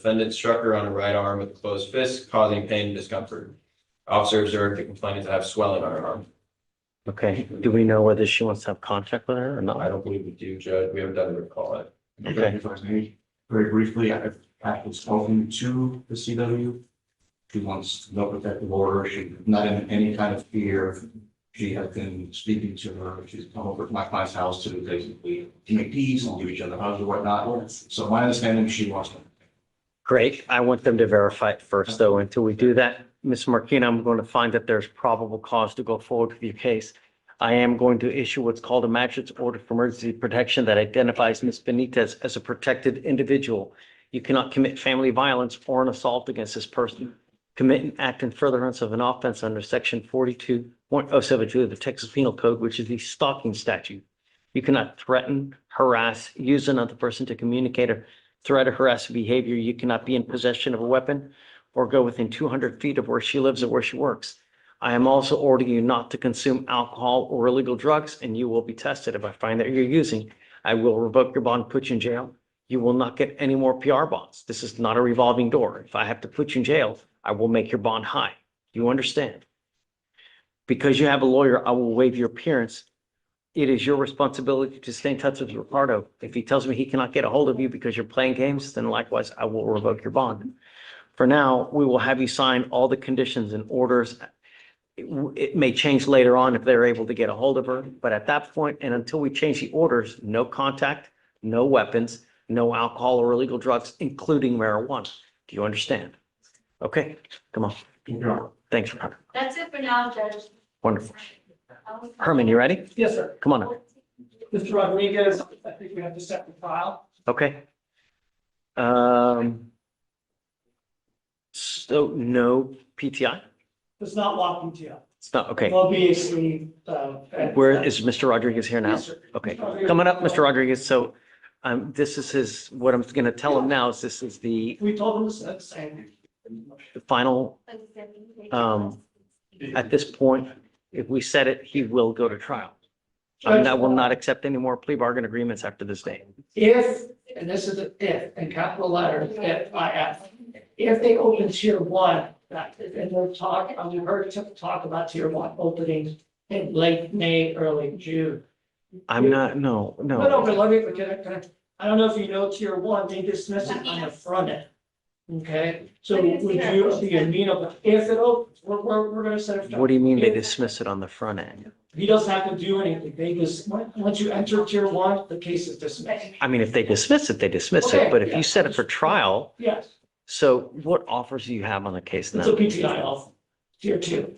defendant struck her on her right arm with a closed fist, causing pain and discomfort. Officer observed the complainant to have swelling on her arm. Okay, do we know whether she wants to have contact with her or I not? don't believe we do, Judge. We haven't done a recall it. Okay. If I may, very briefly, I've spoken to the CW. She wants no protective order. She's not in any kind of fear. She has been speaking to her. She's come over to my client's house to basically make peace and give each other hugs or whatnot. So my understanding, she wants to. Great. I want them to verify it first, though. Until we do that, Ms. Marquina, I'm going to find that there's probable cause to go forward with your case. I am going to issue what's called a magistrate's order for emergency protection that identifies Ms. Benitez as a protected individual. You cannot commit family violence or an assault against this person. Commit an act in furtherance of an offense under section 42.072 of the Texas Penal Code, which is the stalking statute. You cannot threaten, harass, use another person to communicate a threat or harassing behavior. You cannot be in possession of a weapon or go within 200 feet of where she lives or where she works. I am also ordering you not to consume alcohol or illegal drugs, and you will be tested. If I find that you're using, I will revoke your bond, put you in jail. You will not get any more PR bonds. This is not a revolving door. If I have to put you in jail, I will make your bond high. Do you understand? Because you have a lawyer, I will waive your appearance. It is your responsibility to stay in touch with Ricardo. If he tells me he cannot get a hold of you because you're playing games, then likewise, I will revoke your bond. For now, we will have you sign all the conditions and orders. It may change later on if they're able to get a hold of her, but at that point, and until we change the orders, no contact, no weapons, no alcohol or illegal drugs, including marijuana. Do you understand? Okay, come on. Thanks for coming. That's it for now, Judge. Wonderful. Herman, you ready? Yes, sir. Come on up. Mr. Rodriguez, I think we have to set the file. Okay. So no PTI? It's not locked into you. It's not, okay. Obviously. Where is Mr. Rodriguez here now? Yes, sir. Okay, coming up, Mr. Rodriguez. So this is his, what I'm going to tell him now is this is the We told him the same. final, at this point, if we set it, he will go to trial. I will not accept any more plea bargain agreements after this day. If, and this is an if, in capital letters, if they open tier one, and they'll talk, we've heard talk about tier one openings in late May, early June. I'm not, no. No, but let me, I don't know if you know tier one, they dismiss it on the front end. Okay, so would you be amenable, if it opens, we're gonna set it. What do you mean they dismiss it on the front end? He doesn't have to do anything, they just, once you enter tier one, the case is dismissed. I mean, if they dismiss it, they dismiss it, Okay, but if yeah. you set it for trial, Yes, so what offers do you have on the case it's a now? PTI off, tier two.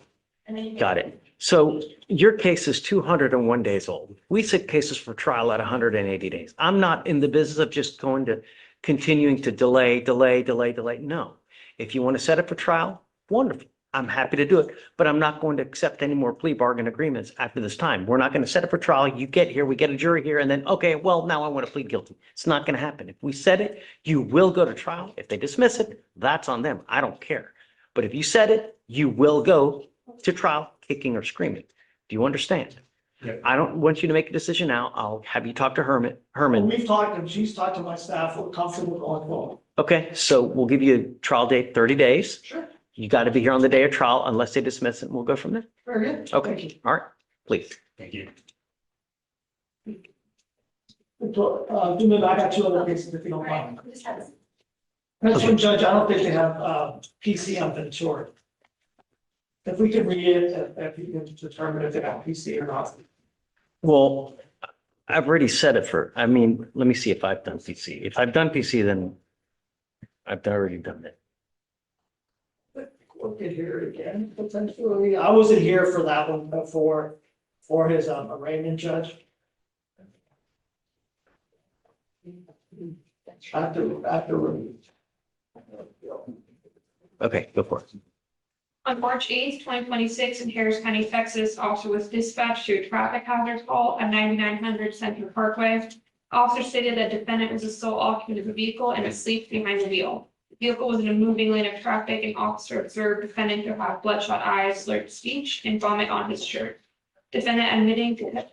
Got it. So your case is 201 days old. We set cases for trial at 180 days. I'm not in the business of just going to continuing to delay. No. If you want to set it for trial, wonderful. I'm happy to do it, but I'm not going to accept any more plea bargain agreements after this time. We're not going to set it for trial. You get here, we get a jury here, and then, okay, well, now I want to plead guilty. It's not going to happen. If we set it, you will go to trial. If they dismiss it, that's on them. I don't care. But if you set it, you will go to trial, kicking or screaming. Do you understand? Yeah. I don't want you to make a decision now. I'll have you talk to When Herman. we've talked, and she's talked to my staff, we're comfortable going forward. Okay, so we'll give you a trial date, 30 days. Sure. You got to be here on the day of trial unless they dismiss it, and we'll go from there. Very good. Thank Okay, you. all right, please. Thank you. Do me back, I got two other cases if you don't mind. Next one, Judge, I don't think they have PC on Ventura. If we can read it, if you can determine if they have PC or not. Well, I've already said it for, I mean, let me see if I've done PC. If I've done PC, then I've already done it. We'll get here again, potentially. I wasn't here for that one before, for his arraignment, Judge. After. Okay, go for it. On March 8th, 2026, in Harris County, Texas, officer was dispatched to a traffic hazard call at 9900 Central Parkway. Officer stated that defendant was the sole occupant of the vehicle and asleep behind the wheel. The vehicle was in a moving lane of traffic, and officer observed defendant to have bloodshot eyes, slurred speech, and vomit on his shirt. Defendant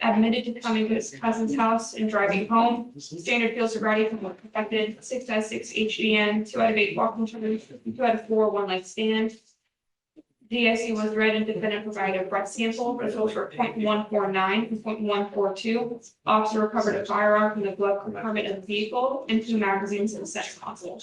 admitted to coming to his cousin's house and driving home. Standard field sobriety from perfected 6/6 HDN, 2 out of 8 walking turns, 2 out of 4 one-leg stand. DIC was read and defendant provided a breath sample. Results were 0.149 and 0.142. Officer recovered a firearm from the glove compartment of the vehicle and 2 magazines in the center console.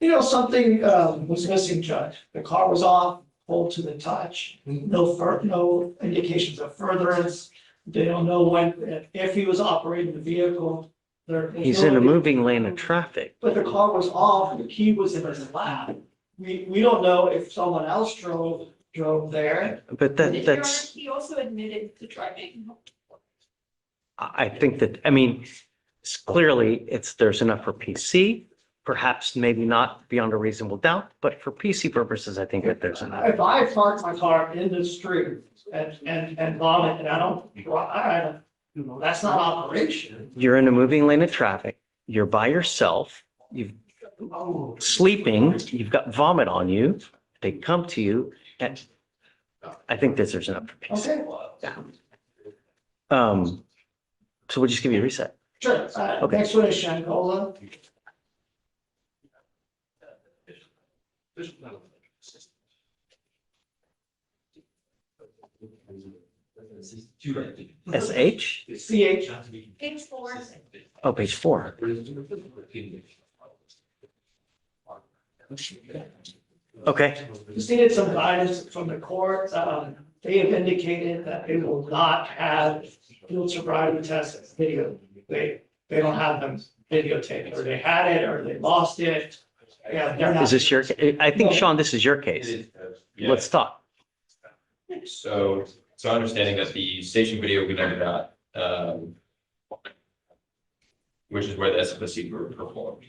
You know, something was missing, Judge. The car was off, hold to the touch, no indications of furtherance. They don't know when, if he was operating the vehicle. There's He's no in a indi- moving lane of traffic. But the car was off, the key was in his lap. We don't know if someone else drove there. But Your Honor, that's, he also admitted to driving. I think that, I mean, clearly there's enough for PC. Perhaps maybe not beyond a reasonable doubt, but for PC purposes, I think that there's enough. If I park my car in the street and vomit and I don't, that's not operation. You're in a moving lane of traffic. You're by yourself. You've sleeping, you've got vomit on you. They come to you and I think that there's enough for PC. Okay, So we'll just give you a reset. sure. Okay. Next one is Shangola. SH? CH. Page 4. Oh, page 4. Okay, Just needed some guidance from the court. They have indicated that they will not have field sobriety tests video. They don't have them videotaped, or they had it, or they lost it. Yeah, they're not. is this your, I think, Sean, this is your case. Yeah. Let's talk. So, understanding that the station video we never got, which is where the SFSC were performed.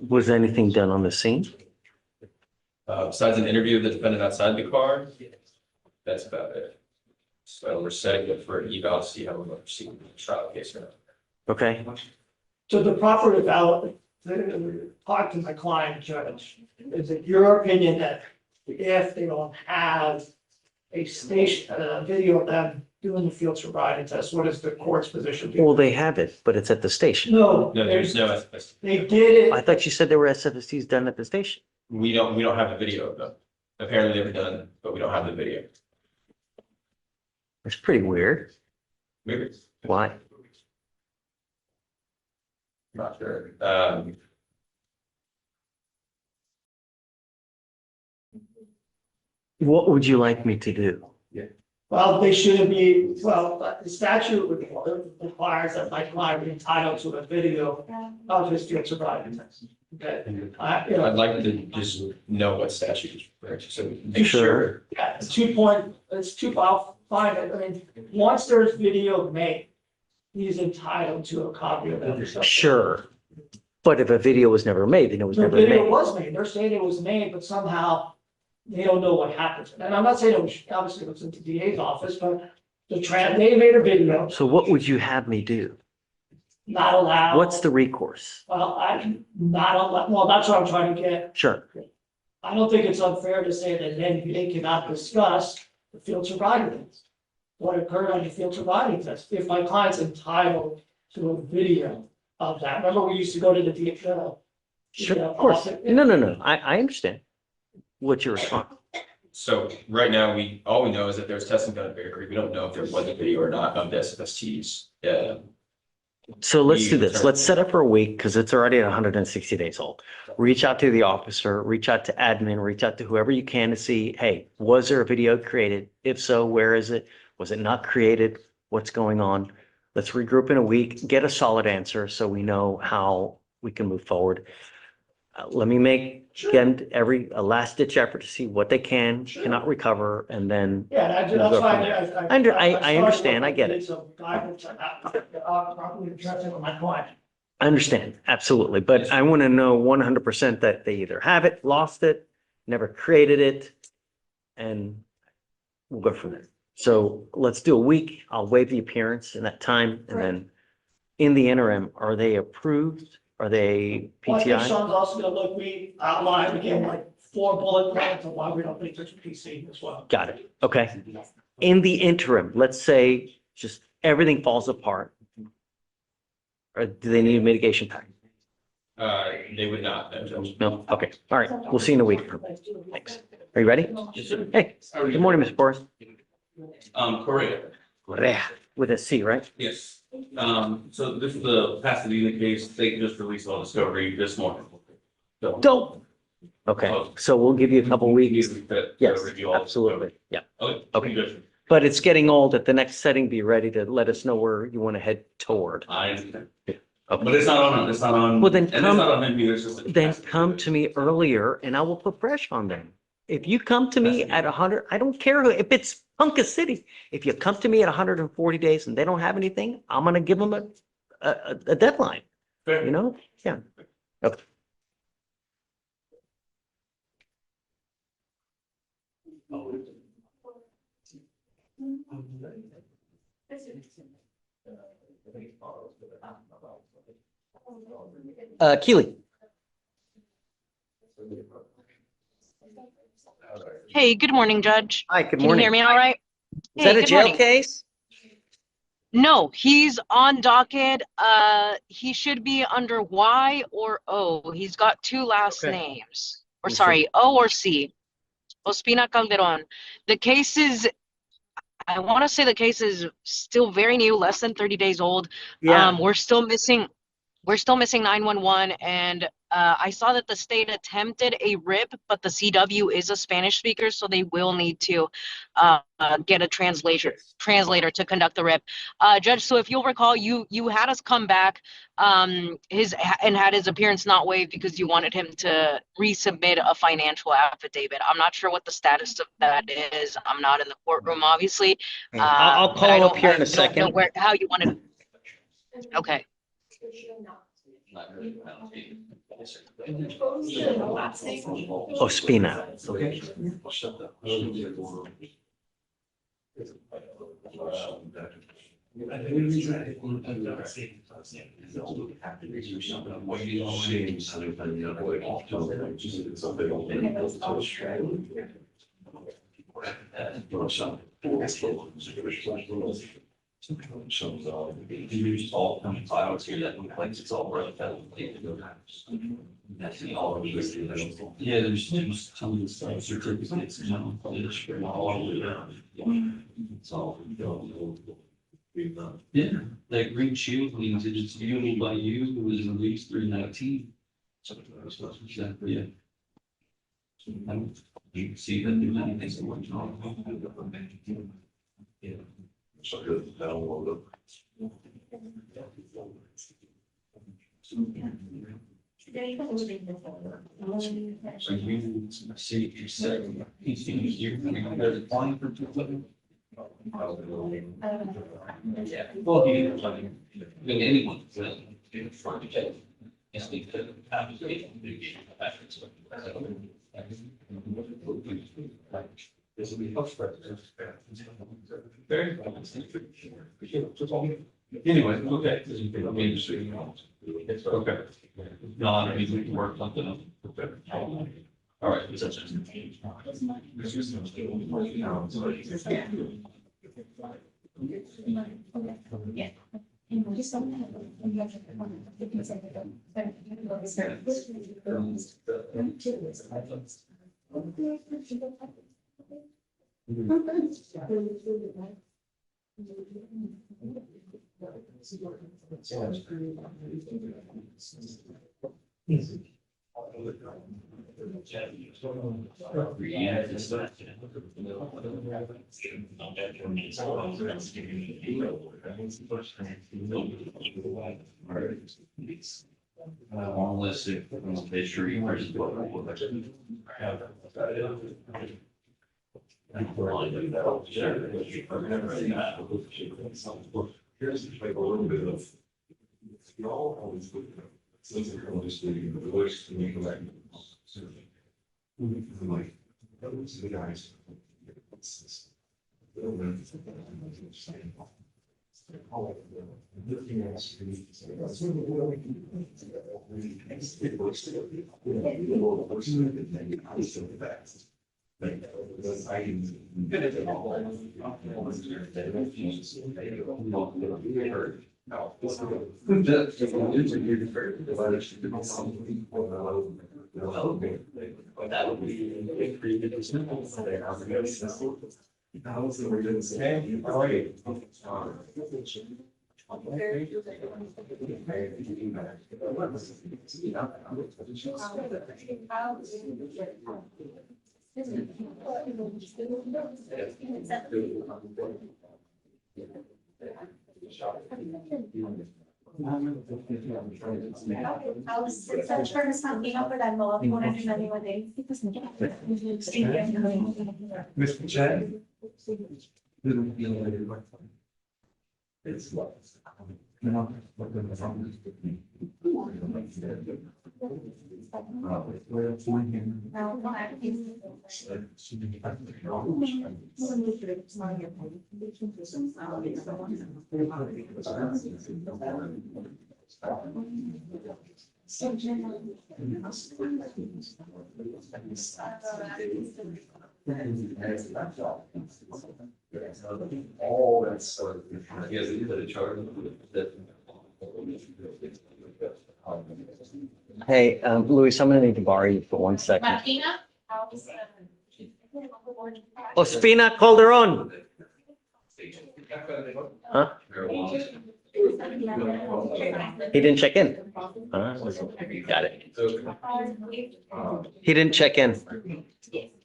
Was anything done on the scene? Besides an interview of the defendant outside the car, that's about it. So we're setting it for an eval to see how we're going to proceed with the trial case or not. Okay, So the proper development, talk to my client, Judge, is it your opinion that if they don't have a station, a video of them doing the field sobriety test, what is the court's position? well, they have it, but it's at the station. No, No, there's no SFSC. they did I it. thought you said there were SFSTs done at the station. We don't have the video of them. Apparently they were done, but we don't have the video. It's pretty weird. Maybe. Why? Not sure. What would you like me to do? Well, they shouldn't be, well, but the statute requires that my client be entitled to a video of his field sobriety test. Okay, I'd like to just know what statute is referring to, so we can make Sure. sure. yeah, I'll find it. I mean, once there's video made, he's entitled to a copy of it. Sure. But if a video was never made, then it was The never video made. was made, they're saying it was made, but somehow they don't know what happened. And I'm not saying it was, obviously it was in the DA's office, but they made a video, So what would you have me do? not allowed. What's the recourse? Well, not allowed, well, that's what I'm trying to get. Sure. I don't think it's unfair to say that then they cannot discuss the field sobriety test. What occurred on the field sobriety test, if my client's entitled to a video of that. Remember, we used to go to the DHL. Sure, of course. No. I understand. What's your response? So right now, all we know is that there's testing done at Bakery. We don't know if there was a video or not of the SFSTs. So let's do this. Let's set up for a week because it's already at 160 days old. Reach out to the officer, reach out to admin, reach out to whoever you can to see, hey, was there a video created? If so, where is it? Was it not created? What's going on? Let's regroup in a week, get a solid answer so we know how we can move forward. Let me make, again, a last ditch effort to see what they cannot recover, and then Yeah, that's We'll go why from there. I I understand, I get it. Some guidance on how to properly address it with my client. I understand, absolutely, but I want to know 100% that they either have it, lost it, never created it, and we'll go from there. So let's do a week. I'll waive the appearance in that time, and then in the interim, are they approved? Are they Well, I think PTI? Sean's also gonna look, we outlined, we gave like 4 bullet points on why we don't think there's a PC as well. Got it. Okay. In the interim, let's say just everything falls apart. Or do they need a mitigation pack? They would not, no, Judge. No? Okay. All right. We'll see you in a week. Thanks. Are you ready? Hey, good morning, Mr. Boris. Correct. Correa, with a C, right? Yes. So this is the Pasadena case. They just released all discovery this morning. So- Dope. Okay, so we'll give you a couple weeks. Yes, Review all the absolutely. Yeah. discovery. Okay. Good. But it's getting old. At the next setting, be ready to let us know where you want to head toward. I understand. Okay. But it's not on, it's not on. Well, then and it's come- not on him either, it's just- Then come to me earlier and I will put pressure on them. If you come to me at 100, I don't care if it's Punka City. If you come to me at 140 days and they don't have anything, I'm gonna give them a deadline, Fair. you know? Yeah. Okay. Keely. Hey, good morning, Judge. Hi, good Can you morning. hear me all right? Is that Hey, a good jail morning. case? No, he's on docket. He should be under Y or O. He's got two last Okay. names. Or We'll see. sorry, O or C. Ospina Calderon. The case is, I want to say the case is still very new, less than 30 days old. Yeah, We're still missing 911, and I saw that the state attempted a RIP, but the CW is a Spanish speaker, so they will need to get a translator to conduct the RIP. Judge, so if you'll recall, you had us come back and had his appearance not waived because you wanted him to resubmit a financial affidavit. I'm not sure what the status of that is. I'm not in the courtroom, obviously. I'll but call I him up don't- here in a I don't know second. how you wanted. Okay. Ospina. Okay. All files here that look like it's all right. That's the all of this. Yeah, there's some of the stuff, certificates, you know, it's all the way around. It's all. Yeah, that green shield means it's viewable by you, it was released 3/19. Exactly, yeah. You can see that there's many things going on. Yeah. So good, download it. So you see, you said, you're applying for two. Yeah. Well, anyone. Yes, they could. This will be very. Anyway, okay. Okay. No, I mean, we can work something out. All right. Unless if they sure you versus Here's like a little bit of. Y'all always look at. Since they're only speaking the voice to make like. Like, those are the guys. I'll search for his number that will be 191 days. Mr. Chen? It's what? All that stuff. He has a chart that. Hey, Luis, I'm gonna need to borrow you for 1 second. Martina? Ospina Calderon. Huh? He didn't check in. Got it. He didn't check in.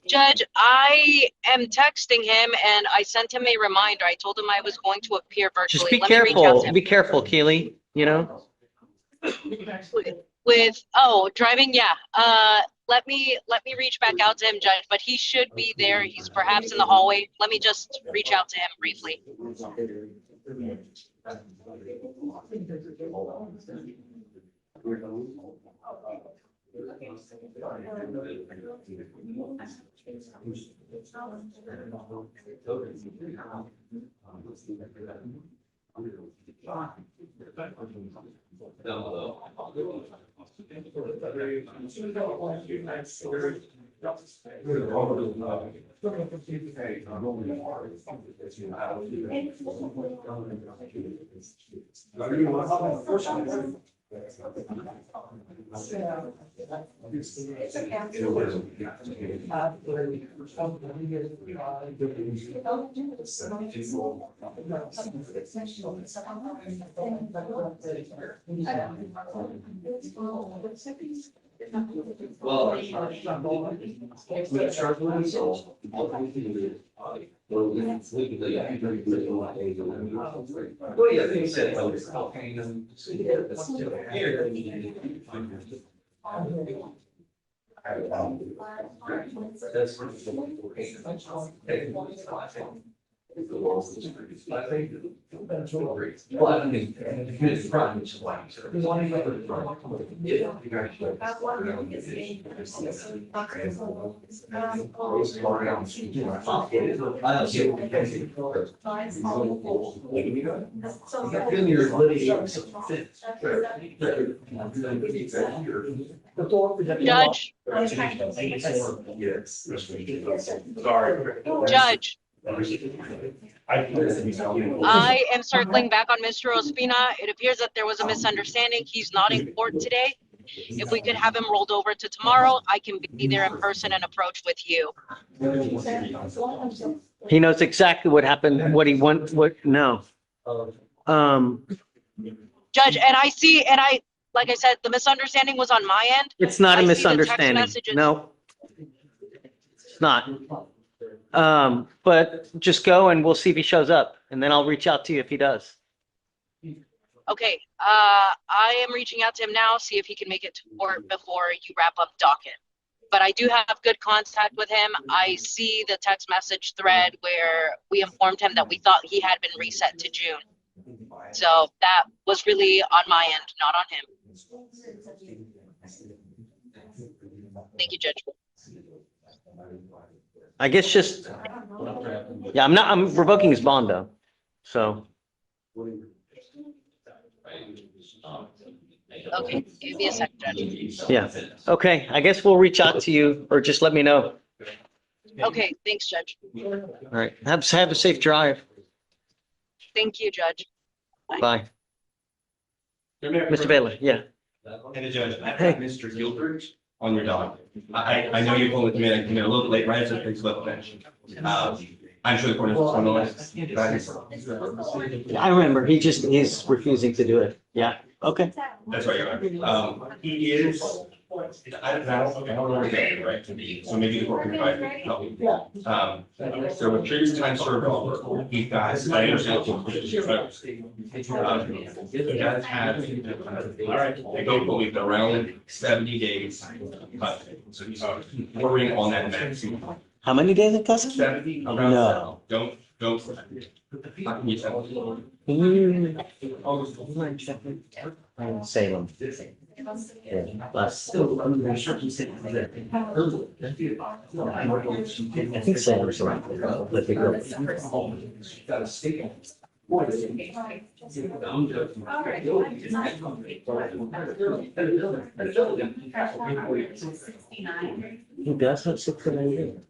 Judge, I am texting him and I sent him a reminder. I told him I was going to appear Just virtually. be Let me reach out to careful. him. Be careful, Keely, you know? Driving, yeah. Let me reach back out to him, Judge, but he should be there. He's perhaps in the hallway. Let me just reach out to him briefly. Judge, Judge, I am circling back on Mr. Ospina. It appears that there was a misunderstanding. He's not in court today. If we could have him rolled over to tomorrow, I can be there in person and approach with you. He knows exactly what happened, what he wants, no. Judge, like I said, the misunderstanding was on my end. It's not a I see the text misunderstanding. messages. No. It's not. But just go and we'll see if he shows up and then I'll reach out to you if he does. Okay, I am reaching out to him now, see if he can make it to court before you wrap up docket. But I do have good contact with him. I see the text message thread where we informed him that we thought he had been reset to June. So that was really on my end, not on him. Thank you, Judge. I guess just, yeah, I'm revoking his bond though. So Okay, give me a sec, Judge. Yeah. Okay, I guess we'll reach out to you or just let me know. Okay, thanks, Judge. All right. Have a safe drive. Thank you, Judge. Bye. Mr. Bailey, yeah. And the judge, I've Hey. got Mr. Gilbert on your docket. I know you're only coming in a little late, right? So things left bench. I'm sure the court is. I remember. He's refusing to do it. Yeah. Okay. That's right, Your Honor. He is, I don't know exactly, right? So maybe the court can provide help. So with previous time served, he got, I understand. He does have, I go, but we've been around 70 days. So he's working on that maximum. How many days it cost? 70, around No. 70. Don't. You tell me. Salem. Yeah, last. I think Salem's around. Let me go. He does have 69.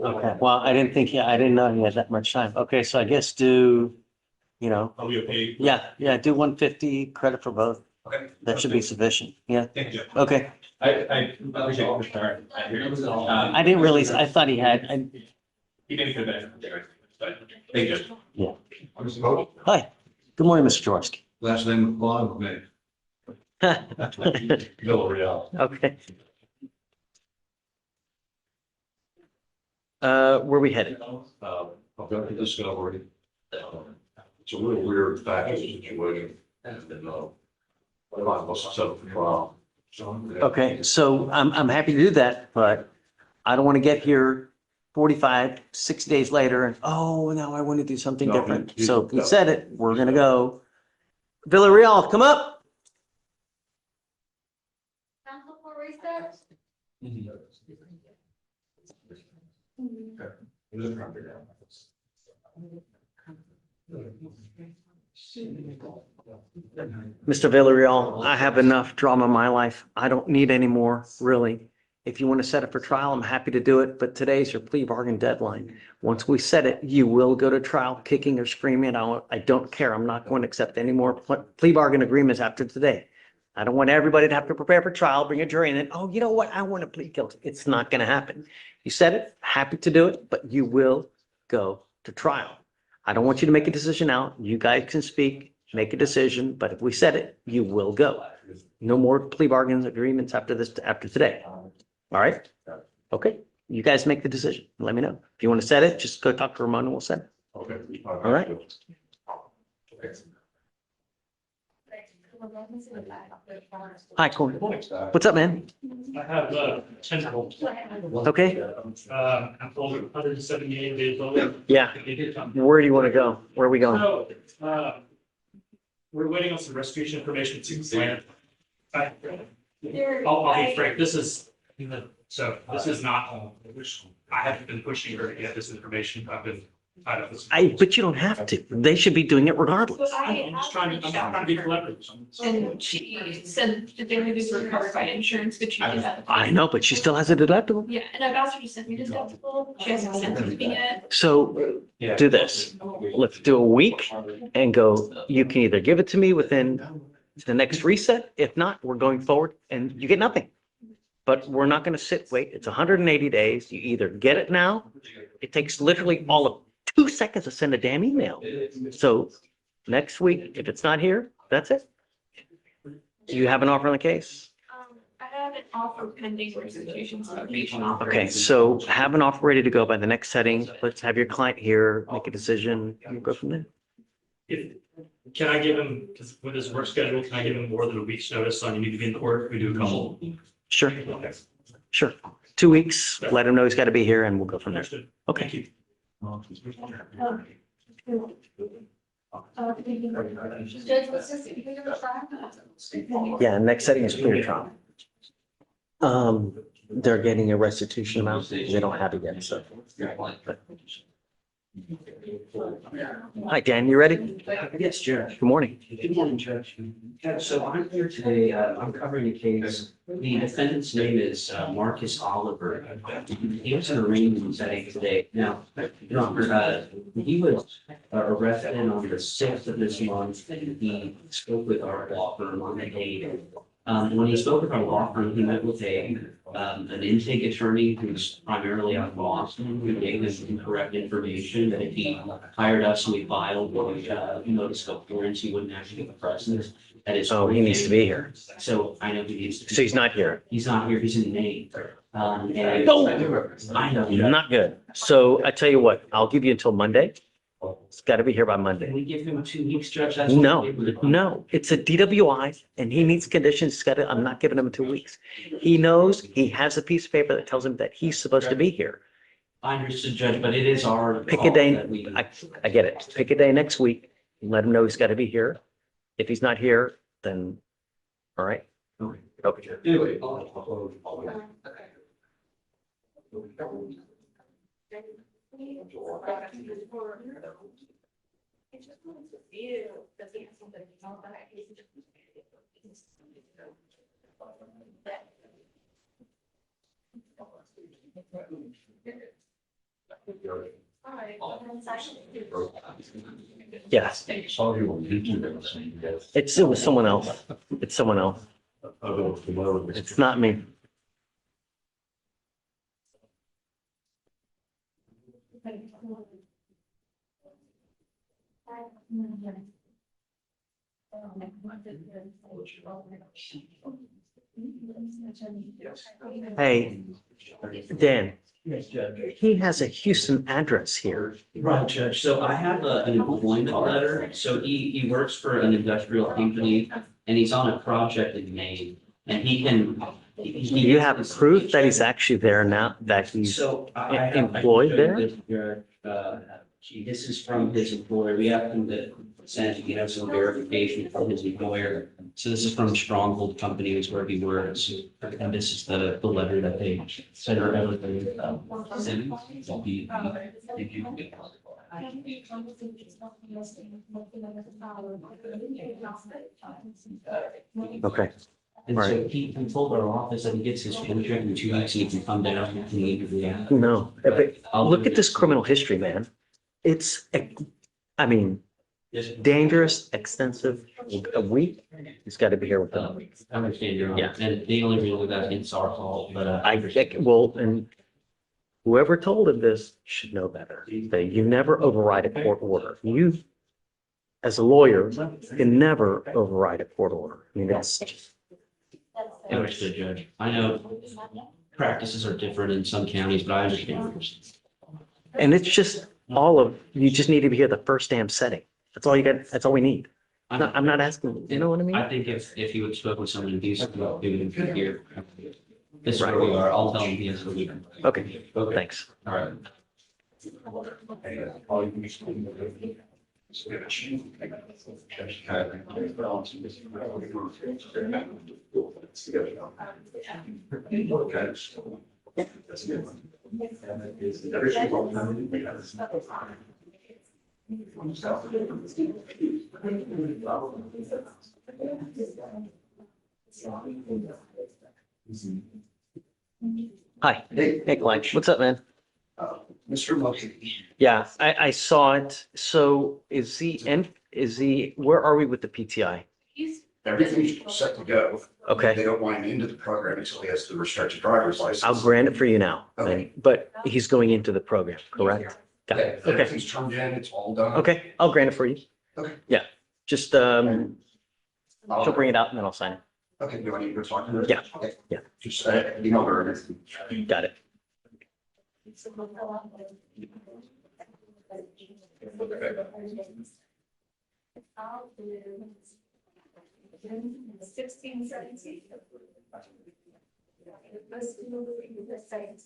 Okay, well, I didn't know he had that much time. Okay, so I guess do, Are we okay? yeah, do 150 credit for both. Okay. That should be sufficient. Yeah, Thank you. okay. I appreciate it, Mr. Hart. I hear you. I didn't realize, I thought he had, He maybe could have been there, but thank you. hi, good morning, Mr. Jaworski. Last name McClung, man. Villarreal. Okay. Where we headed? I've got the discovery. It's a real weird package situation. And then, I must set up the trial. Okay, so I'm happy to do that, but I don't want to get here 45, 6 days later and, oh, now I want to do something No, different. you- So we said it, we're gonna go. Villarreal, come up. Mr. Villarreal, I have enough drama in my life. I don't need any more, really. If you want to set it for trial, I'm happy to do it, but today's your plea bargain deadline. Once we set it, you will go to trial kicking or screaming. I don't care. I'm not going to accept any more plea bargain agreements after today. I don't want everybody to have to prepare for trial, bring a jury, and then, oh, you know what? I want to plead guilty. It's not going to happen. You said it, happy to do it, but you will go to trial. I don't want you to make a decision out. You guys can speak, make a decision, but if we said it, you will go. No more plea bargains agreements after today. All right? Okay, you guys make the decision. Let me know. If you want to set it, just go talk to Ramon and we'll set it. Okay. All right. Hi, Corey. What's up, man? I have 10 homes. Okay, I'm over 178 days old. yeah. Where do you want to go? Where are we going? So, we're waiting on some restitution information to plan. I'll be frank, this is not, I haven't been pushing her to get this information. I've been tied up with. But you don't have to. They should be doing it regardless. I'm trying to be collaborative. And she said that they were just covered by insurance, but she did that. I know, but she still has a deductible. Yeah, and I've asked her to send me the deductible. She hasn't sent it to me yet. So do this. Let's do a week and go, you can either give it to me within the next reset. If not, we're going forward and you get nothing. But we're not going to wait. It's 180 days. You either get it now. It takes literally all of 2 seconds to send a damn email. So next week, if it's not here, that's it. Do you have an offer on the case? I have an offer pending restitution citation offer. Okay, so have an offer ready to go by the next setting. Let's have your client here, make a decision, and we'll go from there. Can I give him, because with his work schedule, can I give him more than a week's notice on you need to be in court? We do a couple. Sure, sure. 2 weeks, let him know he's got to be here and we'll go from there. Understood. Okay. Thank you. Judge, what's this? You think of a trial? Yeah, next setting is clear trial. They're getting a restitution amount. They don't have it yet, so. Hi, Dan, you ready? Yes, Judge. Good morning. Good morning, Judge. So I'm here today, I'm covering a case. The defendant's name is Marcus Oliver. He was in a arraignment setting today. Now, Your Honor, he was arrested on the 6th of this month. He spoke with our law firm on the 8th. When he spoke with our law firm, he met with an intake attorney who's primarily out of Boston, who gave him incorrect information that if he hired us and we filed a notice of appearance, he wouldn't actually be present. That is. Oh, he needs to be here. So I know he needs to. So he's not here. He's not here. He's in Maine. No. I know. Not good. So I tell you what, I'll give you until Monday. It's got to be here by Can Monday. we give him 2 weeks, Judge? That's what No, we did. no, it's a DWI and he needs conditions. He's got to, I'm not giving him 2 weeks. He knows he has a piece of paper that tells him that he's supposed to be here. I understood, Judge, but it is our. Pick a call day. that we- I get it. Pick a day next week. Let him know he's got to be here. If he's not here, then, all right. Okay. Anyway. Yes, Saw you on YouTube. it was someone else. It's someone else. It's not me. Hey, Dan, Yes, Judge. he has a Houston address here. Right, Judge. So I have an employment letter. So he works for an industrial company and he's on a project in Maine and he can. Do you have proof that he's actually there now, that he's, So I have. employed there? This is from his employer. We have him to send, you know, some verification from his employer. So this is from Stronghold Company is where he works. And this is the letter that they sent her everything. okay, And Right. so he told our office that he gets his pension in 2 weeks and he can come down and immediately. no, but look at this criminal history, man. It's, I mean, dangerous, extensive, a week, he's got to be here with them. I understand your. Yeah. And the only reason that it's our fault, but. Well, and whoever told him this should know better. That you never override a court order. You, as a lawyer, can never override a court order. I mean, it's, Understood, Judge. I know practices are different in some counties, but I understand. and it's just you just need to be here the first damn setting. That's all you got. That's all we need. I'm not asking, you know what I mean? I think if you would spoke with someone in Houston, they would be here. This is where we are. I'll tell him he has to leave. Okay, thanks. All right. Hi. Hey, Glenn. What's up, man? Mr. Lucky. Yeah, I saw it. So where are we with the PTI? Everything's set to go. They Okay, don't want him into the program until he has the restricted driver's license. I'll grant it for you now. Okay. But he's going into the program, correct? Got Yeah, it. Okay, everything's turned in, it's all done. okay, I'll grant it for you. Okay. Yeah, just, she'll bring it out and then I'll sign Okay, do I need to go talk to her? Yeah, Okay. yeah. Just, email her. it. Got it. Sixteen, 17. Let's do the same.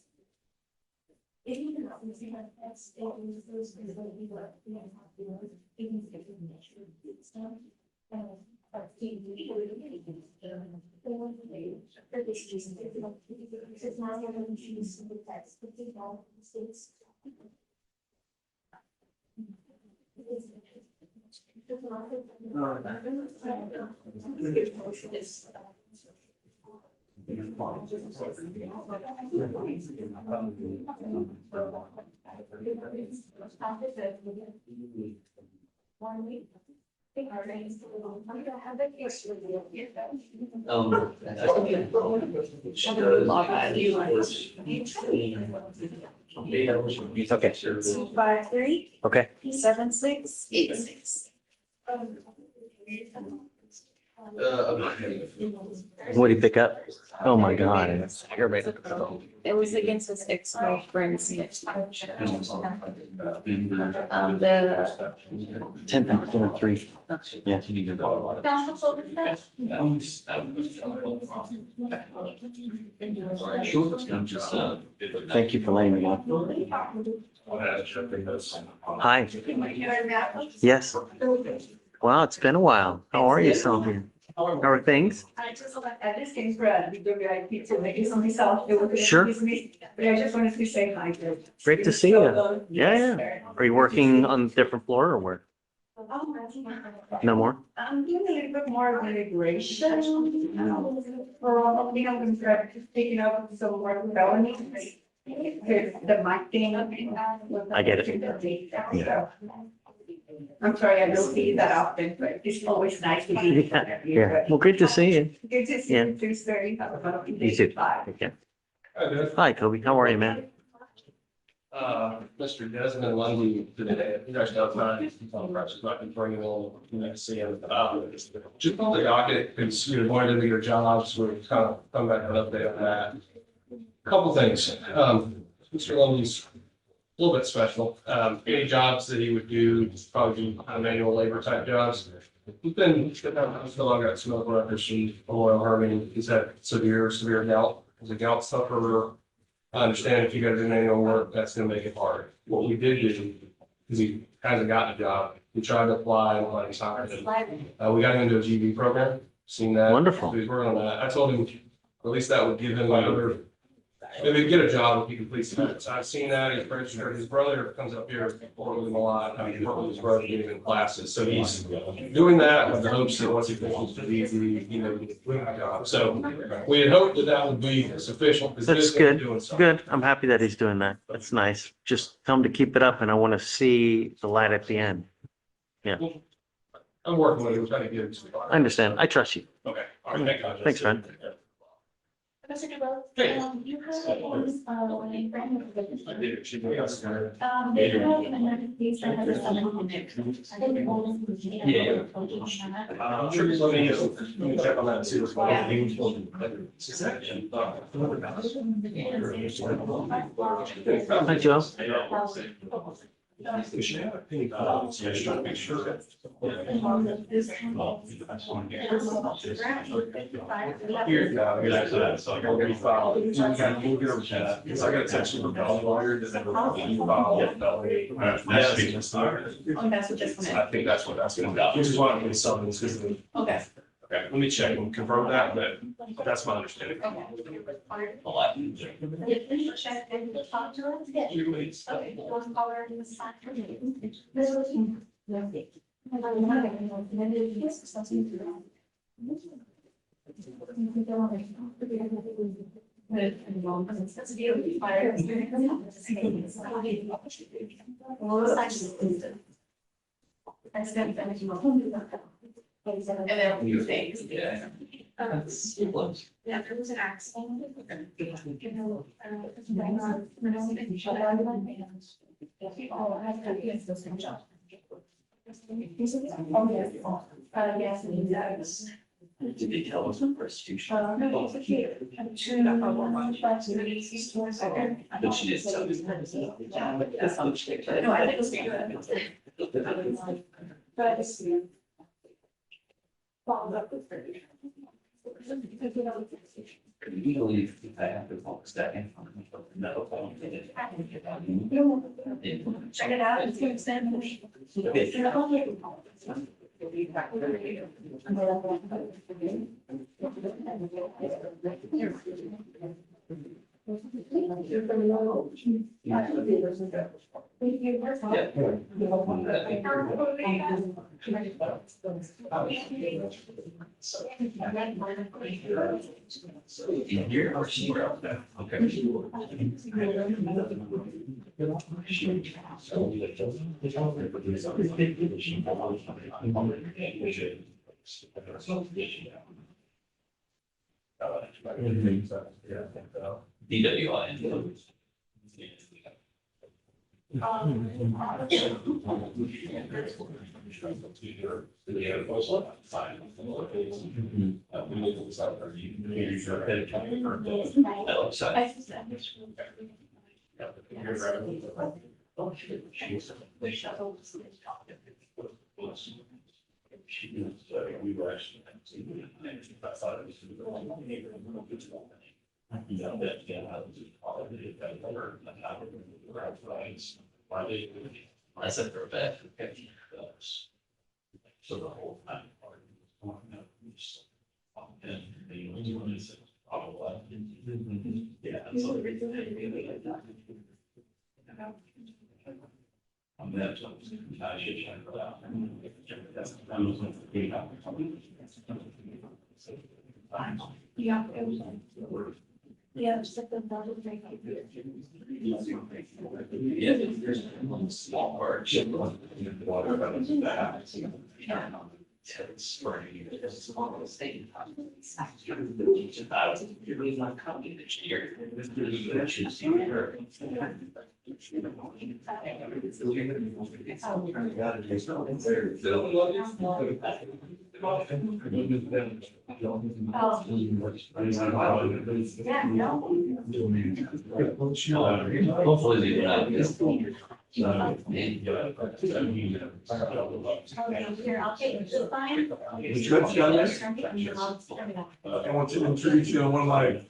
Okay, 253 okay. 7686. What did he pick up? Oh my God. It's aggravating. It was against his ex-girlfriend. The 10,3. Yeah. Thank you for letting me know. Hi. Yes. Wow, it's been a while. How are you, Sylvia? How are things? I just came for a WIP to make it myself. It was. Sure. But I just wanted to say hi. Great to see you. Yeah, yeah. Are you working on a different floor or where? No more? I'm doing a little bit more of immigration. Probably I'm going to try taking up some more felonies. The mic thing. I get it. Yeah. I'm sorry, I don't see you that often, but it's always nice to be. Yeah, yeah. Well, great to see you. Good to see Yeah. you too, sir. You have a lovely day. You too. Bye. Take care. Hi, Kobe. How are you, man? Mr. Desmond Lundy today, he's actually outside, he's on press, so I can bring him in, you know, to see him. Just on the docket, because you're going into your jobs, we're kind of come back and update on that. Couple things, Mr. Lundy's a little bit special, any jobs that he would do, probably do manual labor type jobs. He's been, still I've got smoke records from oil harming, he's had severe gout, he's a gout sufferer. I understand if you gotta do manual work, that's gonna make it hard. What we did do, because he hasn't gotten a job, we tried to apply and he's hired. We got him into a GV program, seen that. Wonderful. So he's working on that. I told him, at least that would give him another, maybe get a job if he completes that. So I've seen that, he's registered, his brother comes up here, work with him a lot, I mean, work with his brother, get him in classes. So he's doing that with the hopes that once he finishes the easy, you know, doing a job. So we had hoped that that would be sufficient. 'Cause That's he is gonna be good. doing something. Good. I'm happy that he's doing that. That's nice. Just tell him to keep it up and I want to see the light at the end. I'm working with him, trying to get him to. I understand. I trust you. Okay, all right, thank you. Thanks, man. Mr. DeVoe, Hey. you have, a brand new business. I did, she did. They have another piece that has a 700. Sure, let me check on that too. As well. Hi, Joe. We should have a penny balance, yeah, just trying to make sure. Here, no, here's actually that, so I gotta refile. Because I got a text from the lawyer, does that refile? Oh, that's what this one is. I think that's what that's gonna be, which is why I'm going to sell this, because of the. Okay. Okay, let me check and confirm that, but that's my understanding. Check and talk to us. Okay, we'll call her in the spot. And then a few things. Yeah. Yeah, there was an accident. Yes. Did they tell us the restitution? No, it's here. But she did tell me. No, I think it was good. But it's. Could you believe I have to focus that in? No. Check it out, it's gonna send me. Here or here? DWI. I said for a bet. So the whole time. Yeah. Yeah. Yeah. Yeah, there's one small part. Water runs back. It's spraying. It's all the same. You're really not coming this year. Hopefully they don't. I want to introduce you to one of my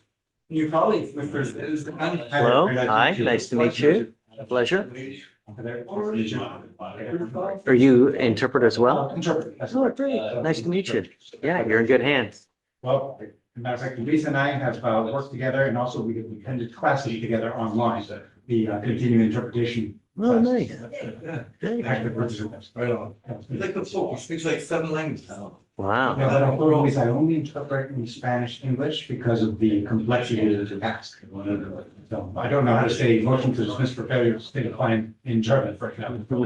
new colleagues, Mr. Hello, hi, nice to meet you. Pleasure. Are you interpret as well? Oh, great. Nice to meet you. Yeah, you're in good hands. Well, as a matter of fact, Lisa and I have worked together, and also we attended classes together online, the continuing interpretation. Oh, nice. Active participants. Right on. He's like the folk, he speaks like 7 languages. Wow. Yeah, but I always, I only interpret in Spanish, English because of the complexity of the text. So I don't know how to say motion to dismiss for failure to state a claim in German, for example.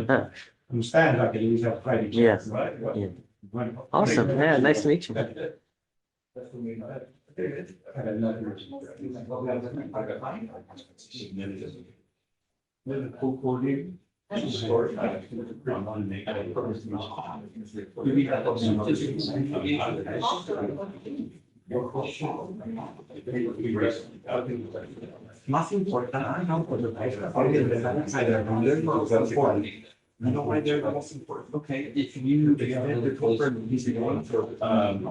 In Spanish, I could use that fighting. Yeah. Right. Yeah. Awesome. Yeah, nice to meet you. Más importante, no, por el país, la familia de la I know why they're the most important. Okay, if you, the corporate, he's the one for,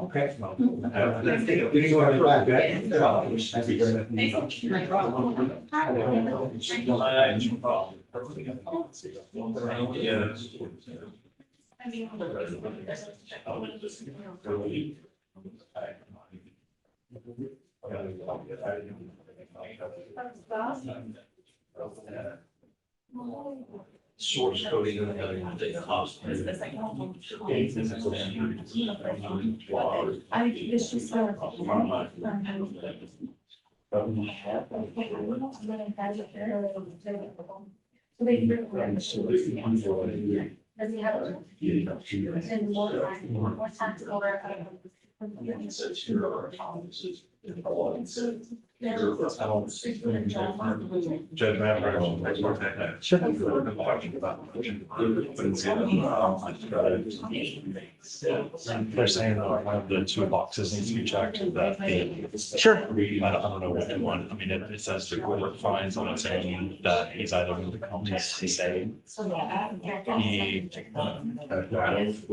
okay. Source coding and data cost. I think this is. Does he have? And more tax over. Judge Maverick. They're saying that one of the 2 boxes needs to be checked, that the. Sure. I don't know which one, I mean, it says the court finds on its own that he's either going to come to say. He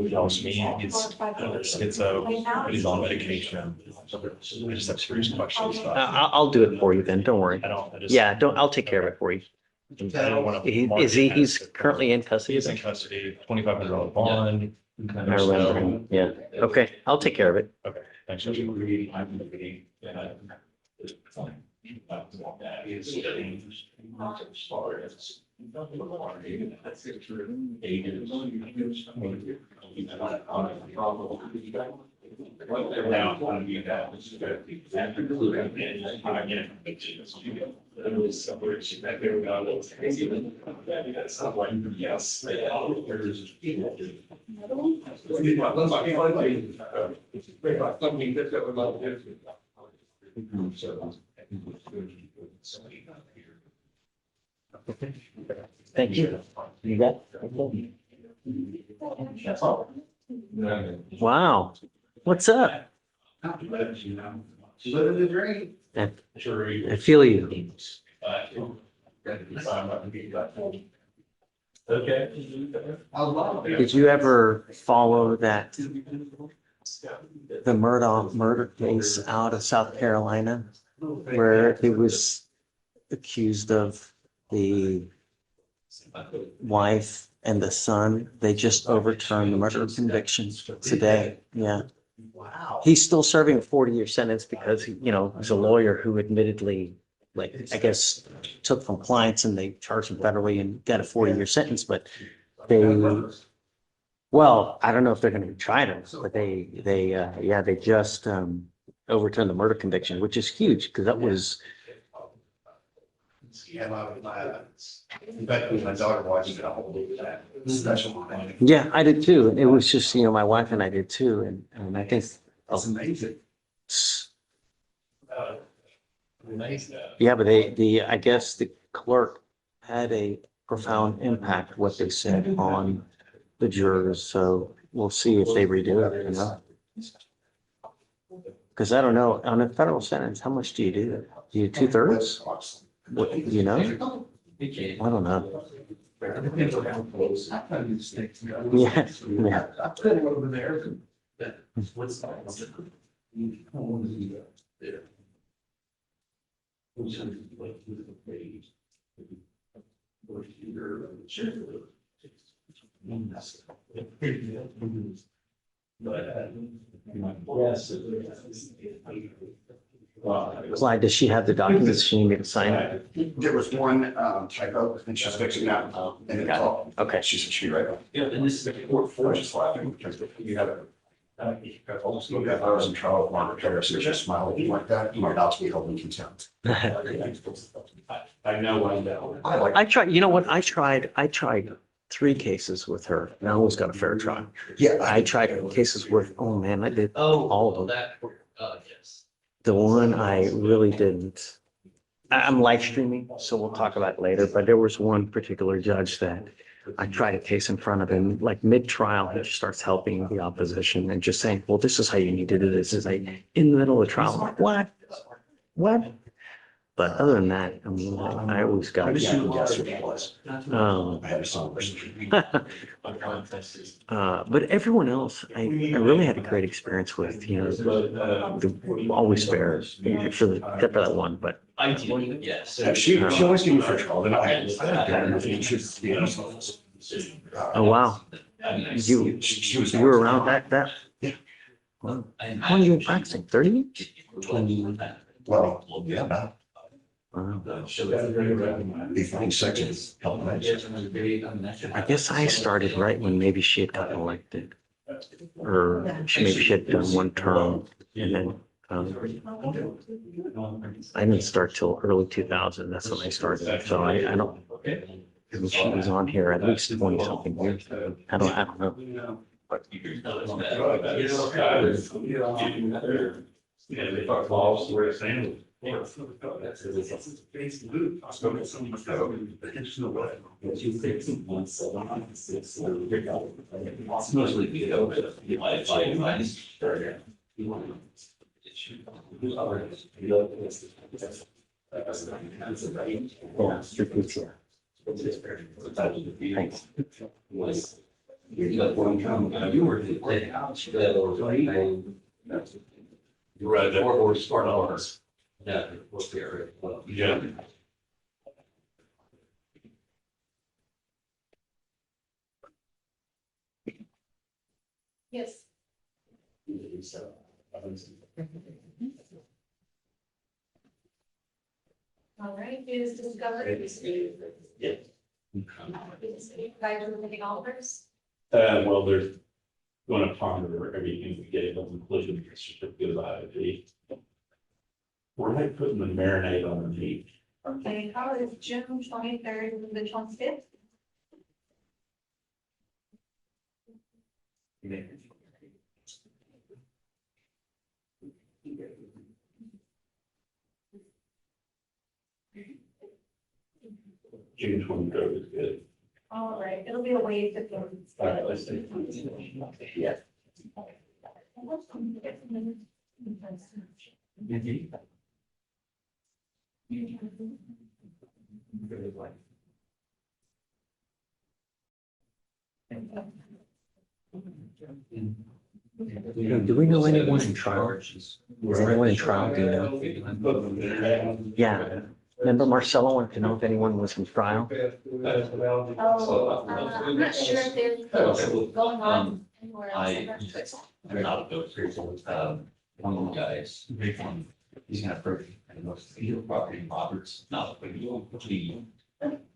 tells me he's schizo, but he's on medication. I just have serious questions about. I'll do it for you then. Don't worry. I just. Yeah, I'll take care of it for you. I don't want to. He's currently in custody? He's in custody, $2,500 bond. I remember. Yeah. Okay, I'll take care of it. Okay, thanks. Judge. Thank you. You got? Wow. What's up? Living the dream. I feel you. Did you ever follow that, the Murdoch murder case out of South Carolina, where he was accused of the wife and the son? They just overturned the murder conviction today. Yeah. Wow. He's still serving a 40-year sentence because he, he's a lawyer who admittedly, like, I guess, took from clients and they charged him federally and got a 40-year sentence. But well, I don't know if they're going to try him, but they just overturned the murder conviction, which is huge because that was. Yeah, my daughter watched that special. Yeah, I did too. It was just, my wife and I did too. And I think. That's amazing. Yeah, but I guess the clerk had a profound impact, what they said on the jurors. So we'll see if they redo it, Because I don't know, on a federal sentence, how much do you do? Do you 2/3? What, I don't know. Yeah, yeah. I put it over there. Clyde, does she have the documents she needed me to sign it? There was one typo, and she's fixing that, and it's all. Okay. She said she'd be right back. Yeah, and this is the court We're just laughing because you have a. If I was in trouble with Margaret Harris, there's a smile like that, you might not be held in contempt. I know, I know. I like. I tried, you know what? I tried 3 cases with her and I always got a fair trial. Yeah. I tried cases with, oh man, I did all of them. That, yes. The one I really didn't. I'm live streaming, so we'll talk about it later, but there was one particular judge that I tried a case in front of him, like mid-trial, he just starts helping the opposition and just saying, well, this is how you need to do this. Is like in the middle of the trial. I'm like, what? What? But other than that, I mean, I always got. I just didn't guess what it was. I had a song. But everyone else, I really had a great experience with, always fair, except for that one, but. Ideally, yes. She always gave me for trouble, and I had nothing. She was the office. Oh, wow. You were around that? Yeah. Wow. How long have you been practicing? 30 years? 20. Well, yeah, about. Wow. Be 26. I guess I started right when maybe she had gotten elected. Or maybe she had done one term and then I didn't start till early 2000. That's when I started. So I don't, I mean, she was on here at least 20 something years. I don't know. But Yeah, they thought balls were the same. You're right, or smart hours. Yeah. Yeah. Yes. All right, is discovery. Yeah. Guys are looking offers. Well, they're going to ponder everything we gave them, including the certificate of IOP. Where are they putting the marinade on the meat? Okay, how is June 23rd to the 25th? June 23rd is good. All right, it'll be a wait to go. All right, let's do Yeah. Do we know anyone in trial? Is anyone in trial, do you know? Yeah, remember Marcella wanted to know if anyone was in trial? I'm not sure if there's going on anywhere else. I'm not opposed. One of the guys, big one, he's gonna approach me, and most of the property in Roberts, not the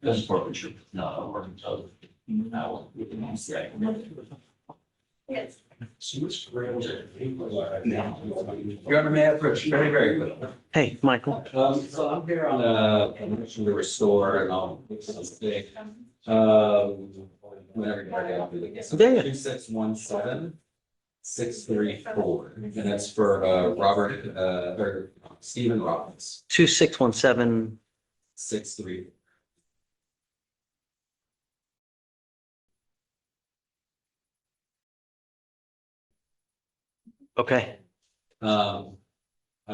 doesn't forfeiture, no, working so. Now. Yes. You're under my approach, very, very good. Hey, Michael. So I'm here on a motion to restore and I'll fix something. Whenever you're ready, I'll do it. So Yeah. 2617 634, and that's for Robert or Stephen Robbins, 2617. 63. Okay, I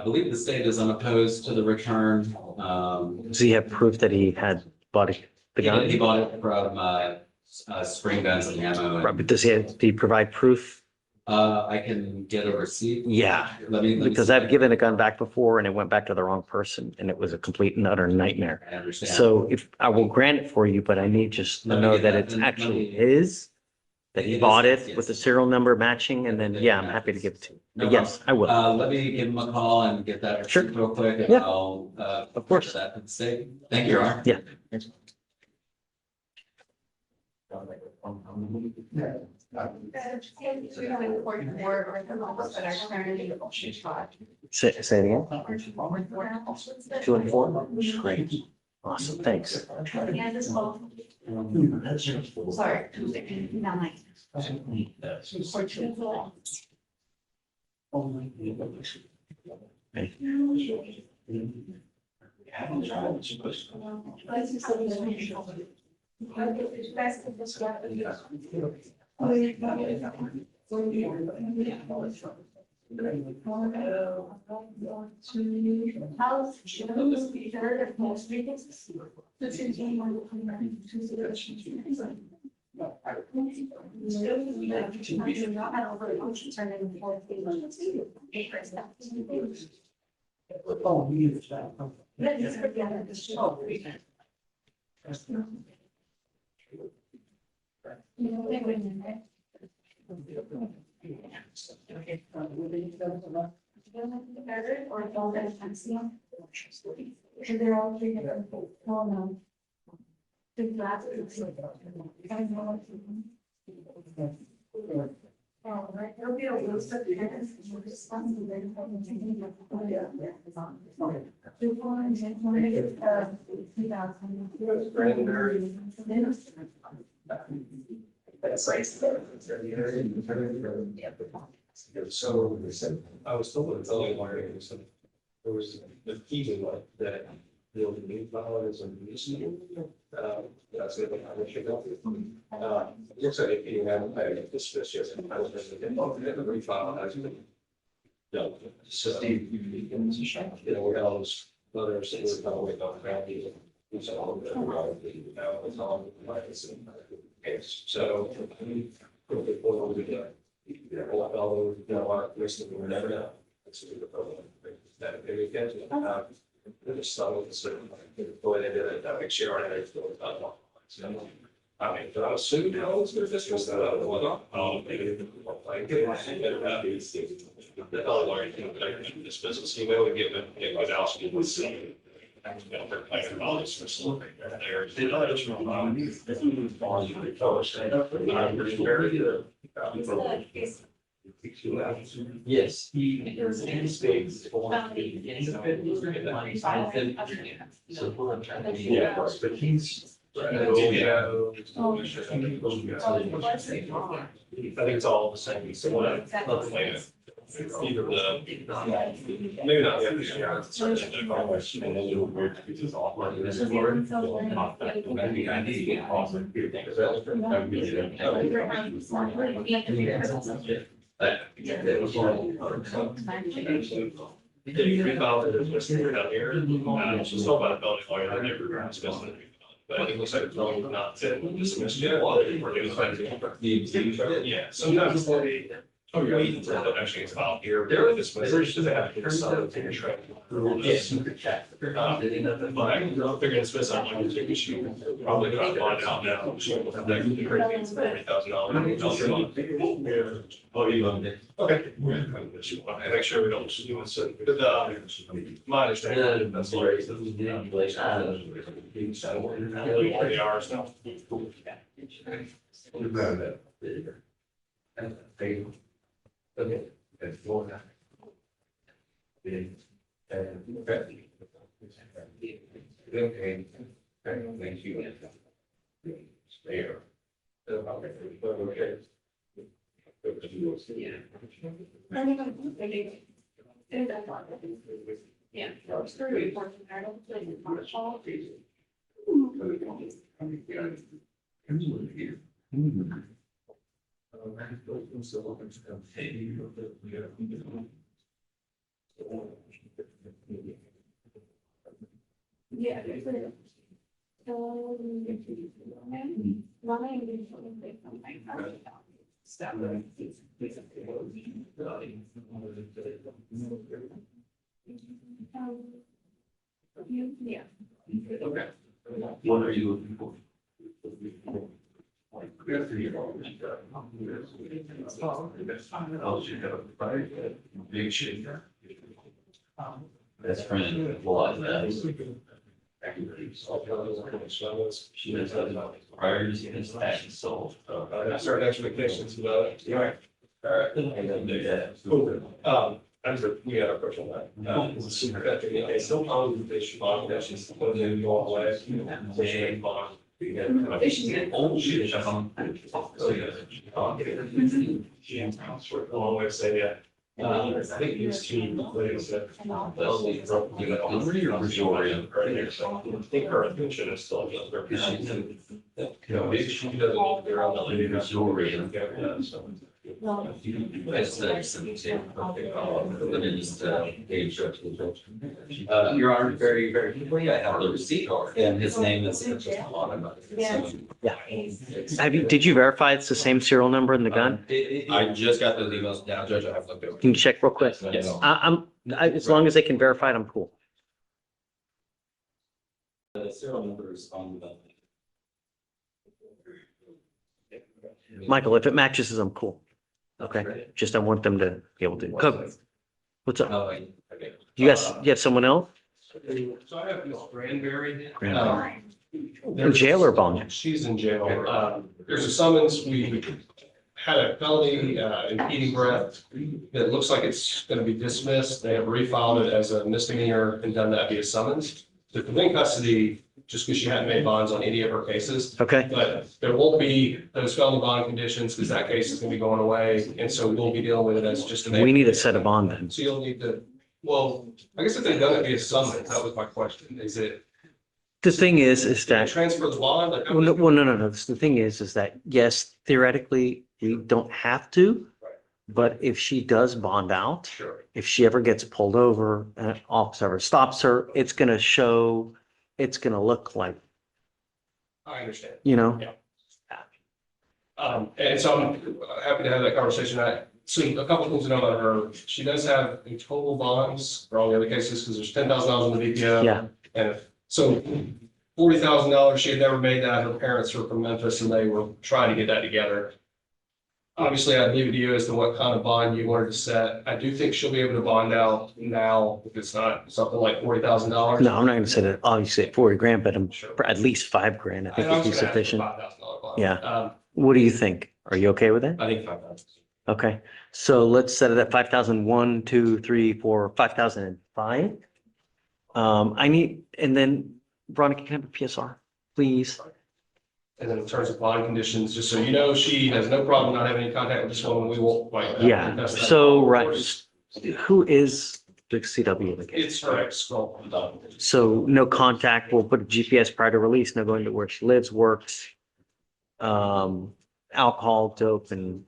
believe the state is unopposed to the return. does he have proof that he had bought the gun? He bought it from Spring Guns and Ammo. Right, but does he provide proof? I can get a receipt. Yeah, Let me because see. I've given a gun back before and it went back to the wrong person and it was a complete and utter nightmare. I understand. So if I will grant it for you, but I need just to Let me know get that that. it's Let me- actually his, that he It is bought his, it with yes. the serial number matching, and then, yeah, I'm happy to give it to you. But yes, I will. Let me give him a call and get that Sure. receipt real quick and Yeah. I'll Of course. that to the state. Thank you, Your Honor. Yeah. Say it again. 2 and 4? Great. Awesome, thanks. Sorry. They're all three different. Oh, no. Oh, right, there'll be a list of parents. So I was told it's only one area, so there was the key to like that. Building new powers and municipal. That's it. I should go. Looks like if you haven't paid this yes, I was just looking at the refile. Yeah, so Steve, you know, we got all those others that we're kind of waiting on gravity. It's all now it's all like it's case. So. Before we get all our list of whatever now. It's a good problem. That very good. Just started with a certain boy they did it, that makes sure I had to. I mean, but I was sued, you know, it's going to discuss that. Oh, maybe. Like, the other lawyer, this business, you know, we get good out. Yes. Yeah, but he's. I think it's all the same. So what? Either the. Maybe not. She's told by the building lawyer that never discussed it. But it looks like it's really not dismissed yet. Yeah, sometimes they. Oh, yeah. Wait until it actually gets filed here. They're dismissed. They have to get some to track. Yes. But they're gonna dismiss that one. She probably got bought out now. She will have that $40,000. Oh, you loved it. Okay. I make sure we don't do it. So, my understanding. That's the rate. 40 hours now. Okay. That's Florida. Okay. Okay. Thank you. There. Okay. Yeah. Yeah. Yeah. Okay. What are you looking for? Big shit. Best friend, well, she was prior to his tax sold. I started expectations about it. Yeah. All right. We had a question on that. So long they should bond, that's just when they go away. They bond. Oh, shit. Yeah. A long way to say that. I think these two ladies that. I think her attention is still. Maybe she doesn't. They're on the lady. Your Honor, very, very quickly, I have the receipt and his name is. Did you verify it's the same serial number in the gun? I just got those emails now, Judge. I have looked over. Can you check real quick? Yes. As long as they can verify it, I'm cool. The serial number is on the. Michael, if it matches, I'm cool. Okay, just I want them to be able to. What's up? You have someone else? So I have Miss Granberry. In jail or bond? She's in jail. There's a summons. We had a felony impeding breath. It looks like it's going to be dismissed. They have refiled it as a misdemeanor and done that via summons. So if in custody, just because she hadn't made bonds on any of her cases. Okay, But there won't be those felony bond conditions because that case is going to be going away. And so we'll be dealing with it as just. we need to set a bond then. So you'll need to, well, I guess if they've done it via summons, that was my question. Is it? The thing is that, Transfer the bond? Like, well, no. The thing is that, yes, theoretically, we don't have to. But if she does bond out, Sure. if she ever gets pulled over and an officer ever stops her, it's going to show, it's going to look like, I understand. you know? And so I'm happy to have that conversation. So a couple of things to know about her. She does have in total bonds for all the other cases because there's $10,000 in the VPO. Yeah. And so $40,000, she had never made that. Her parents were from Memphis and they were trying to get that together. obviously I'd leave it to you as to what kind of bond you wanted to set. I do think she'll be able to bond out now if it's not something like $40,000. No, I'm not gonna say that, obviously at 40 grand, but I'm at least 5 grand. I think And I would be was gonna ask for sufficient. $5,000 bond. Yeah. What do you think? Are you okay with that? I think 5,000. Okay, so let's set it at 5,000, 1, 2, 3, 4, 5,005. I need, and then Veronica, can I have a PSR, please? And then in terms of bond conditions, just so you know, she has no problem not having any contact with this woman. We won't like. Yeah, contest that. so, right, who is the CW again? It's her ex-girl. So no contact, we'll put a GPS prior to release, no going to where she lives, works. Alcohol, dope, and,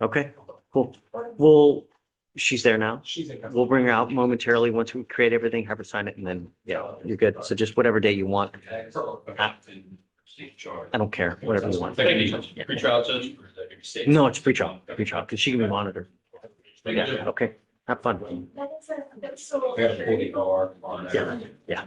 okay, cool. Well, she's there now. She's in. We'll bring her out momentarily once we create everything, have her sign it, and then, yeah, you're good. So just whatever day you want. I don't care, whatever you want. Thank you. Yeah. Pre-trial judge. No, it's pre-trial, because she can be monitored. Yeah, okay, have fun. Yeah, yeah.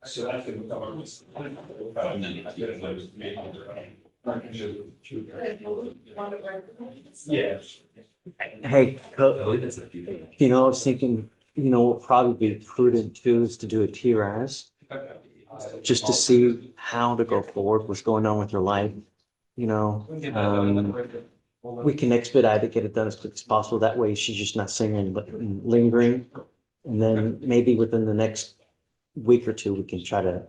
So that could become. Yeah. Hey, you know, I was thinking, you know, what probably be prudent too is to do a TRAS, just to see how to go forward, what's going on with her life. You know, we can expedite it, get it done as quick as possible. That way she's just not singing, but lingering. And then maybe within the next week or two, we can try to,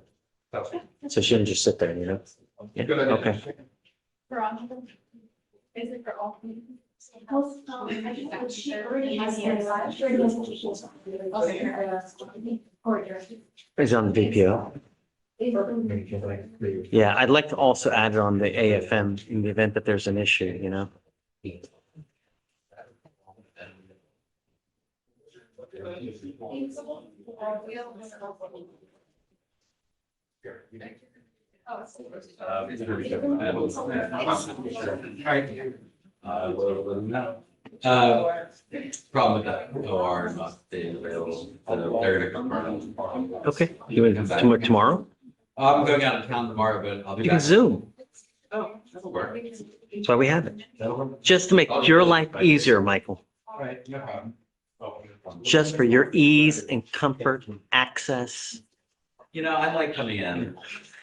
so she doesn't just sit there, you know? Yeah, okay. Is it for all? Is it on the VPO? Yeah, I'd like to also add it on the AFM in the event that there's an issue, you know? Problem with that OR not being available, they're gonna confirm. Okay, you want tomorrow? I'm going out of town tomorrow, but I'll be You can back. Zoom. Oh, that'll work. That's why we have it. Just to make your life easier, Michael. All right, no problem. Just for your ease and comfort and access. You know, I like coming in.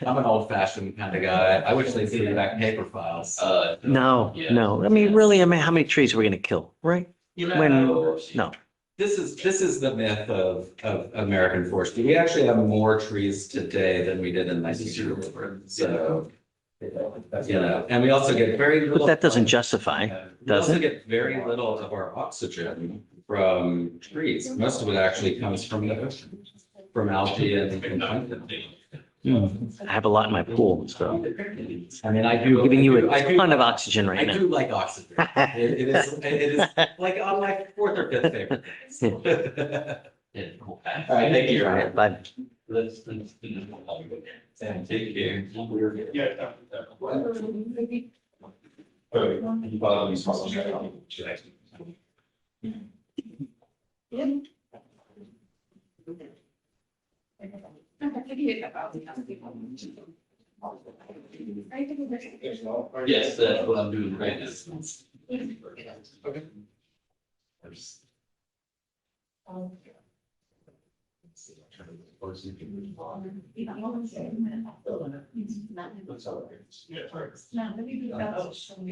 I'm an old fashioned kind of guy. I wish they'd bring back paper files. No, no. I mean, really, how many trees are we gonna kill, right? You When, know, no. this is the myth of American forestry. We actually have more trees today than we did in 1900. So, you know, and we also get very little. But that doesn't justify, We does also it? get very little of our oxygen from trees. Most of it actually comes from the ocean, from algae and plankton. I have a lot in my pool, so I mean, I do. giving you I a do- ton of oxygen right I now. do like oxygen. It is like on my fourth or fifth favorite. All right, thank you. All right, bye. And take care. Yeah. Yes, that's what I'm doing right now. Okay.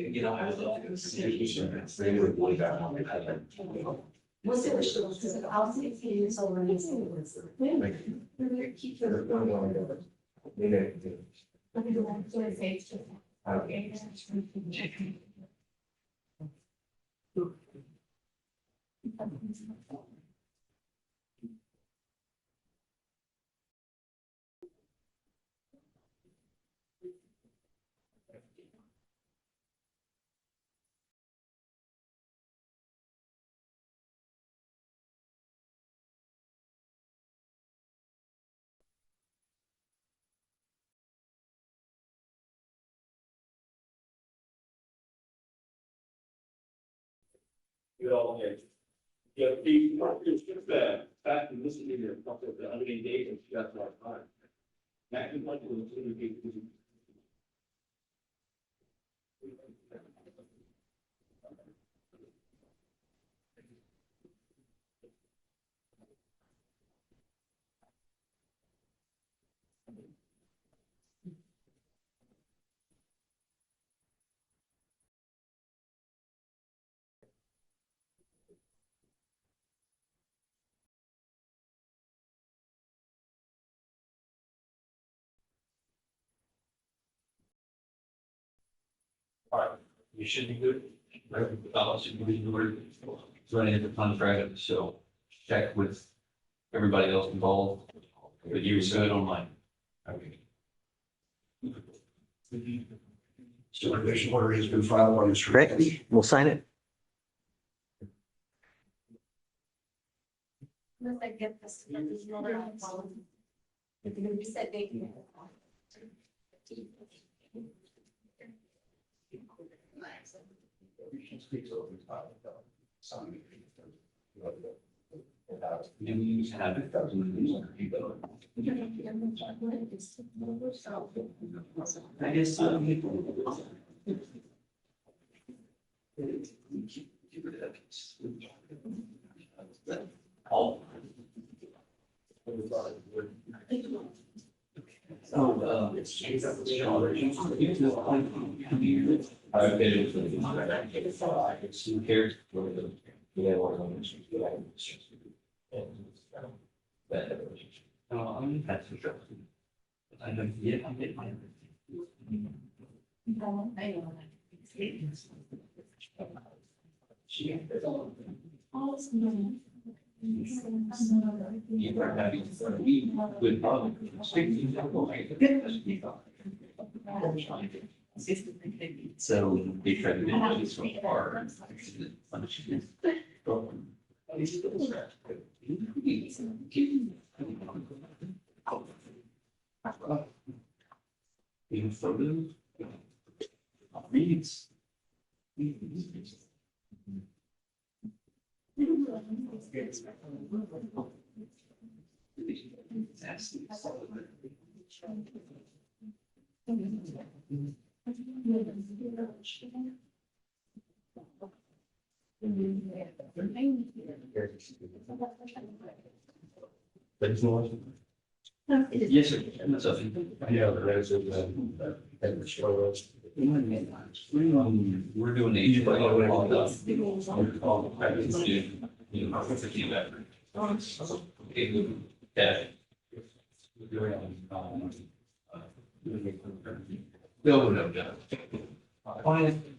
You know, I would love to. You know, okay. Yeah, it's just that, back in this year, the other engagement, that's our time. Back in like, You should be good. Should be good. Running into contract, so check with everybody else involved. But you're good on mine. Okay. So litigation order has been filed on this. Great, we'll sign it. Unless I get this. You said they. You have it. I guess. All. I've been here for the. That's for sure. I know, yeah, I did mine. You are having good problem. So they try to manage this from far. Even photos. Reads. Yes, sir. That's up. Yeah, there's a. We're doing H. Yeah. No, no, no.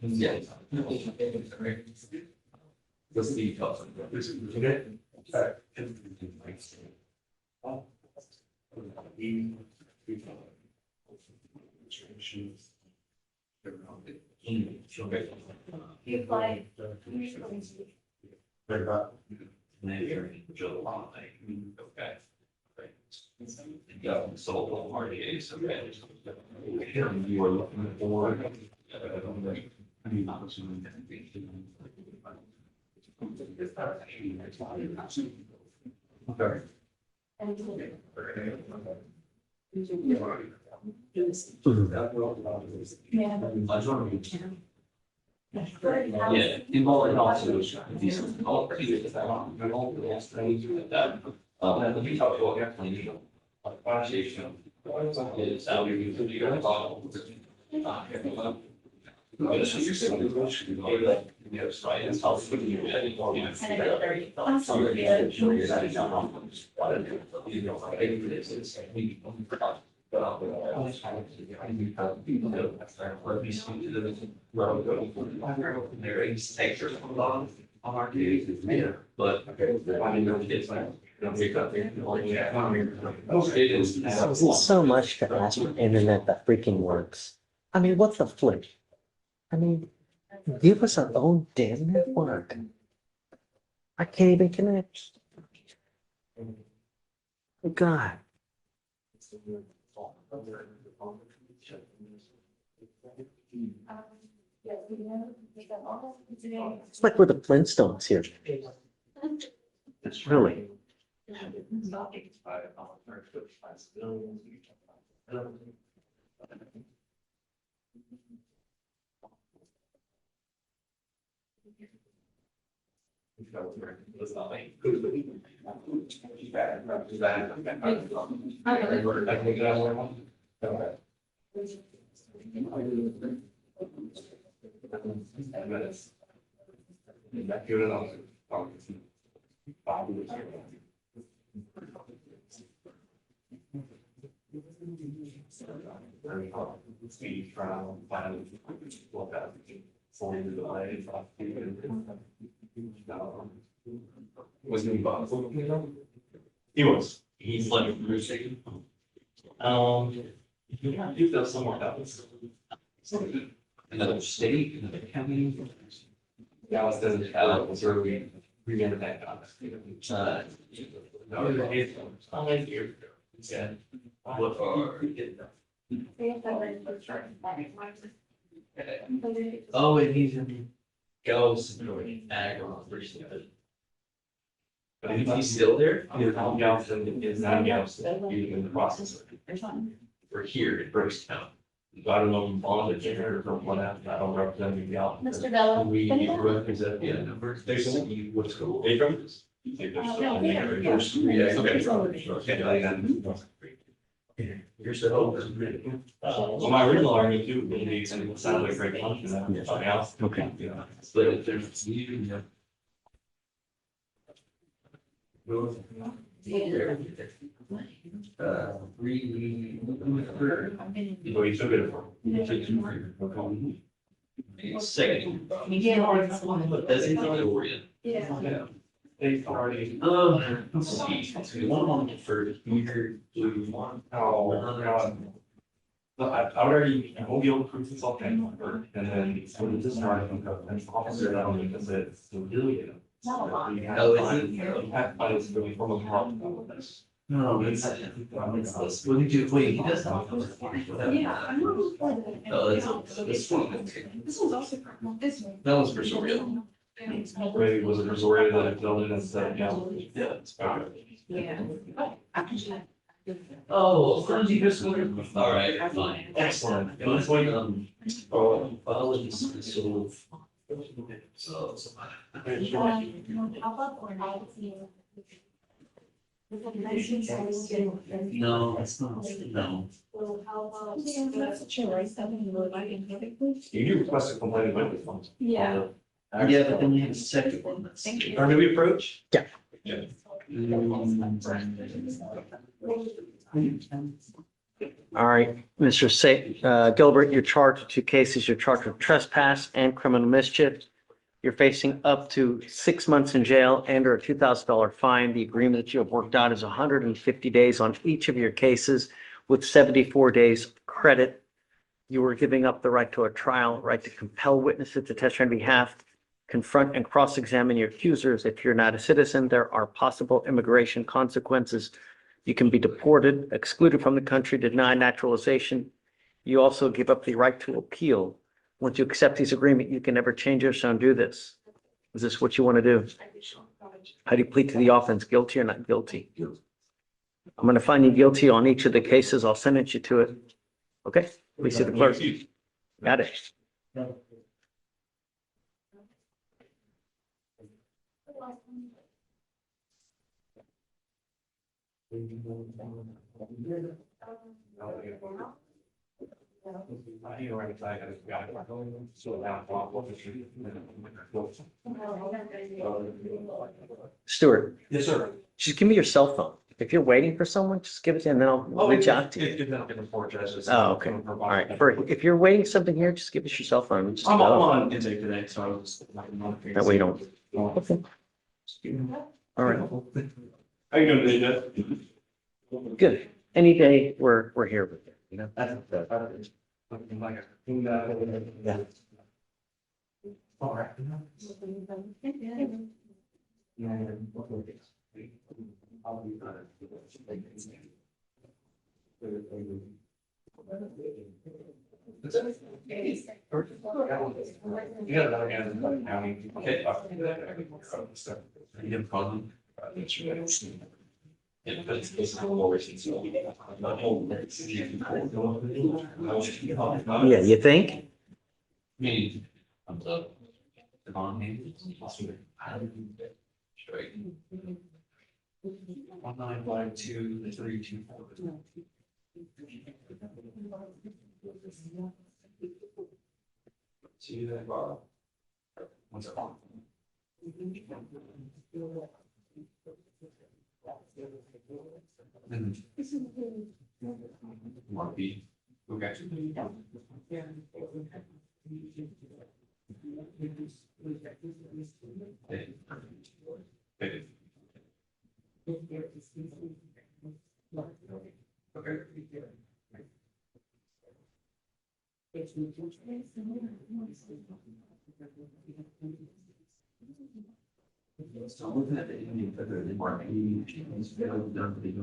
Yes. Let's see. You apply. Okay. Yeah, so RDA, so you are looking for. Okay. Yeah, involved also. All previous that. Let me talk about your planning. Conversation. Is how you usually your thought. Yes, right. It's how but So much to ask for internet that freaking works. I mean, what the flip? I mean, give us our own damn network. I can't even connect. God. It's like we're the Flintstones here. Really. Was he boss? He was. He's like, you feel somewhere else. Another state, another county. Dallas doesn't have a survey. We never had on this. Yeah. Look for. Oh, and he's in Ghost, Ag, But if he's still there, Galveston is not Galveston, he's in the process. We're here in Bridgetown. So I don't know if Bond is there or from what happened, I don't represent the Galveston. Mr. Bella. We represent the numbers. There's some, what school? They from? You're so. Well, my original argument too, and it sounds like great punishment, something else. Okay. But if there's. Well, you took it for. second. That's it. Yeah. They've already. Let's see. One for here, blue one. Oh, God. But I would already, I won't be able to prove this all thing, and then so this one, and officer that only because it's civilian. Oh, is it? I was really from a problem with this. No, it's this. What did you, wait, he does not. Yeah, I'm not before that. Oh, that's this one. This one's also from, this one. That was for sure. Maybe was it resorted that it filled in instead of, yeah. It's okay. Yeah. Oh, all right, fine. Excellent. And this way, Oh, apologies, so. No, it's not, no. you do request a complaint about this one. Yeah. Yeah, but then you have a second one. That's. Thank you. Or do we approach? Yeah. Yeah. All right, Mr. Gilbert, you're charged with 2 cases. You're charged with trespass and criminal mischief. You're facing up to 6 months in jail and or a $2,000 fine. The agreement that you have worked out is 150 days on each of your cases with 74 days credit. You were giving up the right to a trial, right to compel witnesses to testify on behalf, confront and cross-examine your accusers. If you're not a citizen, there are possible immigration consequences. You can be deported, excluded from the country, denied naturalization. You also give up the right to appeal. Once you accept this agreement, you can never change this or undo this. Is this what you want to do? How do you plead to the offense, guilty or not guilty? I'm going to find you guilty on each of the cases. I'll sentence you to it. Okay, please see the clerk. Got it. Stuart, Yes, sir. just give me your cell phone. If you're waiting for someone, just give it to me and then I'll reach out to you. It's not different for judges. Oh, okay. All right. If you're waiting something here, just give us your cell phone. Just I'm go. on intake today, so I was. That way you don't. Okay. All right. How you doing today, Jeff? Good. Any day we're here with you, you know? Yeah. All right. That's it. You got another guy in the county. Okay. You have a problem? Yeah, but it's not always easy. Yeah, you think? Me, I'm the bond name. Straight. 1952324. See you there, Bob. What's up? Mark B. Okay. Okay. So I'm looking at the Indian federal marketing, he's failed down the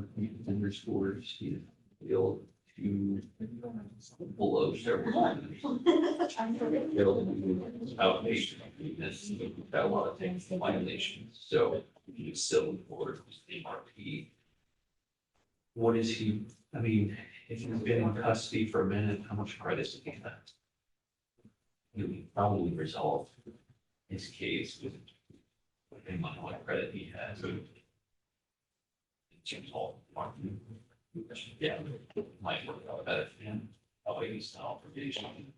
underscores, he failed to below several. Failed to do outpatient, this, got a lot of things, violations, so he's still for MRP. What is he, I mean, if he's been in custody for a minute, how much credit do he have? He'll probably resolve his case with depending on what credit he has. It's all marketing. Yeah, might work out better for him. That way he's not on probation.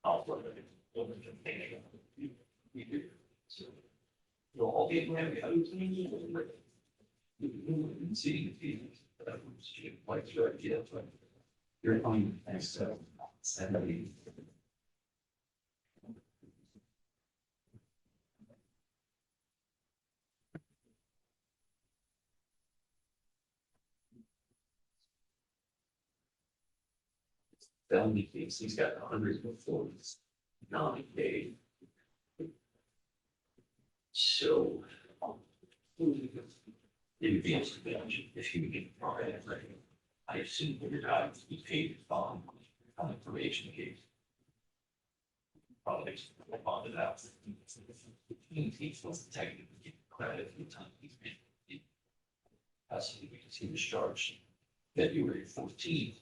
I'll work it. So you'll all be seeing the fees. Like your idea, but you're on next 70. Felony case, he's got 100 before he's not paid. So it would be a suspension if you would get the right. I assume your guy to be paid his bond on the probation case. Probably bonded out. He's supposed to technically get credit for the time he's been. Custody because he was charged February 14th.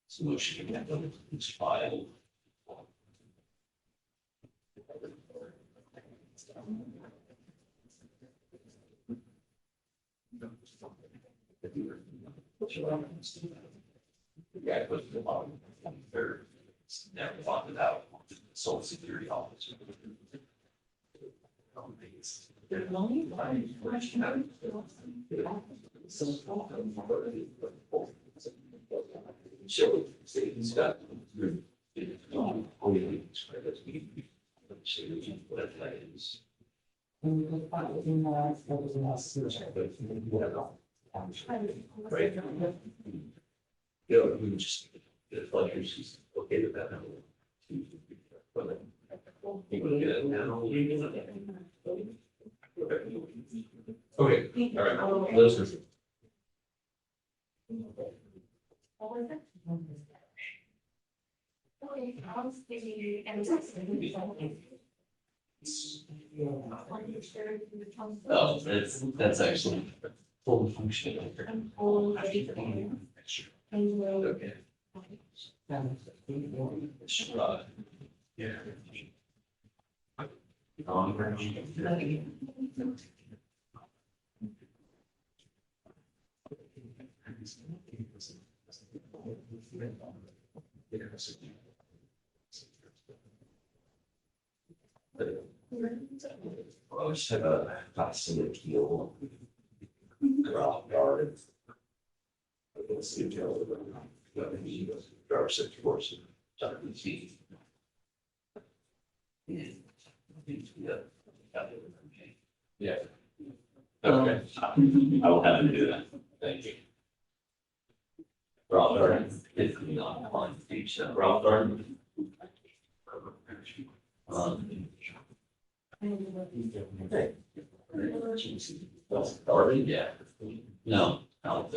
Solution was filed. The guy put the bottom third, never bonded out, Social Security officer. So he's got. What that is. Right. Yeah, we would just, the Fleischer's, he's okay with that. Okay, all right, those are. Oh, that's actually full functioning. Okay. Yeah. I just have a passive appeal. Ground guard. Let's see, driver safety course. Yeah. Okay. I will have him do that. Thank you. Rob Darden, if we not on each, Rob Darden. Darden, yeah. No, We have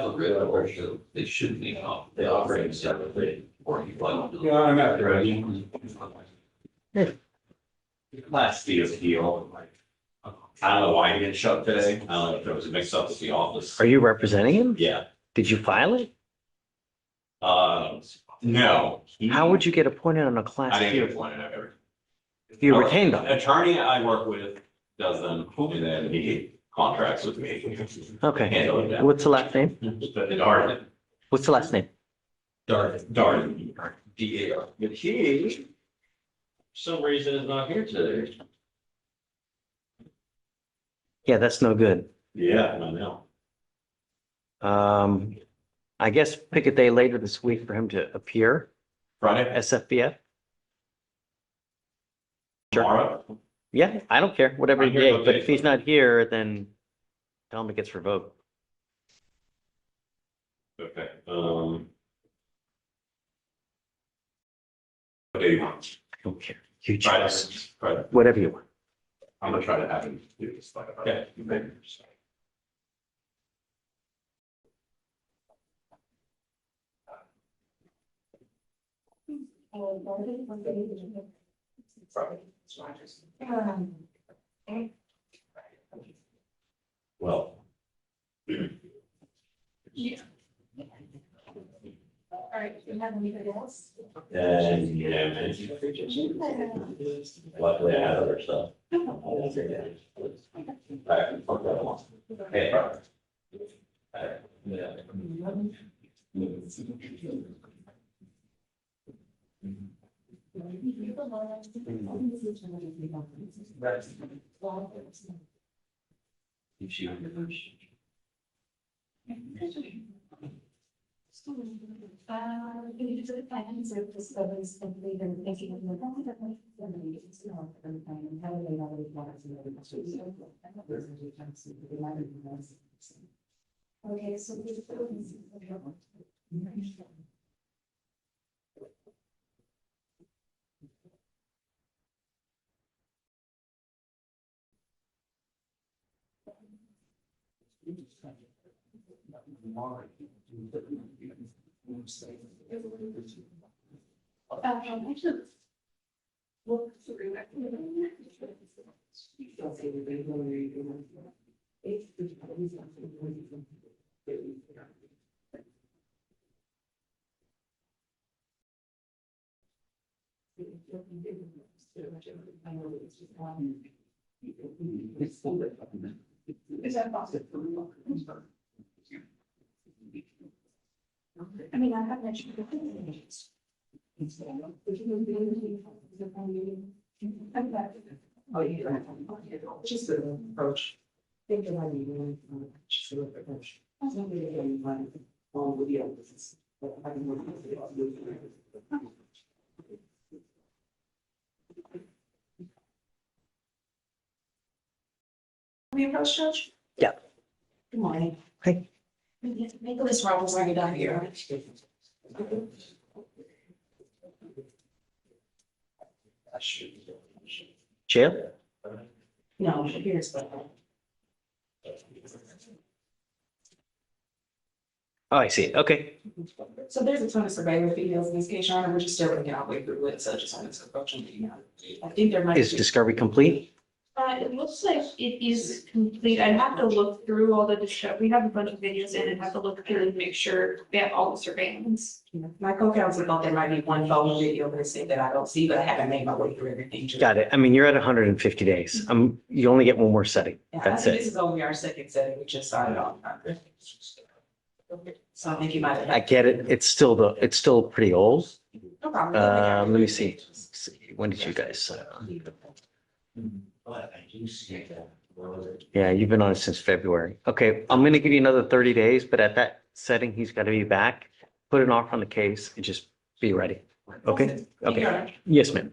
a great version. They should be, they operate separately or you plug. Yeah, I'm not ready. Last the appeal. I don't know why he didn't show up today. I don't know if there was a mix up with the office. Are you representing him? Yeah, Did you file it? no. How would you get appointed on a class I didn't get two? appointed, I've ever. You retained them. Attorney I work with does them, and then he contracts with me. Okay. Handle it. What's the last name? Darden. What's the last name? Darden. D-A-R. But he, for some reason, is not here today. Yeah, that's no good. Yeah, I know. I guess pick a day later this week for him to appear, Friday, SFBF. tomorrow. Yeah, I don't care, whatever I'm here day, both but days. if he's not here, then tell him it gets revoked. Okay, what do you want? I don't care. You Friday, choose, Friday. whatever you want. I'm gonna try to have him do this. Okay. Well. Yeah. All right, you have anything else? And, yeah, man. Luckily I had other stuff. Hey, brother. Yeah. Okay, so. I should look through it. Is that possible? I mean, I have mentioned. Oh, yeah. Just the approach. Think about it. Just the approach. That's not really all with the others. We approach Judge? Yeah. Good morning. Hey. Nicholas Roberts, are you down here? Jail? No, here's the. Oh, I see. Okay. So there's a ton of surveillance videos in this case, Your Honor. We're just still working our way through it, so just wanted to approach them. I think there might Is be. discovery complete? It looks like it is complete. I'd have to look through all the we have a bunch of videos in and have to look through and make sure we have all the surveillance. My co-counsel thought there might be one photo video missing that I don't see, but I haven't made my way through everything. Got it. I mean, you're at 150 days. You only get one more setting. Yeah, I That's think it. this is only our second setting. We just started on. So I think you might have. I get it. It's still pretty old. No problem. Let me see. When did you guys? Yeah, you've been on it since February. Okay, I'm gonna give you another 30 days, but at that setting, he's got to be back. Put an offer on the case and just be ready. Okay? Okay. Yes, ma'am.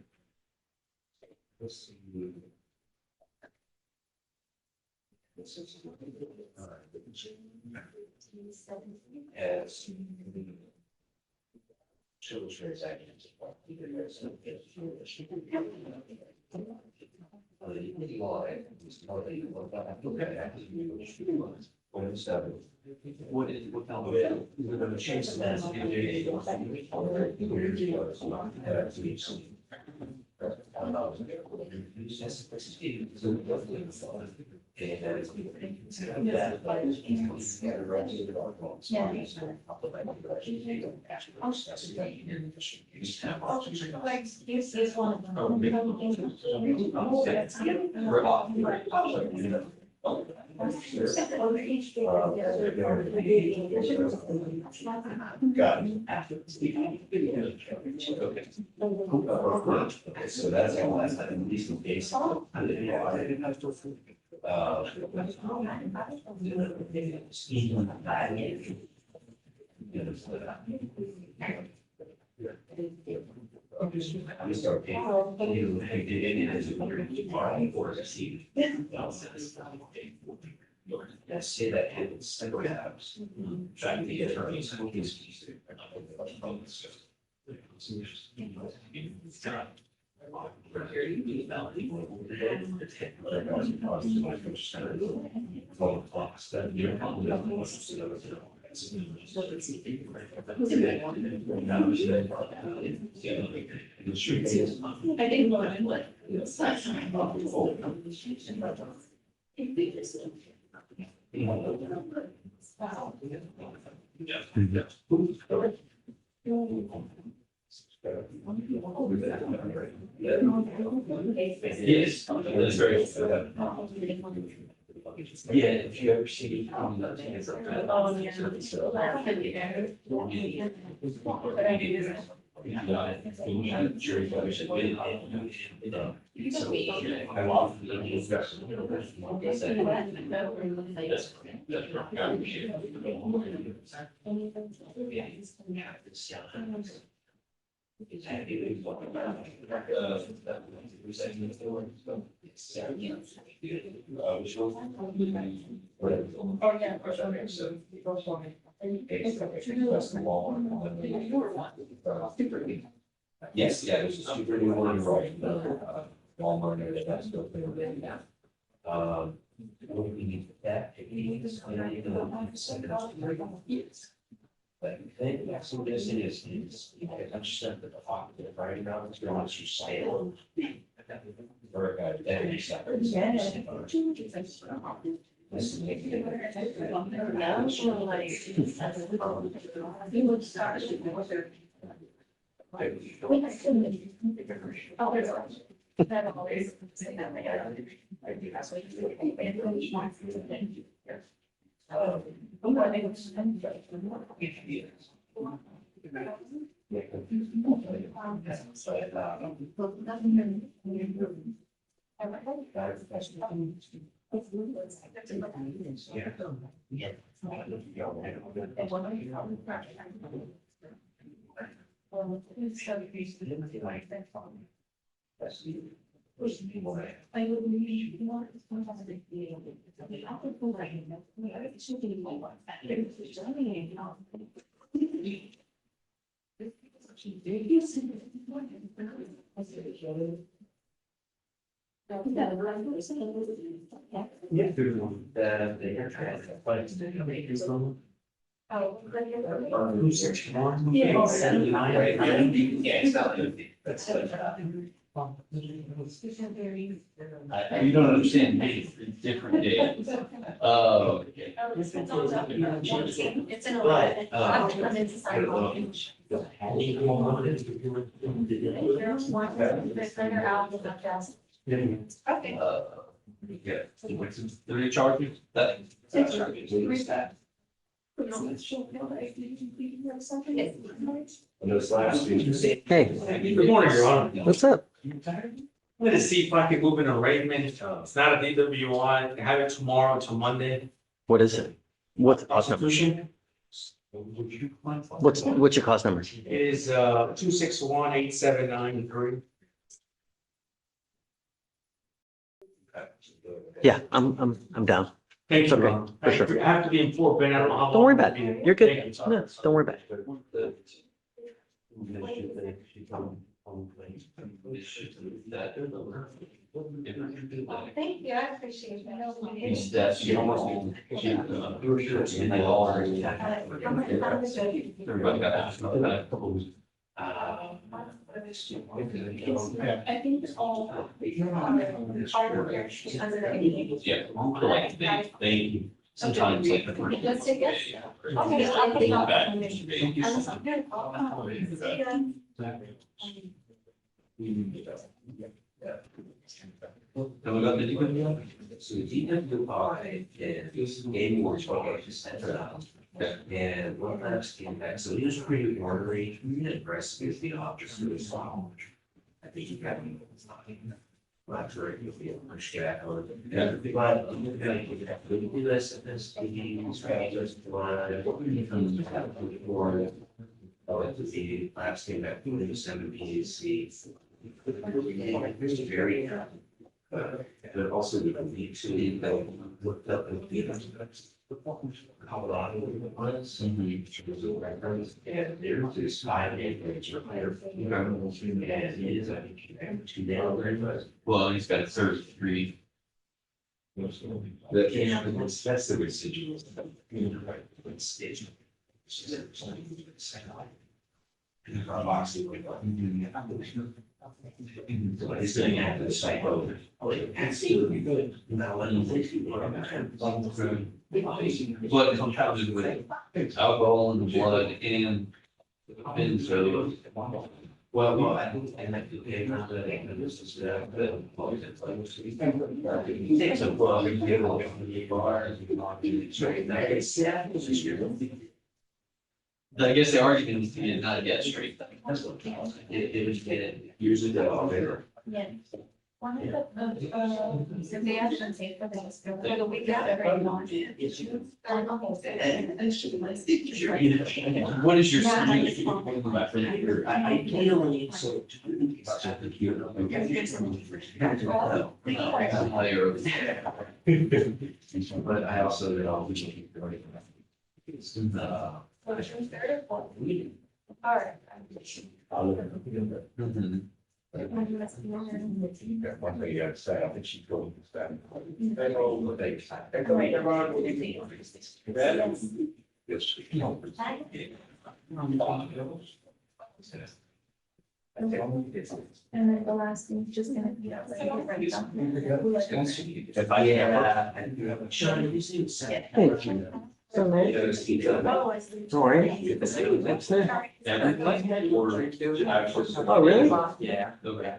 So that's all that's a decent case. I'm start paying. You did it as a or received. Let's say that happens several times. Trying to get attorneys. I think what? Yes, that's very. Yeah, if you ever see. Yes, yeah, it's a super new one, right? Walmart, that's still there. We need that. Yes. But I think that's what this is, I'm just at the top of the right now, it's going to say it. Or, every second. You don't understand, it's different days. It's in a Right. Okay. Yeah. The recharges, that. Those last week. Hey, Good morning, Your Honor. what's up? I'm gonna see if I can move an arraignment. It's not a DWI. Have it tomorrow till Monday. What is it? What's the cost number? Constitution What's your cost number? is 2618793. Yeah, I'm down. Thank It's you. okay, Ron. for sure. I have to be in Fort Bend. I don't know how long. Don't worry about I'll be it. there. You're Thank good. you. No, don't worry about it. Thank you, I appreciate These steps, you almost. Everybody got a couple. I think it's all. Yeah, they sometimes like. Let's take it. Okay, And we got the DWI. So DWI is game more and one last impact. So he was pretty orderly and aggressive with the officers. I think he got me. Not sure if you'll be able to push back on it. But we do this at this meeting, just for. Oh, it's the last game that we did 7 It's very. But also we need to look up and be. Colorado was. And there's this 5 acres or higher. And it is, I think, 2 down very much. Well, he's got 33. That's the residual. Stage. He's going to have to say, oh, absolutely good. Now, let him what comes with alcohol in the blood and benzo. Well, I think, and I think this is he takes a book, I guess the argument is to not get straight. That's what it was years ago. Yeah. One of the they actually say for this, for the week after very long. What is your? Ideally, so. But I also know we can keep going. All right. One thing you gotta say, I think she's going to stand. And then the last thing is just gonna be. If I have. Sean, did you see the set? So nice. All right. Oh, really? Yeah. Okay.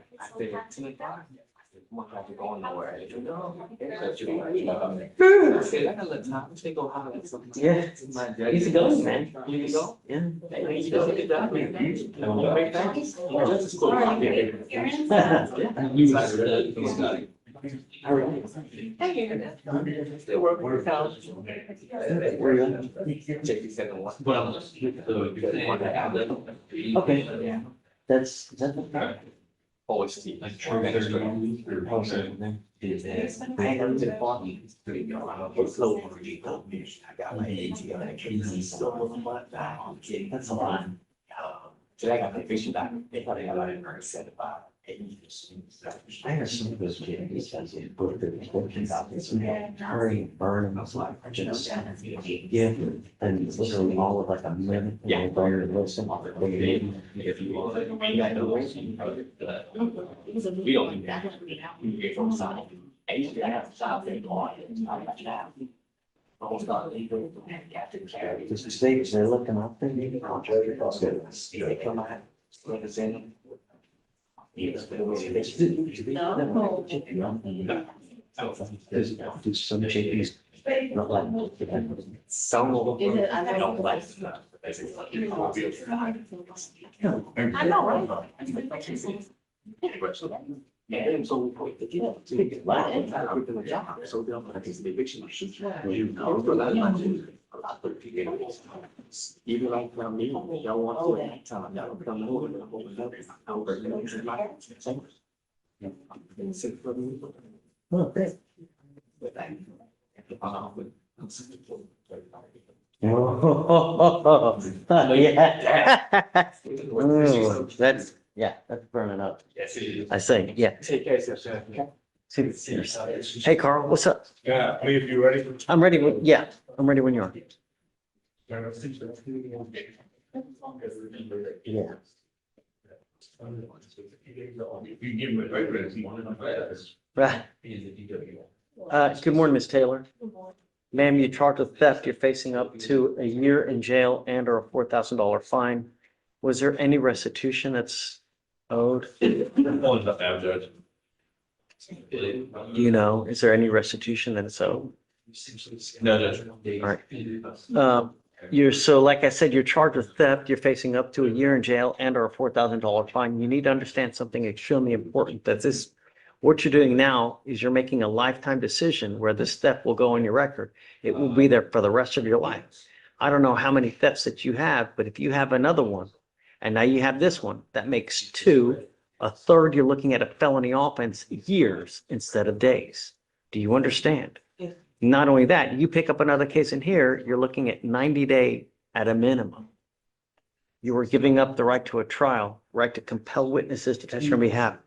Yeah. Easy going, man. Easy go. Yeah. All right. Still work out. Where you at? Okay. That's. Always see. Like, I haven't been walking. That's a lot. Today I got the vision back. They thought I had a said about. I heard some of those kids, he says, he put the descriptions out, it's hurry, burn, and I was like, just, yeah, and it's literally all of like a minute. Yeah. Burn and listen. If you want, we don't do that. We get from side. I used to have south they go on. Almost not legal. Because the states, they're looking up there, maybe contract, they come out, like I said. There's some changes, not like. Some of them. I don't like. I know, right? Yeah, so we put the kid up to get light and I put them a job, so they'll have this eviction machine. You know, for that, a lot of people. Even like me, y'all want to time, y'all come over and over and Oh, great. Oh, yeah. Mm, that's, yeah, that's burning up. I say, yeah. Hey, Carl, what's up? Yeah, Lee, you ready? I'm ready. Yeah, I'm ready when you are. Yeah. Right. Good morning, Ms. Taylor. Ma'am, you charged with theft. You're facing up to a year in jail and or a $4,000 fine. Was there any restitution that's owed? Do you know, is there any restitution that is owed? No, Judge. All right. So like I said, you're charged with theft. You're facing up to a year in jail and or a $4,000 fine. You need to understand something extremely important, that this, what you're doing now is you're making a lifetime decision where this theft will go on your record. It will be there for the rest of your life. I don't know how many thefts that you have, but if you have another one, and now you have this one, that makes two. A third, you're looking at a felony offense years instead of days. Do you understand? Not only that, you pick up another case in here, you're looking at 90-day at a minimum. You are giving up the right to a trial, right to compel witnesses to testify on behalf,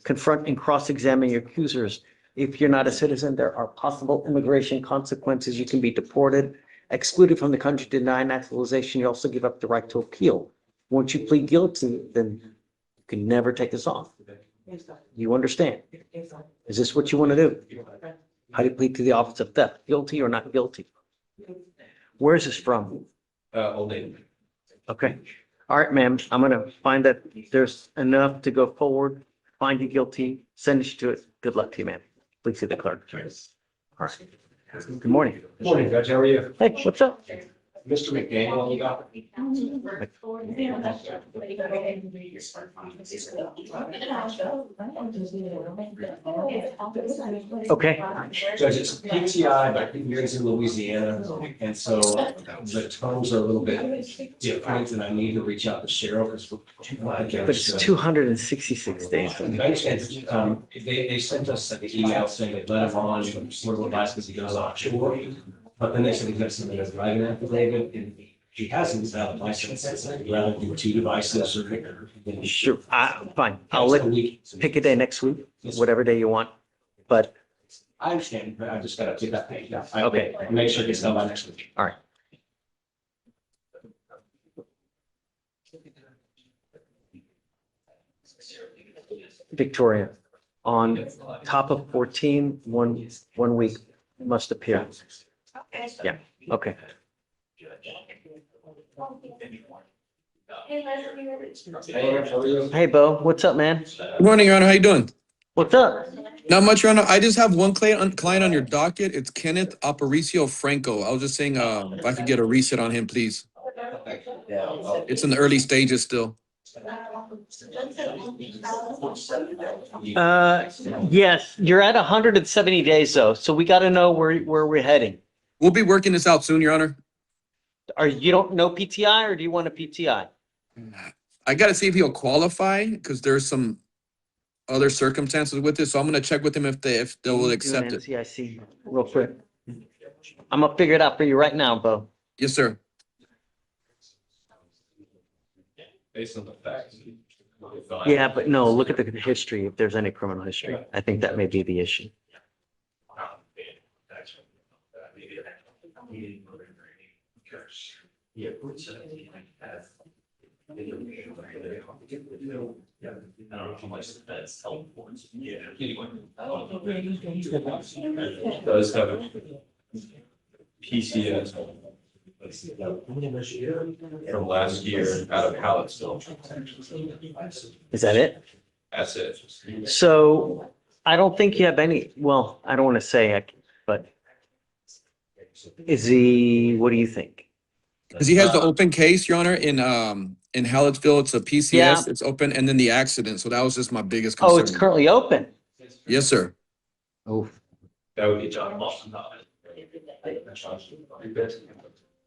confront and cross-examine your accusers. If you're not a citizen, there are possible immigration consequences. You can be deported, excluded from the country, denied naturalization. You also give up the right to appeal. Once you plead guilty, then you can never take this off. You understand? Is this what you want to do? How do you plead to the office of theft? Guilty or not guilty? Where is this from? Old Navy. Okay. All right, ma'am. I'm going to find that there's enough to go forward, find you guilty, send you to it. Good luck to you, ma'am. Please see the clerk. All right. Good morning. Morning, Judge. How are you? Hey, what's up? Mr. McDaniel, you got? Okay. Judge, it's PTI, but I think yours in Louisiana, and so the terms are a little bit different, and I need to reach out to sheriff. But it's 266 days. I understand, they sent us an email saying they let him on, portable device because he goes offshore. But then they said he's got something that's driving affidavit, and he hasn't valid license, rather do two devices or. Sure. Fine. I'll pick a day next week, whatever day you want. But I understand, but I just gotta get that paid out. Okay. Make sure it gets done by next week. all right. Victoria, on top of 14, one week must appear. Yeah, okay. Hey, Bo, what's up, man? Good morning, Your Honor. How you doing? What's up? Not much, Your Honor. I just have one client on your docket. It's Kenneth Aparicio Franco. I was just saying, if I could get a reset on him, please. It's in the early stages still. Yes, you're at 170 days though, so we got to know where we're heading. We'll be working this out soon, Your Honor. You don't know PTI or do you want a PTI? I got to see if he'll qualify because there's some other circumstances with it. So I'm going to check with him if they will accept it. NCIC real quick. I'm gonna figure it out for you right now, Bo. Yes, sir. Based on the facts. Yeah, but no, look at the history, if there's any criminal history. I think that may be the issue. Does have PCS from last year out of Hallettsville. Is that it? That's it. So I don't think you have any, well, I don't want to say, but is he, what do you think? Because he has the open case, Your Honor, in Hallettsville. It's a PCS. Yeah. It's open, and then the accident. So that was just my biggest Oh, concern. it's currently open. Yes, sir. Oh, That would be John Boston.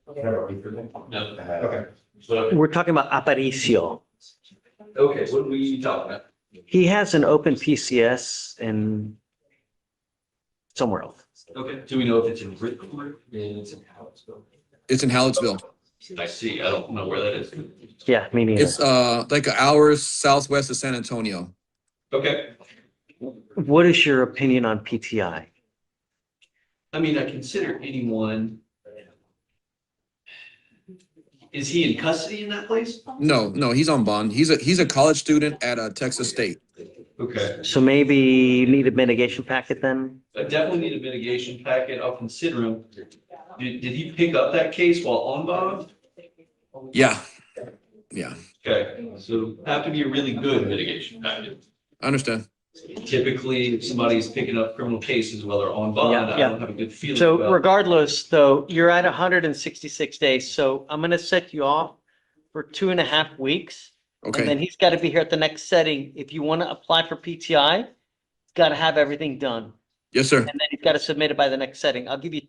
Okay. we're talking about Aparicio. Okay, what are we talking about? He has an open PCS in somewhere else. Okay, do we know if it's in Ridgewood? It's in Hallettsville. It's in Hallettsville. I see. I don't know where that is. Yeah, me neither. It's like an hour southwest of San Antonio. Okay. What is your opinion on PTI? I mean, I consider anyone. Is he in custody in that place? No, he's on bond. He's a college student at Texas State. Okay. So maybe you need a mitigation packet then? I definitely need a mitigation packet. I'll consider him. Did he pick up that case while on bond? Yeah. Okay, so have to be a really good mitigation packet. I understand. Typically, if somebody's picking up criminal cases while they're on bond, I Yeah. don't have a good feeling So about. regardless, though, you're at 166 days, so I'm gonna set you off for 2.5 weeks. And then Okay. he's gotta be here at the next setting. If you wanna apply for PTI, he's gotta have everything done. Yes, sir. And then he's gotta submit it by the next setting. I'll give you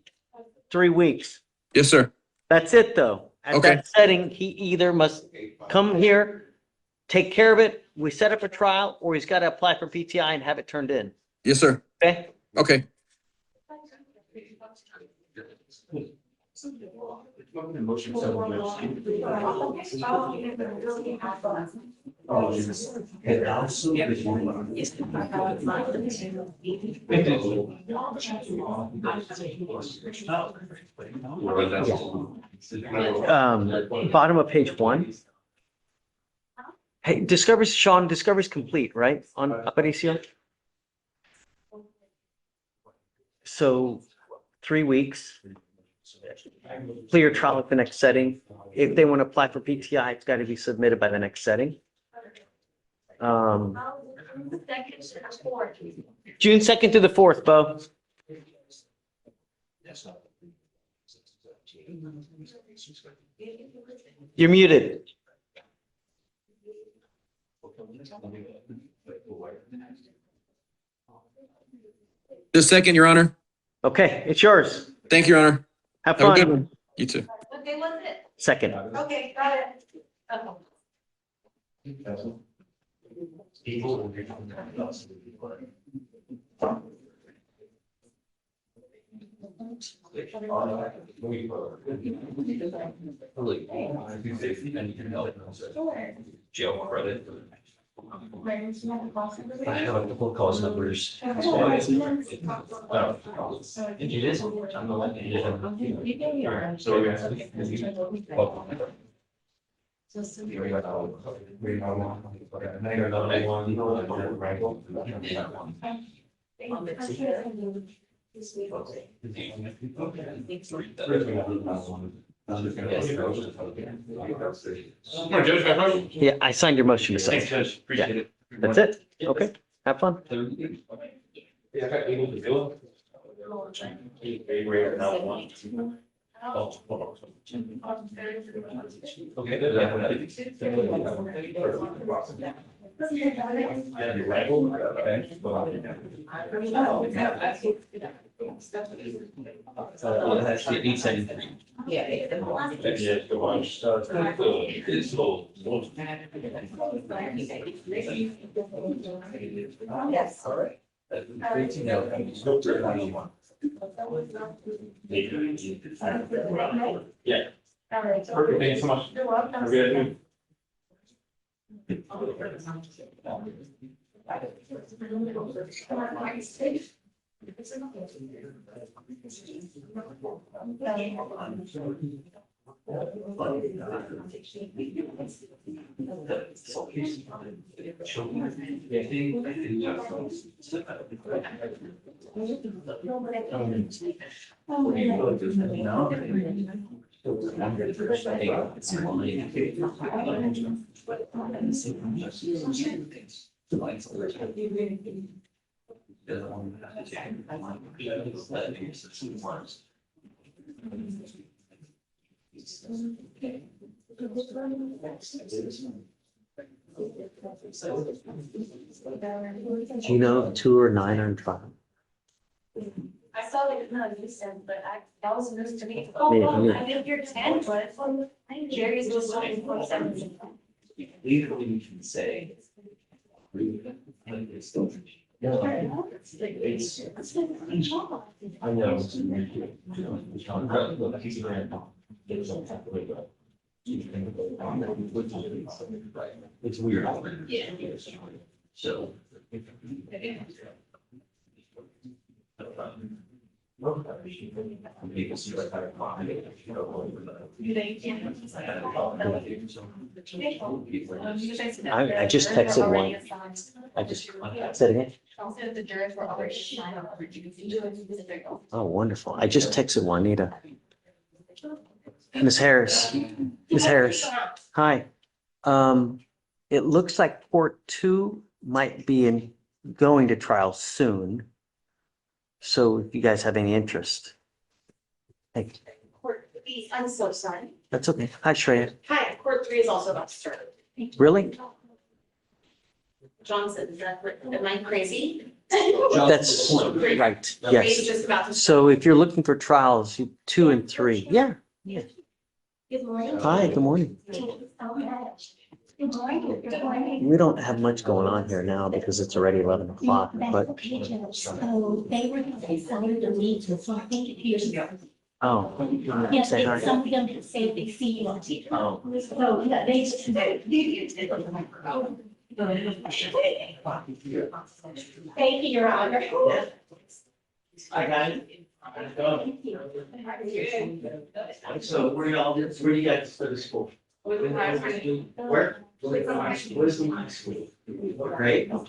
3 weeks. Yes, sir. That's it, though. At Okay. that setting, he either must come here, take care of it, we set up a trial, or he's gotta apply for PTI and have it turned in, Yes, sir. okay? Okay. Bottom of page 1. Hey, discovery's complete, right, on Aparicio? So 3 weeks. Clear trial at the next setting. If they want to apply for PTI, it's got to be submitted by the next setting. June 2nd to the 4th, Bo. You're muted. The second, Your Honor. Okay, it's yours. Thank you, Your Honor. Have Have a good fun. one. You too. What day was it? Second. Okay, got it. Jail credit. I have a couple of calls numbers. It is. I'm the one. Yeah, I signed your motion to Thanks, second. Judge. Appreciate it. That's it. Okay, have fun. Yes. All right. Yeah. All right. Perfect. Thank you so much. You're welcome. Have a good afternoon. Do you know if 2 or 9 are in trial? I saw that, no, you said, but that was news to me. Yeah, Oh, yeah. I think you're 10, but I think Jerry's just looking for 17. Legally, you can say. I know. It's weird. So. I just texted one. I just said again. Also, the jurors were already. Oh, wonderful. I just texted Juanita. Ms. Harris, Ms. Harris, hi. It looks like court two might be going to trial soon. So if you guys have any interest. Thank you. Court three, I'm so sorry. That's okay. Hi, Shreya. Hi, court three is also about to start. Really? Johnson, is that, am I crazy? That's right. Three is Yes. just about to. So if you're looking for trials, 2 and 3. Yeah. Yeah. Good morning. Hi, good morning. Good morning. Good morning. We don't have much going on here now because it's already 11 o'clock, but, So they were decided to meet for 40 years ago. oh. Yes, Say hi. some of them have said they see you on TV. Oh. So, yeah, they. Thank you, Your Honor. I got it. So where y'all, where you guys go to school? Where? What is the high school? Great. It's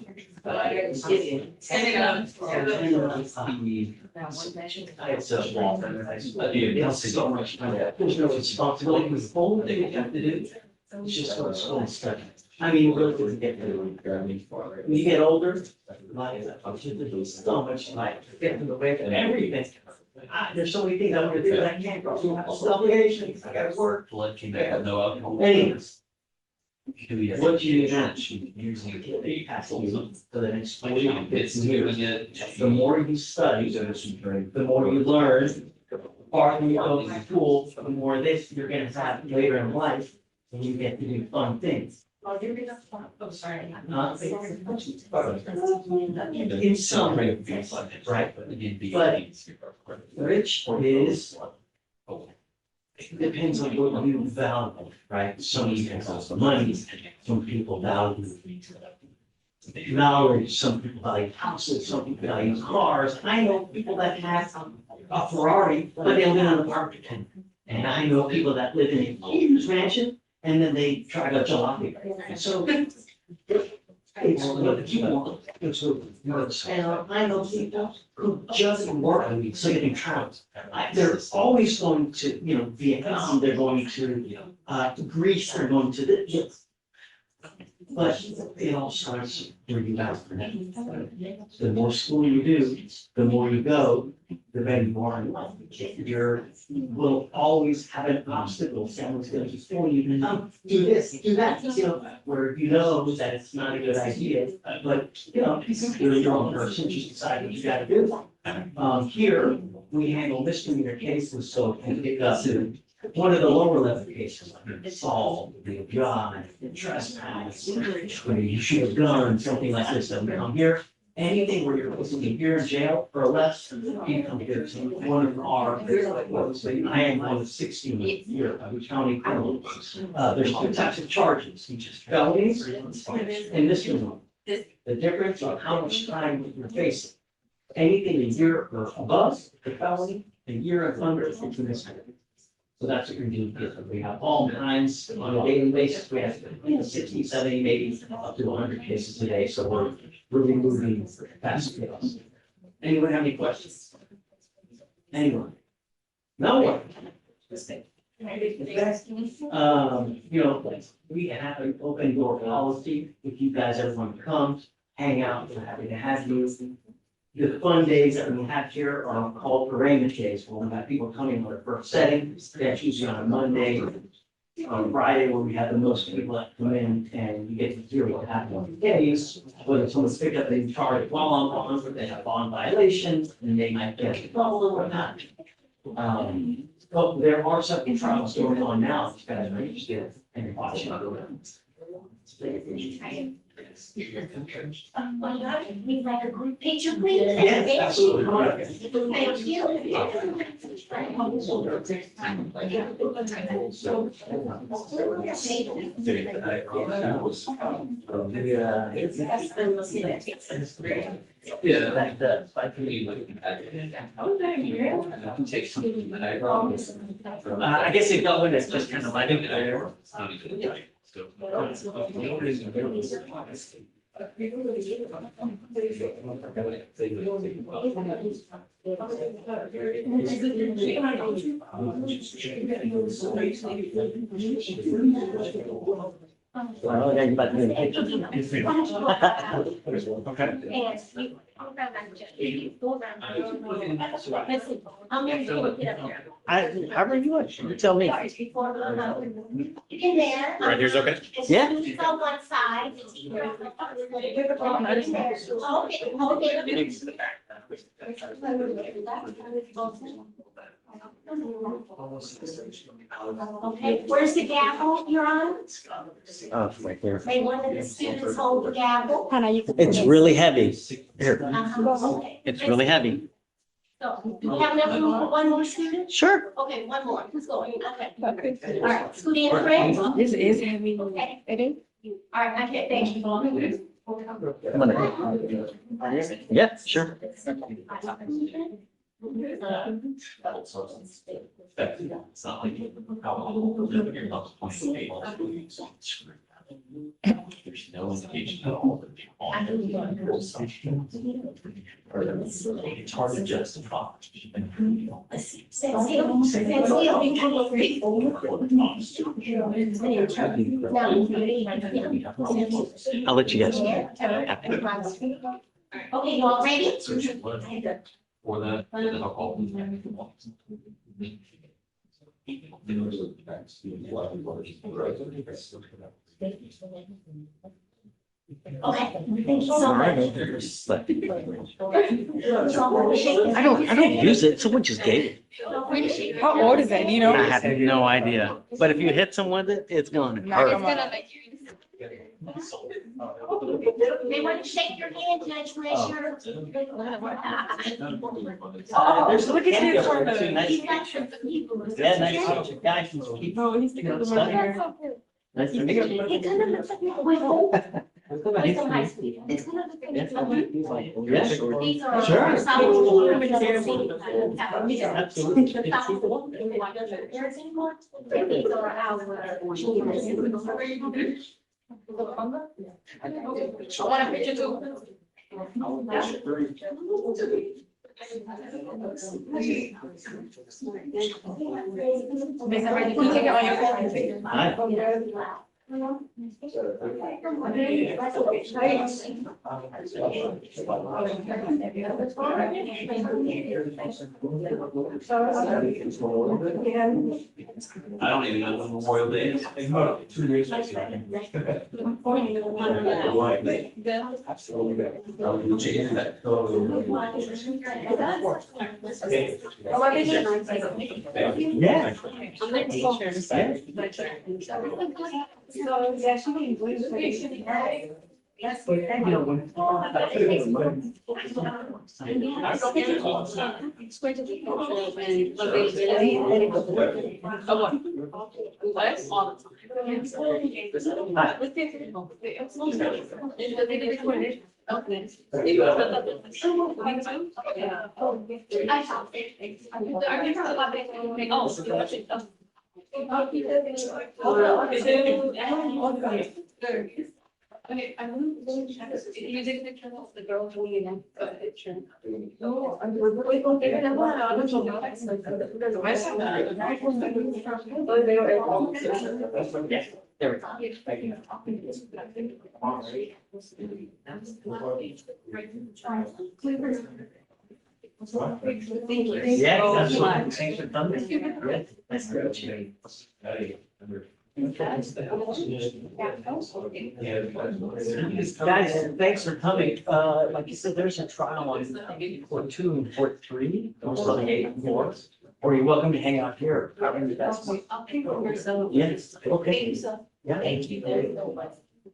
a small thing. It's so much time. There's no responsibility. The whole thing you have to do is just go to school and study. I mean, really doesn't get to when you get older, like, there's so much like getting away from everything. There's so many things I want to do that I can't go. Obligations, I gotta work. Anyways. What you do now, you pass on for the next 20 years. The more you study, the more you learn, the farther you go to school, the more this you're gonna have later in life, and you get to do fun things. Oh, sorry. In some ways, right? But rich is, it depends on what you value, right? Some people value money, some people value knowledge, some people value houses, some people value cars. I know people that have a Ferrari, but they live in an apartment. And I know people that live in a huge mansion and then they try to jalopy. So it's what you want. It's what works. And I know people who just work so they can travel. They're always going to, Vietnam, they're going to, Greece, they're going to this. But it all starts where you go. The more school you do, the more you go, the better you are in life. You will always have an obstacle. Someone's going to tell you, do this, do that, where you know that it's not a good idea, but you're your own person, just decide what you gotta do. Here, we handle misdemeanor cases, so it can pick up to one of the lower level cases, like assault, drive, trespass, where you shoot a gun, something like this, that we come here. Anything where you're supposed to be here in jail or less, you come here. So one of our, I am one of 16 here, county criminals. There's 2 types of charges, just felonies and misdemeanor. The difference on how much time you're facing. Anything a year or above, the felony, a year and under, it's a misdemeanor. So that's what you're doing here. We have all kinds on a daily basis. We have 60, 70, maybe up to 100 cases a day. So we're really moving fast. Anyone have any questions? Anyone? No one? We have an open door policy. If you guys ever want to come, hang out, we're happy to have you. The fun days that we have here are called arraignment days. We'll have people coming on their first setting. That's usually on a Monday, on Friday, where we have the most people that come in and you get to hear what happened on the days. Whether someone's picked up in charge while on bond, or they have bond violations, and they might get in trouble or not. But there are some trials going on now, if you guys are interested in watching. My God, we like a group picture, please. Yes, absolutely. Thank you. I guess it got when it's just kind of like it there. Well, yeah, you about to be in the picture. Okay. I'm gonna do it here. However you want, you tell me. You can dance. Right here's okay? Yeah. It's on one side. Okay, where's the gavel, Your Honor? Oh, right here. May one of the students hold the gavel? It's really heavy. Here, Okay. it's really heavy. So, do we have enough room for one more student? Sure. Okay, one more, who's going? Okay. All right, Scooty and Craig? This is heavy. Okay. It is? All right, okay, thank you. Come on. Yeah, sure. There's no indication at all that people on it's hard to justify. I'll let you guys. Okay, you all ready? For that, then I'll call them. Okay, thank you so much. I don't use it. Someone just gave it. How old is that? Do you know? I have no idea. But if you hit someone with it, it's going to hurt. They want to shake your hand, Judge Fleischer. Look at this one. He's got some people. Yeah, nice to meet you guys. No, he's the good one here. Nice to meet you. It kind of looks like a whistle. It's a high speed. It's kind of looks like a whistle. Yes. These are. Sure. Absolutely. These are our. I want a picture too. Make somebody take it on your phone. I don't even know when Memorial Day is. 2 days. Yeah. So, yeah, she can do it. Yes. It's going to be cultural and availability. Of what? What? All the time. Okay. Okay, I'm going to you take a picture of the girl doing a picture. No, I'm going to get one. I don't know. There we Thank you. Yeah, that's fine. Thanks for coming. Yeah, nice to meet you. Guys, thanks for coming. Like you said, there's a trial on Court 2 and Court 3, those are the 8 and 4. Or you're welcome to hang out here. I'll pick over, so. Yes, okay. Thank you, so. Yeah. Thank you very much. So.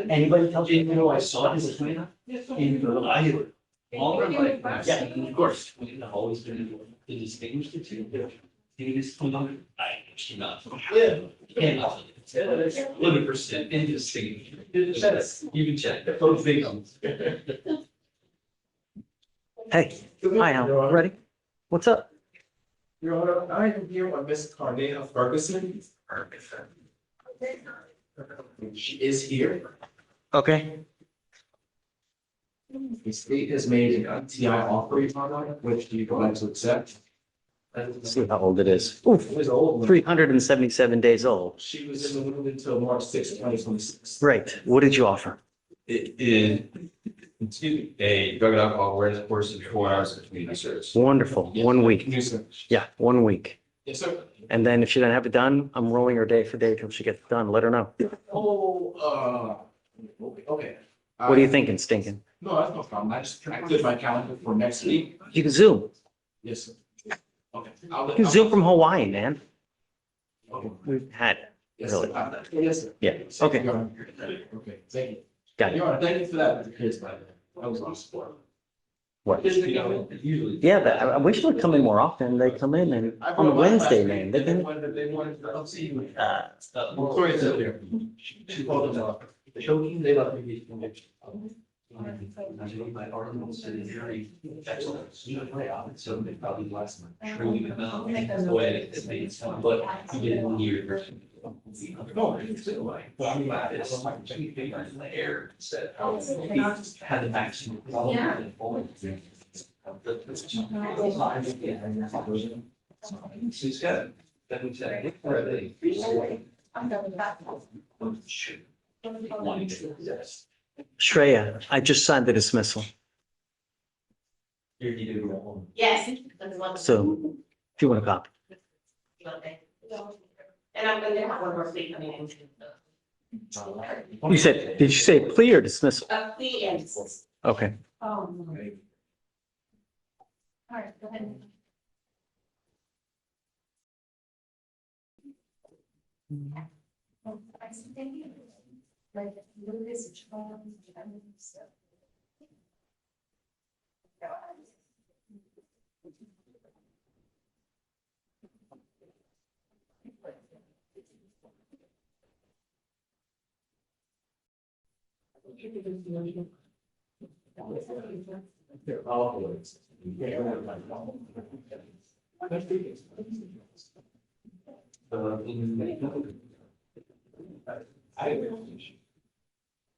Anybody tells you, I saw his plan in the, all of like, yeah, of course, always been to distinguish the two. He just come on, I cannot. Yeah. Cannot. 100% indistinguishable. You can check, both victims. Hey, hi, Al, ready? What's up? Your Honor, I am here on Miss Carnea Ferguson. She is here. Okay, The state has made an TI offer, Your Honor, which do you go ahead to accept? let's see how old it is. Oof, It was old. 377 days old. She was in the room until March 6, 2026. Great. What did you offer? It is a drug and alcohol awareness course of 4 hours of community service. Wonderful. 1 week. Yes, sir. Yeah, 1 week. Yes, sir. And then if she doesn't have it done, I'm rolling her day for day till she gets it done. Let her know. Okay. What are you thinking, stinking? No, that's no problem. I just cleared my calendar for next week. You can Zoom. Yes, sir. Okay. You can Zoom from Hawaii, man. We've had it. Yes, Really? sir. Yes, sir. Yeah, okay. Okay, thank you. Got it. Your Honor, thank you for that. The kids, by the way. That was awesome. What? You know, usually. Yeah, but I wish they would come in more often. They come in and on a Wednesday, man. They've been, They wanted to see you. Victoria's up there. She called them up. Choking, they left me. My arm was sitting very excellent. So they probably last month. Truly about the way it made some, but he didn't hear. No, it's still like, but I'm glad it's like two fingers in the air instead. He had the vaccine. She's got it. Then we said, really? Yes. Shreya, I just signed the dismissal. Yes. So if you want a copy. And I'm gonna have one more thing coming in. You said, did you say plea or dismissal? Plea and. Okay. All right, go ahead. They're all.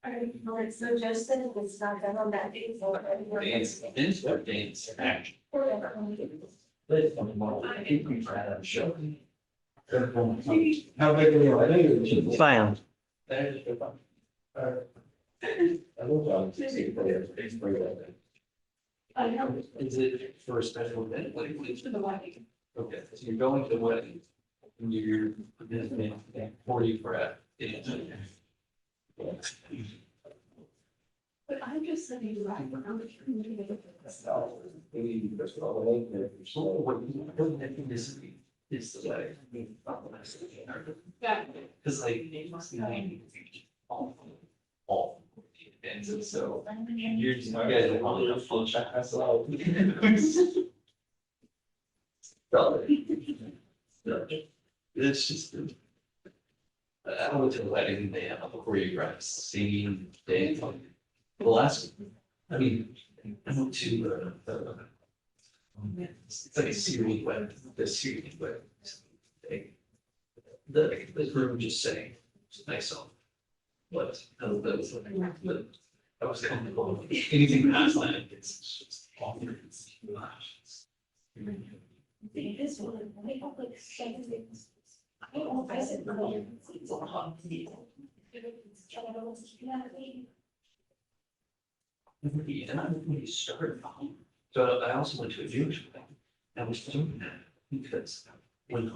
All right, so Justin, it's not done on that day, so. Dance, action. How big are you? I know you're. Bye, Alan. Is it for a special event? What is it? Okay, so you're going to the wedding. And you're visiting 40 for a. But I'm just saying, right, I'm Is the way. Because like. All. And so. You're just, you guys are on a full check. It's just. I went to the wedding, they have a choreographed singing, dancing. The last, I mean, I went to, it's like a Syrian wedding, the Syrian wedding. The group just sang, it's a nice song. But, that was like, but I was comfortable, anything past that, it's just awkward. This one, they have like 7 things. I don't know if I said. No. It's a lot. And I when you started, so I also went to a Jewish wedding. I was doing that because when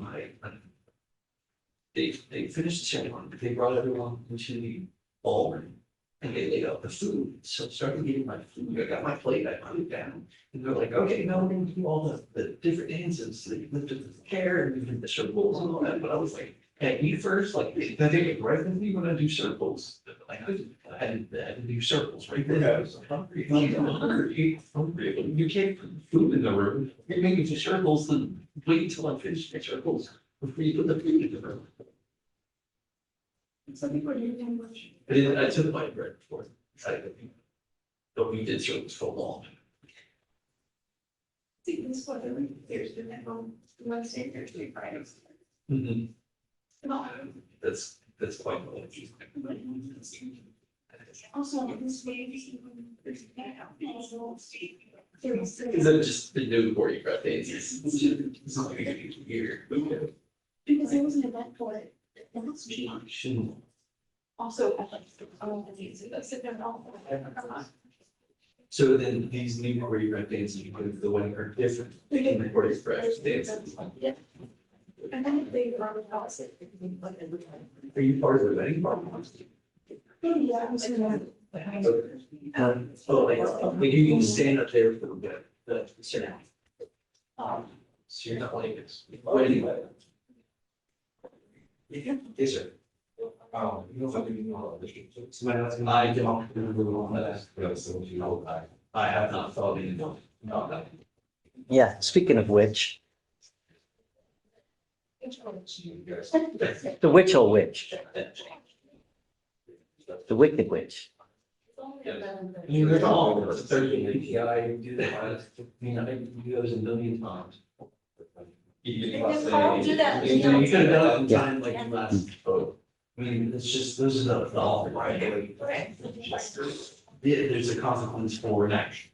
they finished the ceremony, they brought everyone into the ballroom and they laid out the food. So I started eating my food. I got my plate, I put it down, and they're like, okay, now we're gonna do all the different dances. So they lifted the hair and we did the circles and all that, but I was like, hey, eat first, like, then they get right with me when I do circles. Like, I had to do circles right then. I was hungry. I'm hungry. You can't put food in the room. You're making the circles, then wait until I finish the circles before you put the food in the room. I took my bread before. But we did circles for long. See, this one, there's been that one, Wednesday, Thursday, Friday. Mhm. That's quite well. Also, this way. Is that just the new choreography? It's not like a year. Because there was an event for it. And that's cheap. Shouldn't. Also, I like, that's it, they're all. So then these new choreographed dances you put the wedding are different than the choreographed dances. Yeah. And then they run across it. Are you part of the wedding party? Yeah, I was gonna. Oh, like you can stand up there for the ceremony. So you're not like this. Wedding. Yes, sir. I don't. I have not thought about that. Yeah, speaking of which, the witch or witch, the wicked witch. I mean, there's all, it's 30 API, you do that, I mean, I think you do those a million times. You could have done it in time like you last vote. I mean, it's just, those are the awful, right? There's a consequence for an action.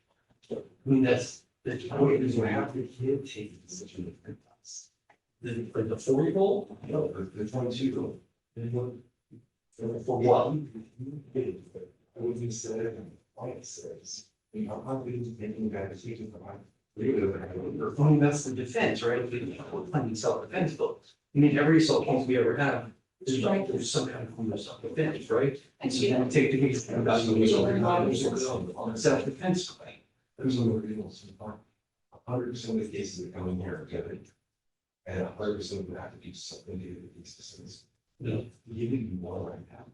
I mean, that's what is what happened to kid taking decision. Like the 4-year-old, no, the 22-year-old. For what? What you said, like says, you know, how we thinking about the teaching from I mean, that's the defense, right? We're playing self-defense books. I mean, every assault case we ever have, there's some kind of form of self-defense, right? And so then we take the case and on self-defense claim. There's no reals. 100% of the cases that come in here are good. And 100% of them have to be something to do with these systems. No. You need more right now.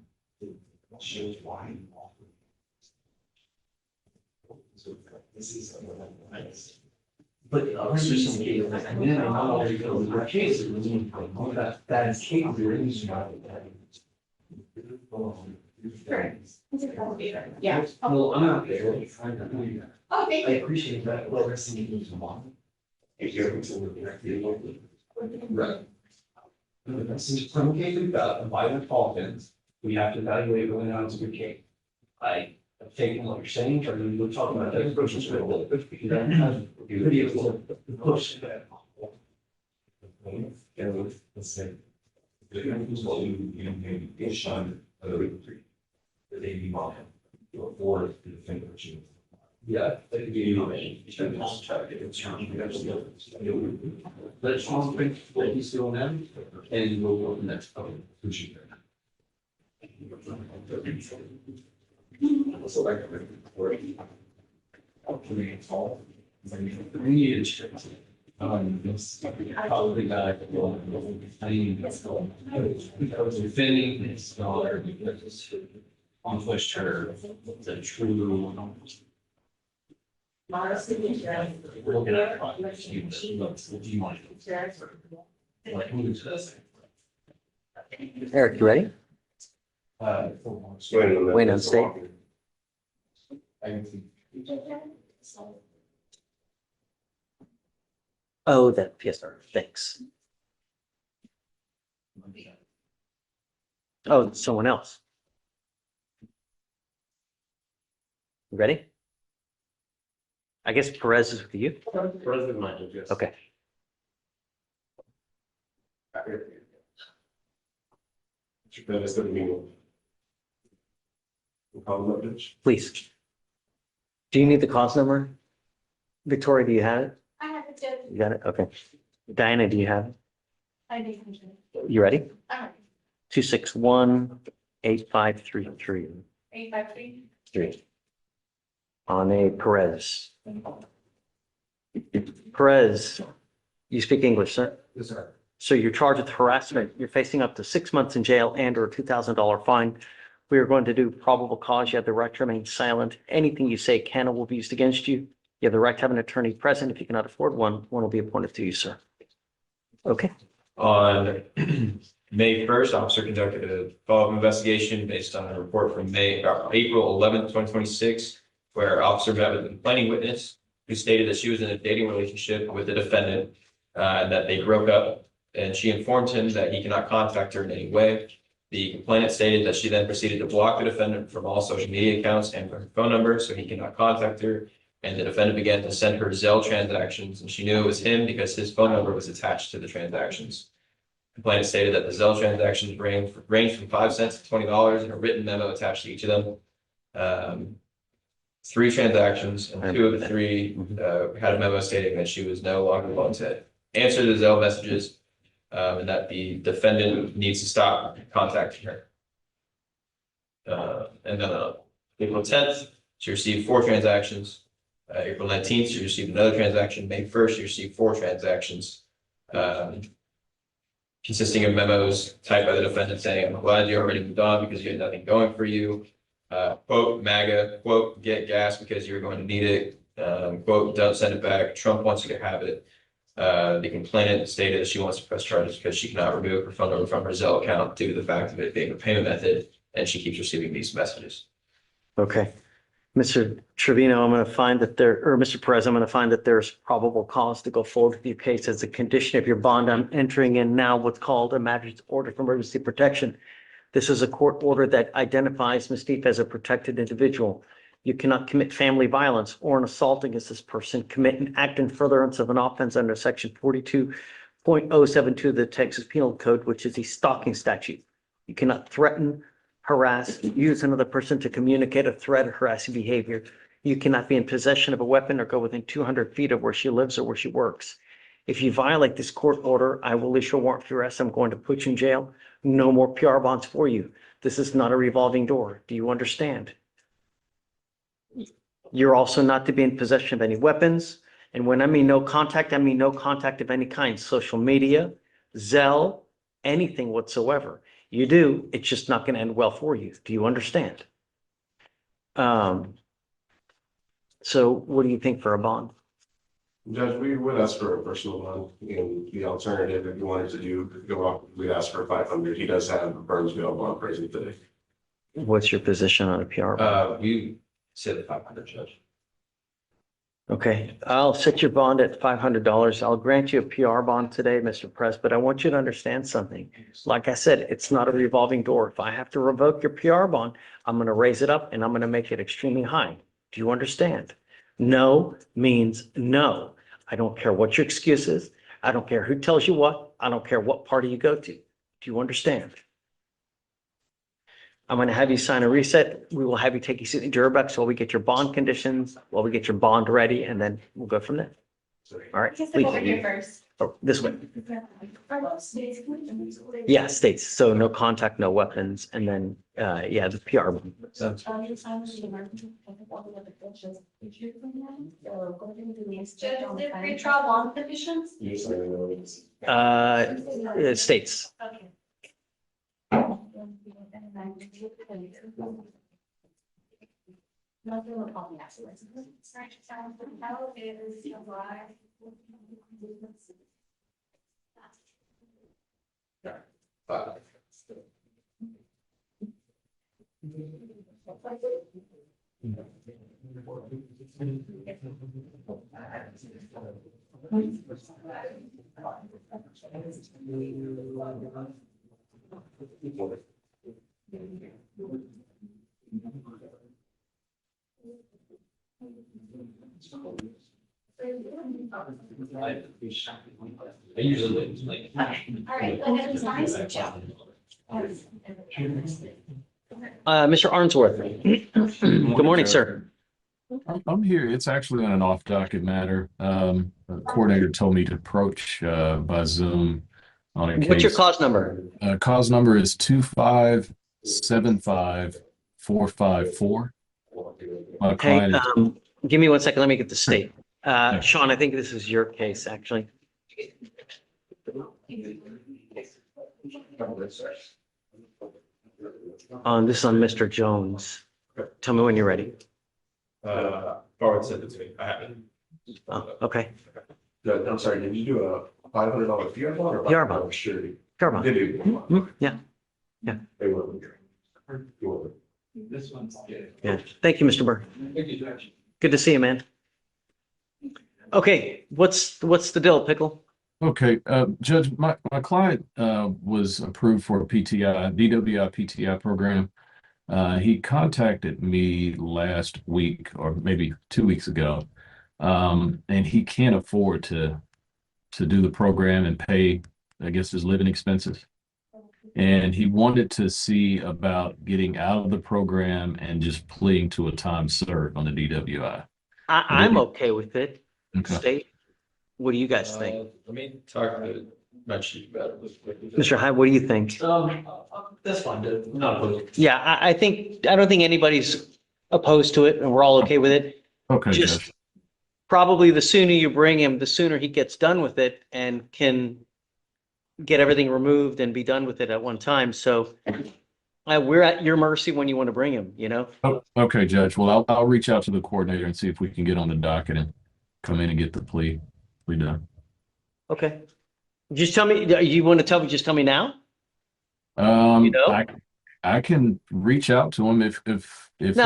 It shows why. So this is. But 100% of cases, and then not all of the cases, that is capable. Yeah. Well, I'm not there. Oh, thank I you. appreciate that. Well, that's the news tomorrow. If you're able to. Right. Since from case we've got a violent offense, we have to evaluate whether or not it's a good case. I have taken what you're saying, or we're talking about that approach is really good, because that has, your video will push that. Let's say. The you issue the AV model or the defender. Yeah. That could be. Let's concentrate what he's doing now, and we'll go to the next. So like. We need to check. This probably not. I mean, because defending his daughter because accomplished her the true. We're looking at projects. Do you want to? Like, move to this. Eric, you ready? Wayne on state. Oh, that PSR, thanks. Oh, someone else. You ready? I guess Perez is with you. President Michael, yes. Okay. That is gonna be. We'll call them up, Judge. Please. Do you need the cause number? Victoria, do you have it? I have it, Judge. You got it? Okay. Diana, do you have it? I do. You ready? All right. 261-8533. 853. 3. On a Perez. Perez, you speak English, sir? Yes, sir. So you're charged with harassment. You're facing up to 6 months in jail and or a $2,000 fine. We are going to do probable cause. You have the right to remain silent. Anything you say can or will be used against you. You have the right to have an attorney present. If you cannot afford one, one will be appointed to you, sir. Okay. On May 1st, officer conducted a follow-up investigation based on a report from April 11th, 2026, where officer met with a complaining witness who stated that she was in a dating relationship with the defendant and that they broke up, and she informed him that he cannot contact her in any way. The complainant stated that she then proceeded to block the defendant from all social media accounts and from her phone number, so he cannot contact her. And the defendant began to send her Zelle transactions, and she knew it was him because his phone number was attached to the transactions. Complainant stated that the Zelle transactions range from 5 cents to $20, and a written memo attached to each of them. 3 transactions, and 2 of the 3 had a memo stating that she was no longer willing to answer the Zelle messages, and that the defendant needs to stop contacting her. And then April 10th, she received 4 transactions. April 19th, she received another transaction. May 1st, she received 4 transactions, consisting of memos typed by the defendant saying, "I'm glad you already moved on because you had nothing going for you." Quote, MAGA, quote, "Get gas because you're going to need it." Quote, "Don't send it back. Trump wants you to have it." The complainant stated that she wants to press charges because she cannot remove her phone number from her Zelle account due to the fact of it being a payment method, and she keeps receiving these messages. Okay. Mr. Trevino, I'm going to find that Mr. Perez, I'm going to find that there's probable cause to go forward with your case as a condition of your bond. I'm entering in now what's called a magistrate's order for emergency protection. This is a court order that identifies Ms. Deep as a protected individual. You cannot commit family violence or an assault against this person, commit an act in furtherance of an offense under section 42.072 of the Texas Penal Code, which is a stalking statute. You cannot threaten, harass, use another person to communicate a threat or harassing behavior. You cannot be in possession of a weapon or go within 200 feet of where she lives or where she works. If you violate this court order, I will issue a warrant for your arrest. I'm going to put you in jail. No more PR bonds for you. This is not a revolving door. Do you understand? You're also not to be in possession of any weapons. And when I mean no contact, I mean no contact of any kind, social media, Zelle, anything whatsoever. You do, it's just not going to end well for you. Do you understand? So what do you think for a bond? Judge, we would ask for a personal bond, and the alternative, if you wanted to go up, we'd ask for 500. He does have a Burnsville bond present today. What's your position on a PR bond? We said the 500, Judge. Okay, I'll set your bond at $500. I'll grant you a PR bond today, Mr. Press, but I want you to understand something. Like I said, it's not a revolving door. If I have to revoke your PR bond, I'm going to raise it up and I'm going to make it extremely high. Do you understand? No means no. I don't care what your excuse is. I don't care who tells you what. I don't care what party you go to. Do you understand? I'm going to have you sign a reset. We will have you take your signature back while we get your bond conditions, while we get your bond ready, and then we'll go from there. All right. Just over here first. Oh, this way. Yeah, states. So no contact, no weapons, and then, yeah, the PR. Just the pre-trial bond conditions? States. Okay. I usually like. All right, well, that was nice, Joe. Mr. Arnsworth. Good morning, sir. I'm here. It's actually on an off docket matter. The coordinator told me to approach by Zoom on a What's your case. cause number? Cause number is 2575454. My Okay, client is give me 1 second. Let me get the state. Sean, I think this is your case, actually. This is on Mr. Jones. Tell me when you're ready. Forward sent it to me. I haven't. Oh, okay. I'm sorry, did you do a $500 PR bond or PR bond. surety? Fair enough. Did you? Yeah. Yeah. They were. This one's good. Yeah. Thank you, Mr. Burr. Thank you, Judge. Good to see you, man. Okay, what's the deal, Pickle? okay. Judge, my client was approved for a PTI, DWI PTI program. He contacted me last week or maybe 2 weeks ago. And he can't afford to do the program and pay, I guess, his living expenses. And he wanted to see about getting out of the program and just pleading to a time served on the DWI. I'm okay with it. Okay. State, what do you guys think? Let me talk to my chief about it. Mr. Hyde, what do you think? That's fine, dude. Not opposed. Yeah, I don't think anybody's opposed to it, and we're all okay with it. Okay, Just Judge. probably the sooner you bring him, the sooner he gets done with it and can get everything removed and be done with it at one time. So we're at your mercy when you want to bring him, you know? Oh, okay, Judge. Well, I'll reach out to the coordinator and see if we can get on the docket and come in and get the plea done. Okay. Just tell me, you want to tell me, just tell me now? You know? I can reach out to him if No,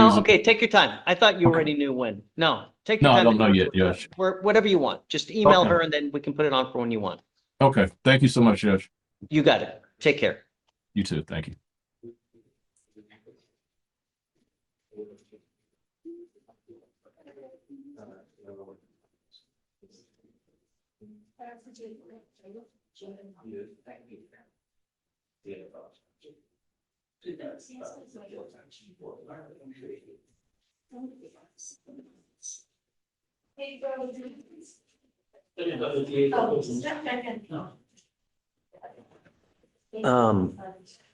he's okay, take your time. I thought you Okay. already knew when. No, take your No, I time. don't know yet, Judge. Whatever you want. Just email Okay. her and then we can put it on for when you want. Okay. Thank you so much, Judge. You got it. Take care. You too. Thank you.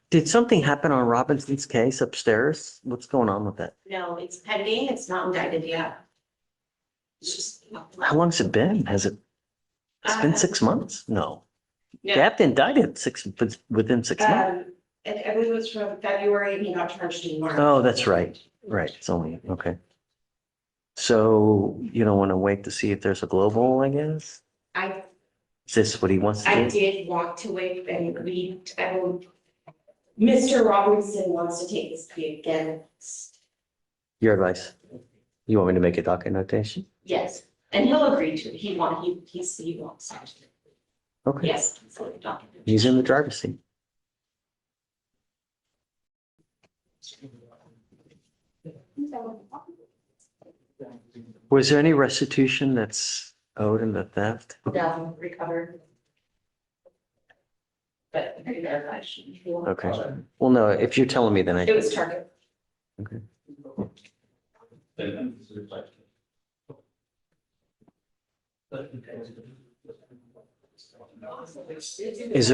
Did something happen on Robinson's case upstairs? What's going on with that? No, it's pending. It's not indicted yet. It's just. How long's it been? It's been 6 months? No. Yeah. They have to indict it within 6 months. And I believe it was from February and he got charged in March. Oh, that's right. Right. It's only, okay. So you don't want to wait to see if there's a global, I guess? Is this what he wants to I do? did walk to wait and Mr. Robinson wants to take this plea again. Your advice? You want me to make a docket notation? Yes, and he'll agree to it. He wants. Okay. Yes. He's in the driver's seat. Was there any restitution that's owed in the theft? No, recovered. But I verify. Okay. Well, no, if you're telling me, then It was Target. Okay. Is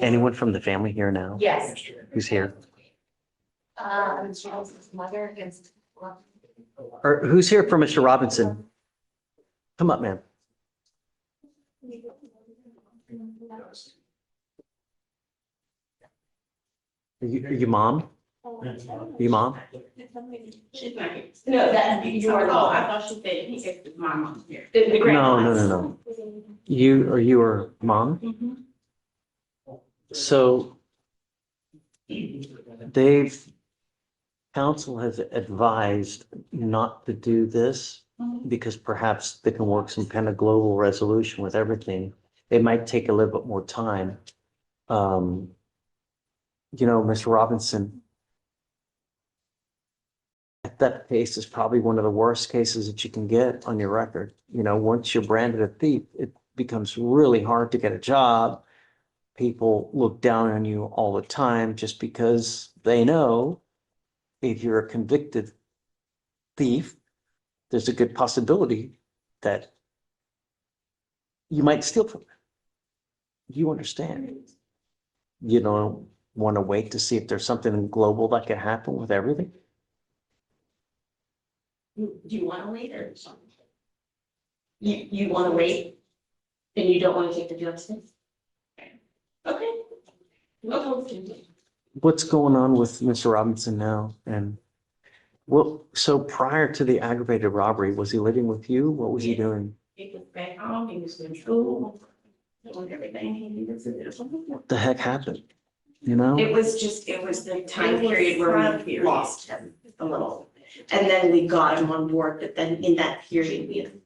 anyone from the family here now? Yes. Who's here? Charles's mother against. Or who's here for Mr. Robinson? Come up, ma'am. Are you mom? You mom? No, that you are. Oh, I thought she said he said my mom's here. No. You are mom? So council has advised not to do this because perhaps they can work some kind of global resolution with everything. It might take a little bit more time. Mr. Robinson, that case is probably one of the worst cases that you can get on your record. Once you're branded a thief, becomes really hard to get a job. People look down on you all the time just because they know if you're a convicted thief, there's a good possibility that you might steal from them. You understand? You don't want to wait to see if there's something global that can happen with everything. Do you want to wait or something? You want to wait? And you don't want to take the justice? Okay. Okay. What's going on with Mr. Robinson now? And well, so prior to the aggravated robbery, was he living with you? What was he doing? He was back home, he was in school, doing everything he needed to do. What the heck happened? You know? It was the time period where we lost him a little. And then we got him on board, but then in that period,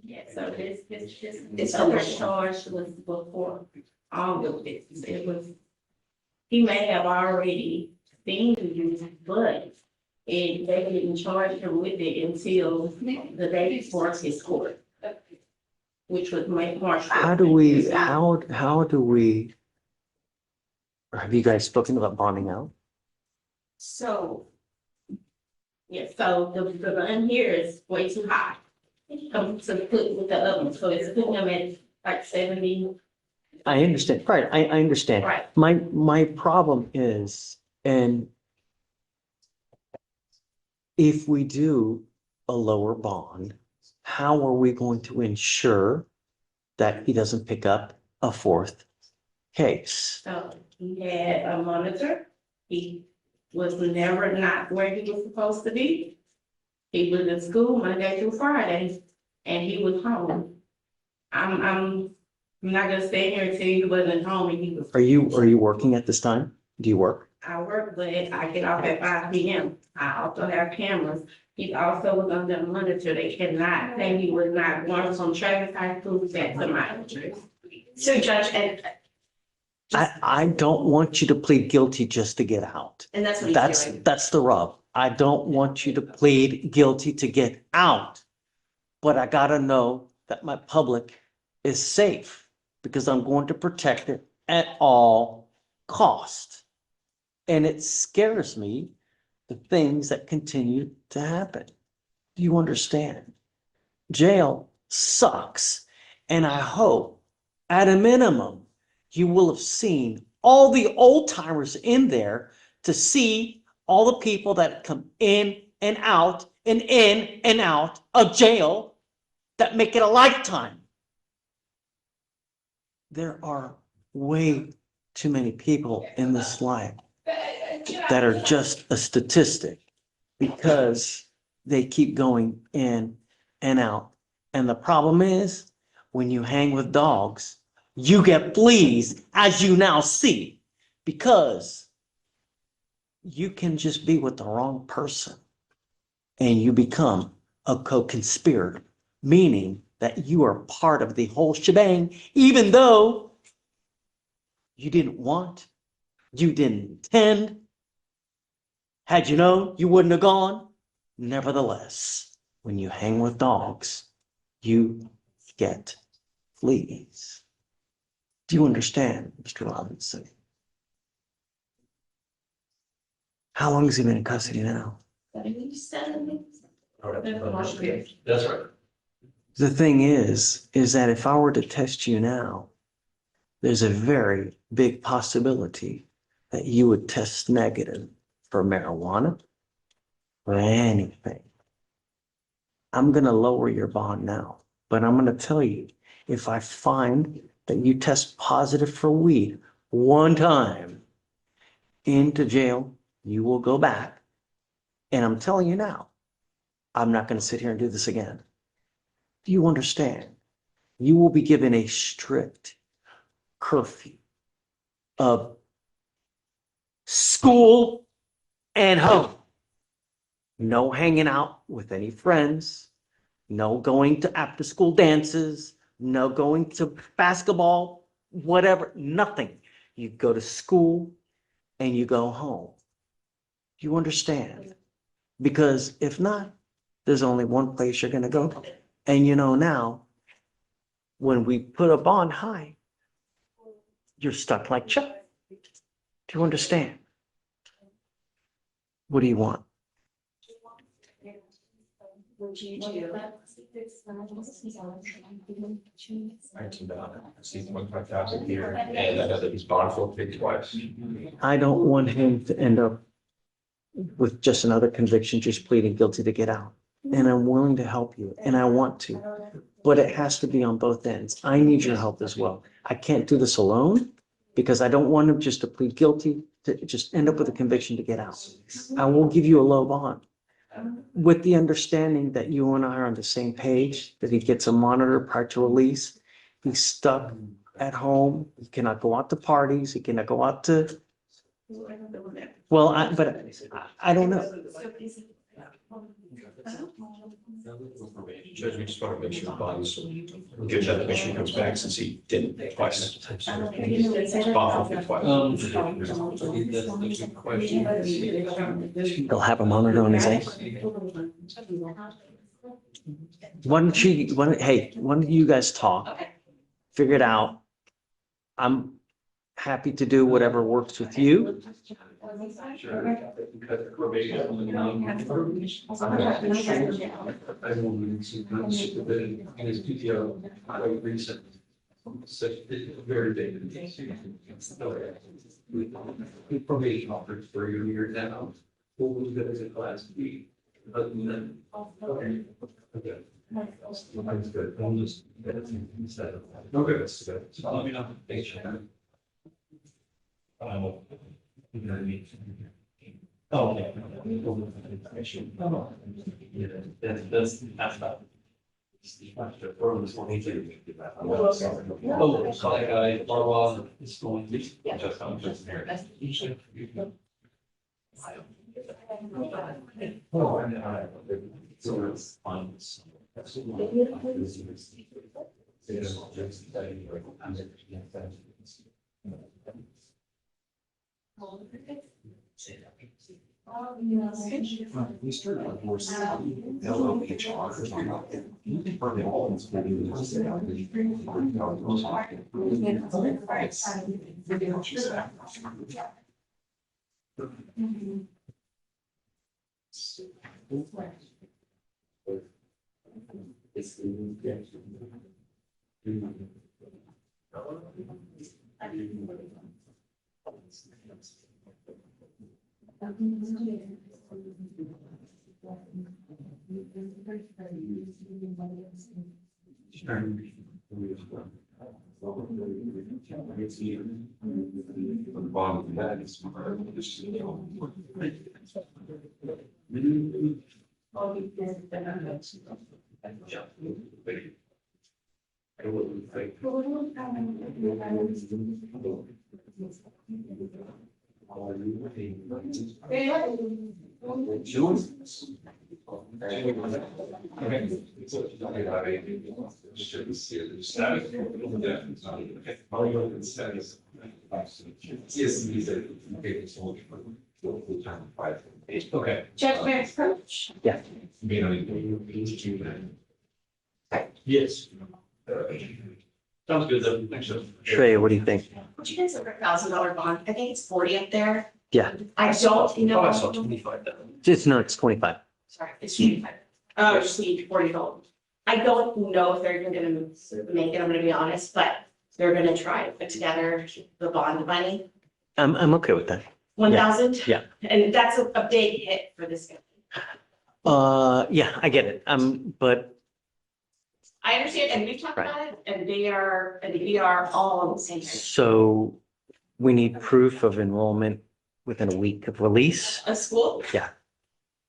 Yeah, so this other charge was before all of this. It was, he may have already seen you, but they didn't charge him with it until the day before his court, which was March. How do we, have you guys spoken about bonding out? So, yeah, so the gun here is way too high. Come to put with the oven, so it's putting them at like 70. I understand, right, I understand. Right. My problem is, and if we do a lower bond, how are we going to ensure that he doesn't pick up a fourth case? So he had a monitor. He was never not where he was supposed to be. He was in school Monday through Friday, and he was home. I'm not gonna stay here until he wasn't home and he was. Are you working at this time? Do you work? I work, but I get off at 5 p.m. I also have cameras. He also was under monitor. They cannot say he was not going from Travis High School back to my address. so Judge, and I don't want you to plead guilty just to get out. and that's what he's doing. That's the rub. I don't want you to plead guilty to get out. But I gotta know that my public is safe because I'm going to protect it at all costs. And it scares me, the things that continue to happen. Do you understand? Jail sucks. And I hope at a minimum, you will have seen all the old timers in there to see all the people that come in and out and in and out of jail that make it a lifetime. There are way too many people in this life that are just a statistic because they keep going in and out. And the problem is when you hang with dogs, you get fleas, as you now see, because you can just be with the wrong person and you become a co-conspirator, meaning that you are part of the whole shebang, even though you didn't want, you didn't intend. Had you known, you wouldn't have gone. Nevertheless, when you hang with dogs, you get fleas. Do you understand, Mr. Robinson? How long has he been in custody now? 77. That's right. The thing is that if I were to test you now, there's a very big possibility that you would test negative for marijuana or anything. I'm going to lower your bond now, but I'm going to tell you, if I find that you test positive for weed one time into jail, you will go back. And I'm telling you now, I'm not going to sit here and do this again. Do you understand? You will be given a strict curfew of school and home. No hanging out with any friends, no going to after school dances, no going to basketball, whatever, nothing. You go to school and you go home. You understand? Because if not, there's only one place you're going to go. And you know now, When we put a bond high, you're stuck like Chuck. Do you understand? What do you want? Would you do? See 25,000 here, and I know that he's bond forfeited twice. I don't want him to end up with just another conviction, just pleading guilty to get out. And I'm willing to help you, and I want to, but it has to be on both ends. I need your help as well. I can't do this alone because I don't want him just to plead guilty, to just end up with a conviction to get out. I will give you a low bond with the understanding that you and I are on the same page, that he gets a monitor prior to release. He's stuck at home. He cannot go out to parties. He cannot go out to, well, I don't know. Judge, we just want to make sure the bonds, give that permission comes back since he did it twice. Bond forfeited twice. He'll have a monitor on his ankle. Why don't you guys talk, figure it out. I'm happy to do whatever works with you. Very big. Probation offers for a year now. What was good as a class B? Other than that. Okay. That's good. I'll just. Okay, that's good. So let me know. Thanks. You know what I mean? Oh, okay. Yeah, that's about. Oh, sorry, guy, blah, it's going to be. So it's fine. We started with more Okay. Judgment approach. Yeah. Yes. Sounds good though. Thanks. Trey, what do you think? Would you guys over $1,000 bond? I think it's 40 up there. Yeah, I don't know. Oh, I saw 25 though. it's 25. Sorry, it's 25. Oh, just need $40. I don't know if they're even gonna make it, I'm gonna be honest, but they're gonna try to put together the bond money. I'm okay with that. 1,000? Yeah. And that's a big hit for this guy. Yeah, I get it. But I understand, and we've talked about it, and we are all on the same page. so we need proof of enrollment within a week of release. A school? Yeah.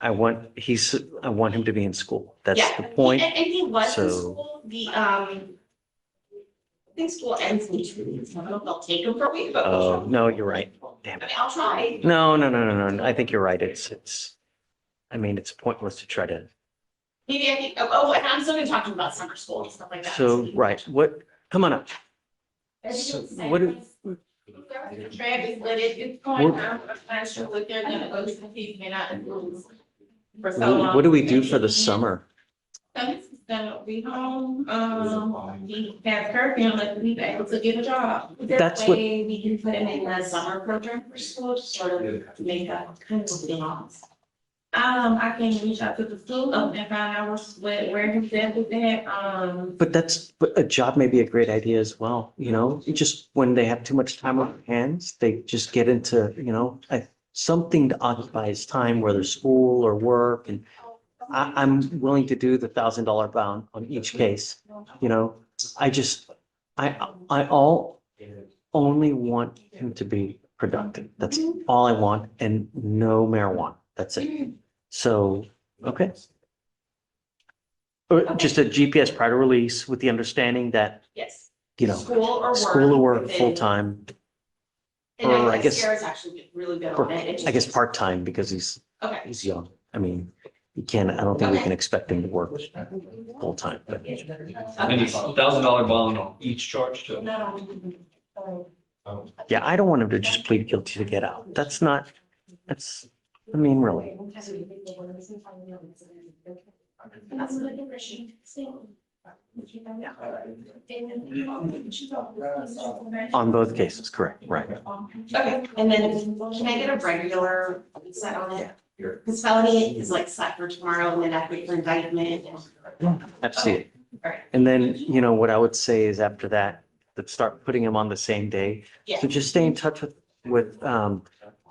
I want him to be in school. That's Yeah, the point. And he was in So- school, I think school ends in 2 weeks. I don't know if they'll take him for a week, but Oh, no, you're right. Damn I it. mean, I'll try. No. I think you're right. It's pointless to try to. Maybe I think, and I'm still gonna talk to him about summer school and stuff like that. So, right, come on up. Everything's the same. What do- Travis, but it's going down, I'm sure what they're gonna go to, he may not lose. For so long. What do we do for the summer? So he's gonna be home, he has curfew unless he's able to get a job. Is there That's a what- way we can put him in the summer program for school to sort of make up kind of balance? I can reach out to the school and find out where he's at with that, But a job may be a great idea as well, you know, you just, when they have too much time on their hands, they just get into, you know, something to occupy his time, whether school or work, and I'm willing to do the $1,000 bound on each case, you know, I only want him to be productive. That's all I want, and no marijuana. That's it. So, okay. Or just a GPS prior to release with the understanding that, yes. you know, School or work. school or work, within- full-time, And or I I guess- guess Sarah's actually really good or on it. It's I guess just- part-time because Okay. he's young. I mean, you can't, I don't think we can expect him to work full-time, but And it's $1,000 bond on each charge too. yeah, I don't want him to just plead guilty to get out. I mean, really, That's what I think we should say. on both cases, correct, right. Okay, and then can I get a regular set on it? Because felony is like set for tomorrow and then after for indictment. Absolutely. Alright. And then, you know, what I would say is after that, let's start putting him on the same day. Yeah. So just stay in touch with,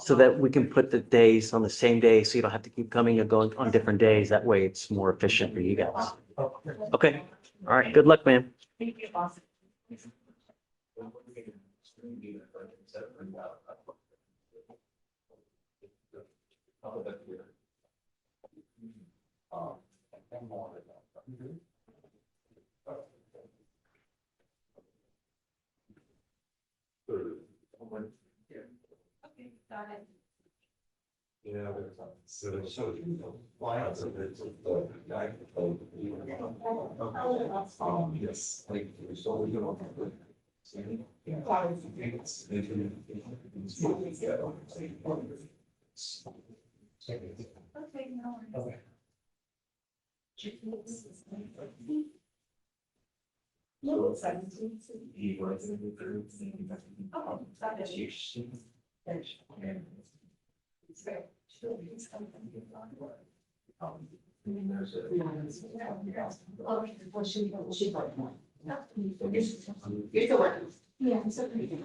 so that we can put the days on the same day, so you don't have to keep coming and going on different days. That way it's more efficient for you guys. Okay, all right, good luck, man. Thank you, boss. Okay, got it. Okay, no worries. No, it's 17. Oh, that is huge. You're still working. Yeah, I'm still pretty.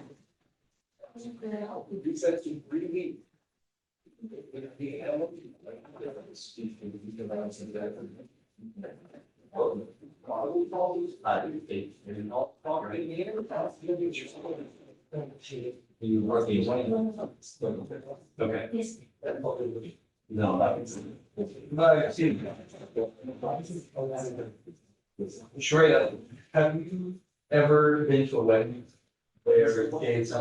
Okay. Yes. No. Shreya, have you ever been to a wedding where it's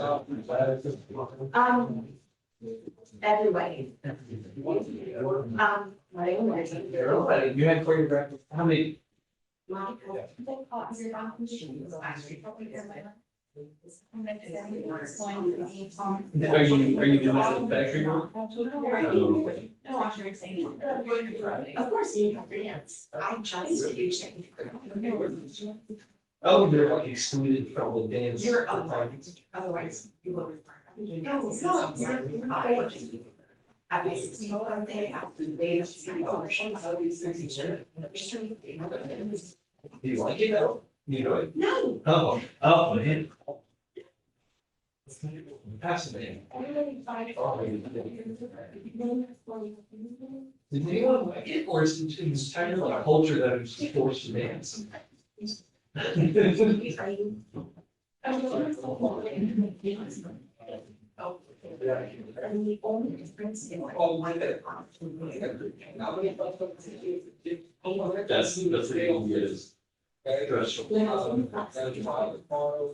Everybody. You had choreographed, how many? Are you doing that in factory work? Of course, you have dance. I just do change. Oh, they're like excluded from the dance. You're otherwise you will. I basically go out there after the day of Do you like it though? You know it? No. Oh, man. Fascinating. Did anyone like it, or is it this kind of like culture that is forced to dance? That's the thing is.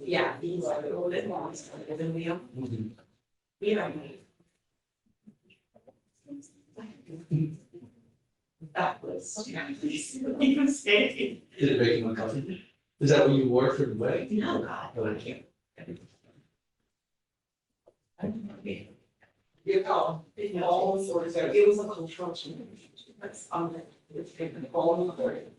Yeah. He's like a little bit more than we are. Yeah. That was. He was skating. Did it make you uncomfortable? Is that what you wore for the wedding? No, God. No, I can't. It was a construction. That's on it. It's taken all of it.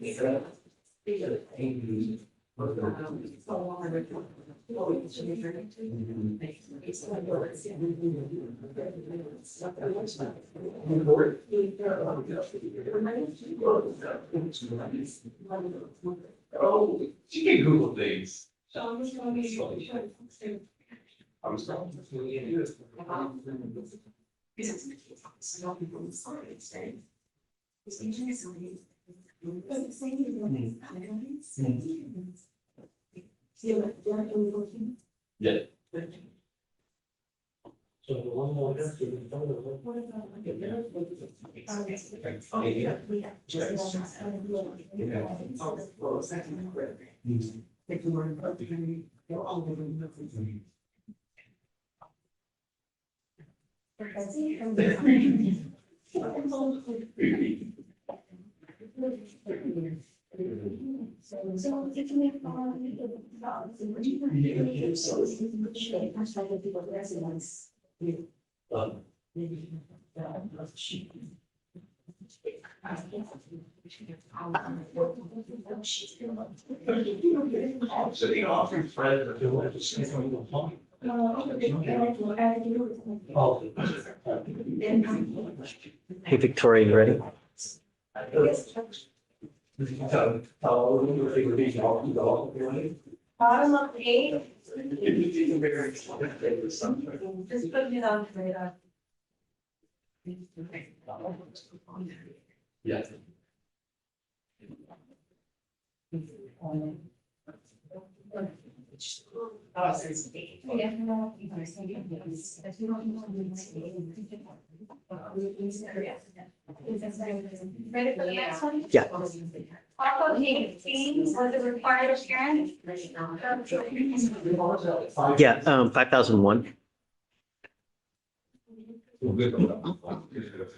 Oh, you can Google things. Yeah. So the one more. Sitting off your friend. Hey, Victoria, you ready? Bottom of page. Just put it on radar. Yeah. Ready for the next one? Yeah. Also, 18 was the required appearance. Yeah, 5001.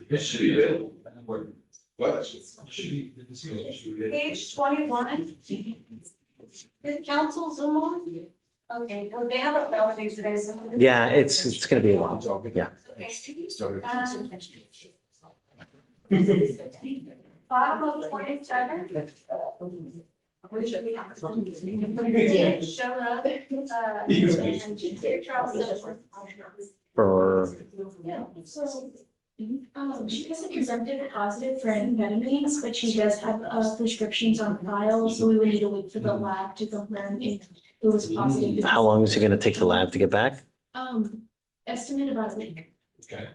It should be available. What? Page 21. Did council Zoom on? Okay, well, they have a felony today. So Yeah, it's gonna be a while. Yeah. Bottom of 47. Showed up, and Charles. For, Yeah, so, she wasn't presented positive for amphetamines, but she does have, prescriptions on file, so we would need to wait for the lab to confirm if it was positive. how long is it gonna take the lab to get back? Estimate about a week. Okay.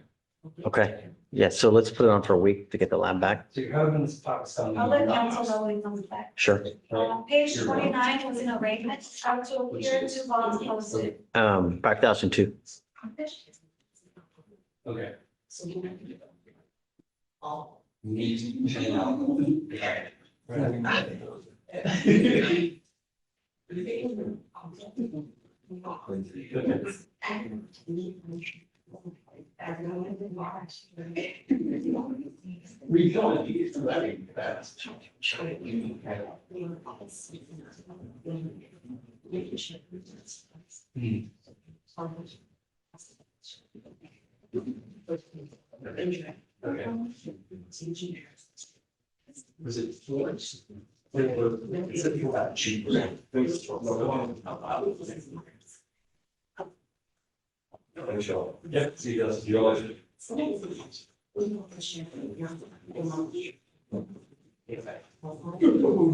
Okay, yeah, so let's put it on for a week to get the lab back. So your husband's Pakistani. I'll let council know when he comes back. Sure. Page 29 was an arraignment, how to appear to bonds posted. 5002. Okay. Was it Florence? Yeah, see, that's, you're always.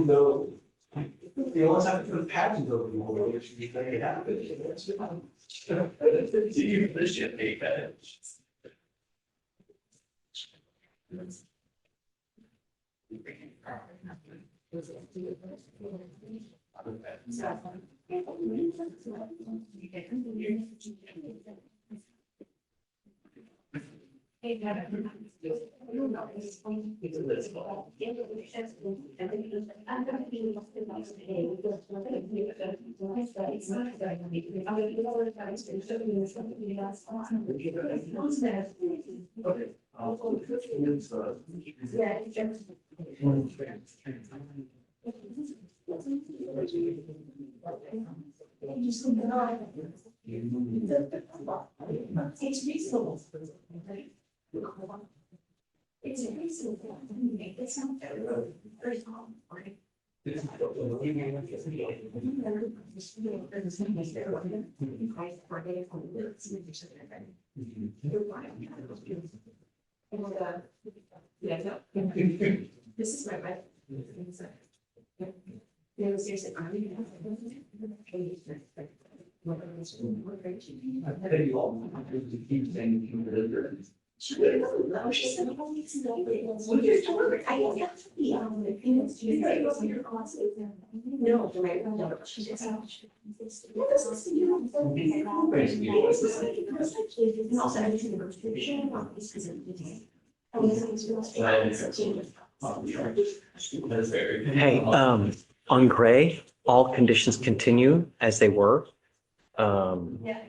No. You always have to put a patent over the whole, which you think it happened. You this shit make that. It's reasonable. It's reasonable. It's not very complicated. This is my wife. No, seriously, I mean. She doesn't know. She said, "Oh, it's no business." What you're doing, I don't have to be on the field. You know, you're on your classes. No, right? No, she just. What does this do? And also, I just never finished. Hey, on gray, all conditions continue as they were. Yeah.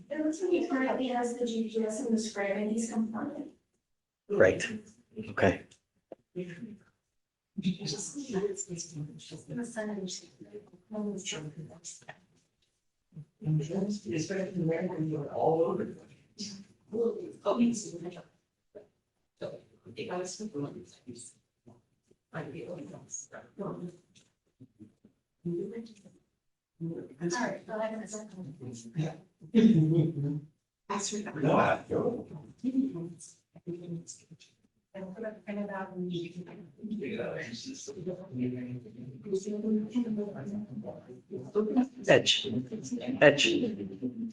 It looks like he currently has the GPS and the scribe and he's compliant. Right. Okay. Edge.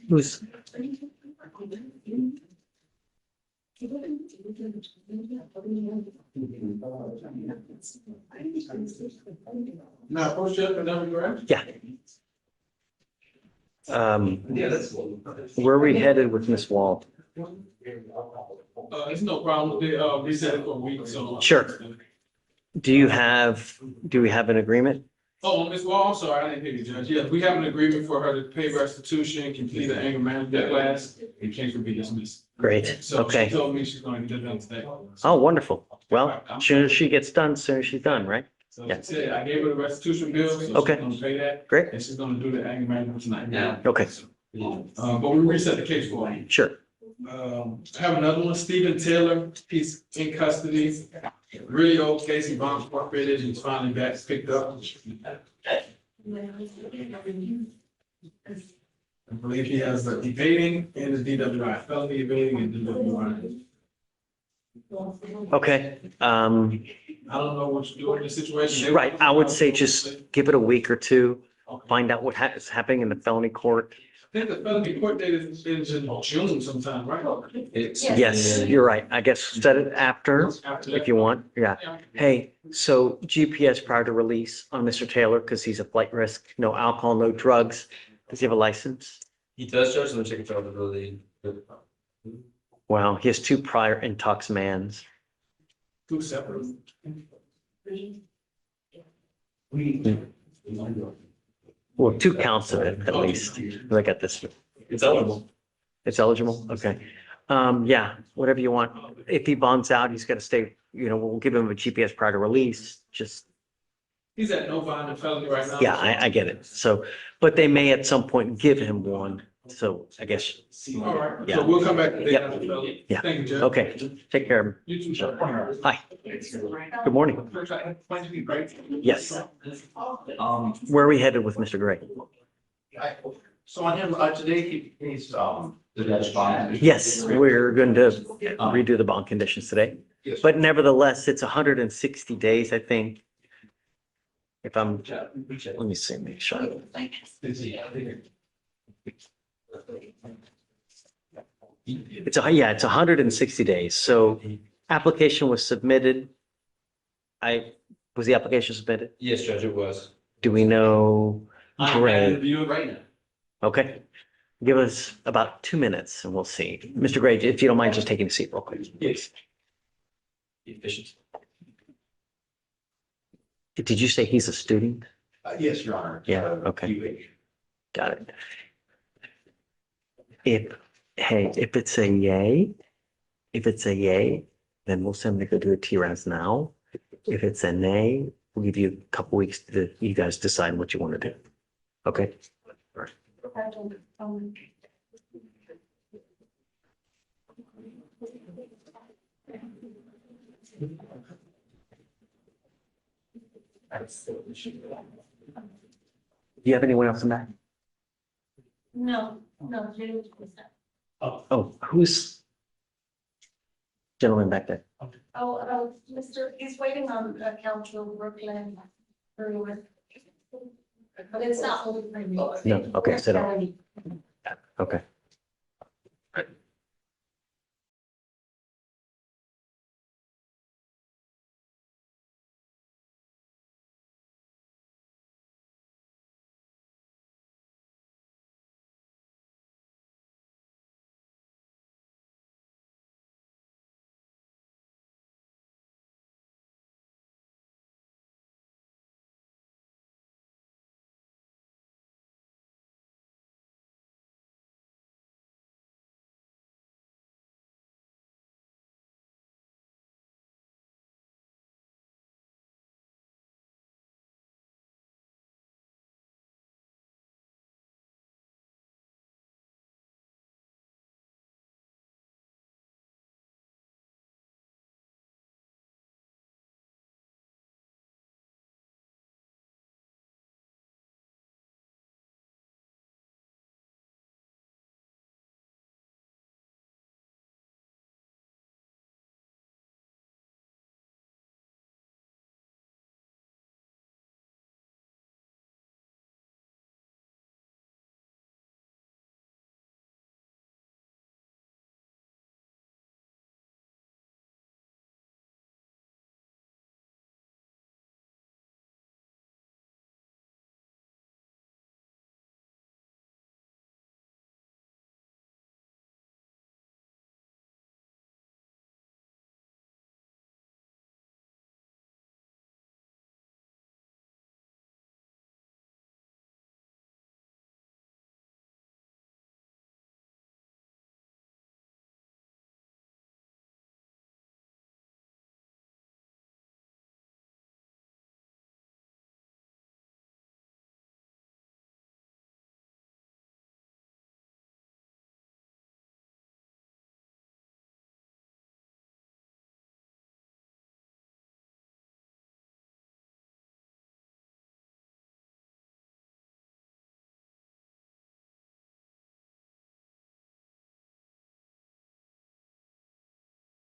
Who's? Now, push up and down, correct? Yeah. Where are we headed with Miss Wall? It's no problem. They, reset it for a week, so. Sure. Do we have an agreement? Oh, Ms. Wall, I'm sorry, I didn't hear you, Judge. Yes, we have an agreement for her to pay restitution, complete the anger management class, and case will be dismissed. Great. So Okay. she told me she's going to get it done today. Oh, wonderful. Well, soon as she gets done, soon as she's done, right? So Yeah. she said, I gave her the restitution bill, so she's Okay. gonna pay that, Great. and she's gonna do the anger management tonight. Yeah. Okay. But we reset the case for her. Sure. I have another one, Stephen Taylor, he's in custody. Really old case, he bounced forfeited, he's finally back, picked up. I believe he has evading and the DWI, felony evading and DWI. Okay. I don't know what you do in this situation. Right. I would say just give it a week or two, find out what is happening in the felony court. I think the felony court date is in June sometime, right? Yes, you're right. I guess set it after if you want. Yeah. Hey, so GPS prior to release on Mr. Taylor, because he's a flight risk, no alcohol, no drugs. Does he have a license? He does, Judge, let me check if eligibility. Well, he has 2 prior intox mans. 2 separate. Well, 2 counts of it at least. I got this. It's eligible. It's eligible? Okay. Yeah, whatever you want. If he bonds out, he's got to stay, we'll give him a GPS prior to release, just, He's at no violent felony right now. yeah, I get it. So, but they may at some point give him one. So I guess, All right, Yeah. so we'll come back to that. Yep. Yeah. Thank you, Judge. okay, take care of him. You too, sir. Hi, good morning. Yes. Where are we headed with Mr. Gray? So on him, today, he's, the judge bond. Yes, we're going to redo the bond conditions today. Yes. But nevertheless, it's 160 days, I think. If I'm, let me see, make sure. It's 160 days. So application was submitted. Was the application submitted? Yes, Judge, it was. Do we know? I'm Gray? review it right now. Okay. Give us about 2 minutes and we'll see. Mr. Gray, if you don't mind just taking a seat real quick. Yes. Efficient. Did you say he's a student? Yes, Your Honor. Yeah, okay. Got it. If it's a yay, then we'll send him to go do a T-Raz now. If it's a nay, we'll give you a couple weeks to, you guys decide what you want to do. Okay? Do you have anyone else in that? No. Oh, who's gentleman back there? He's waiting on Council Brooklyn. But it's not. No, okay, sit down. Okay.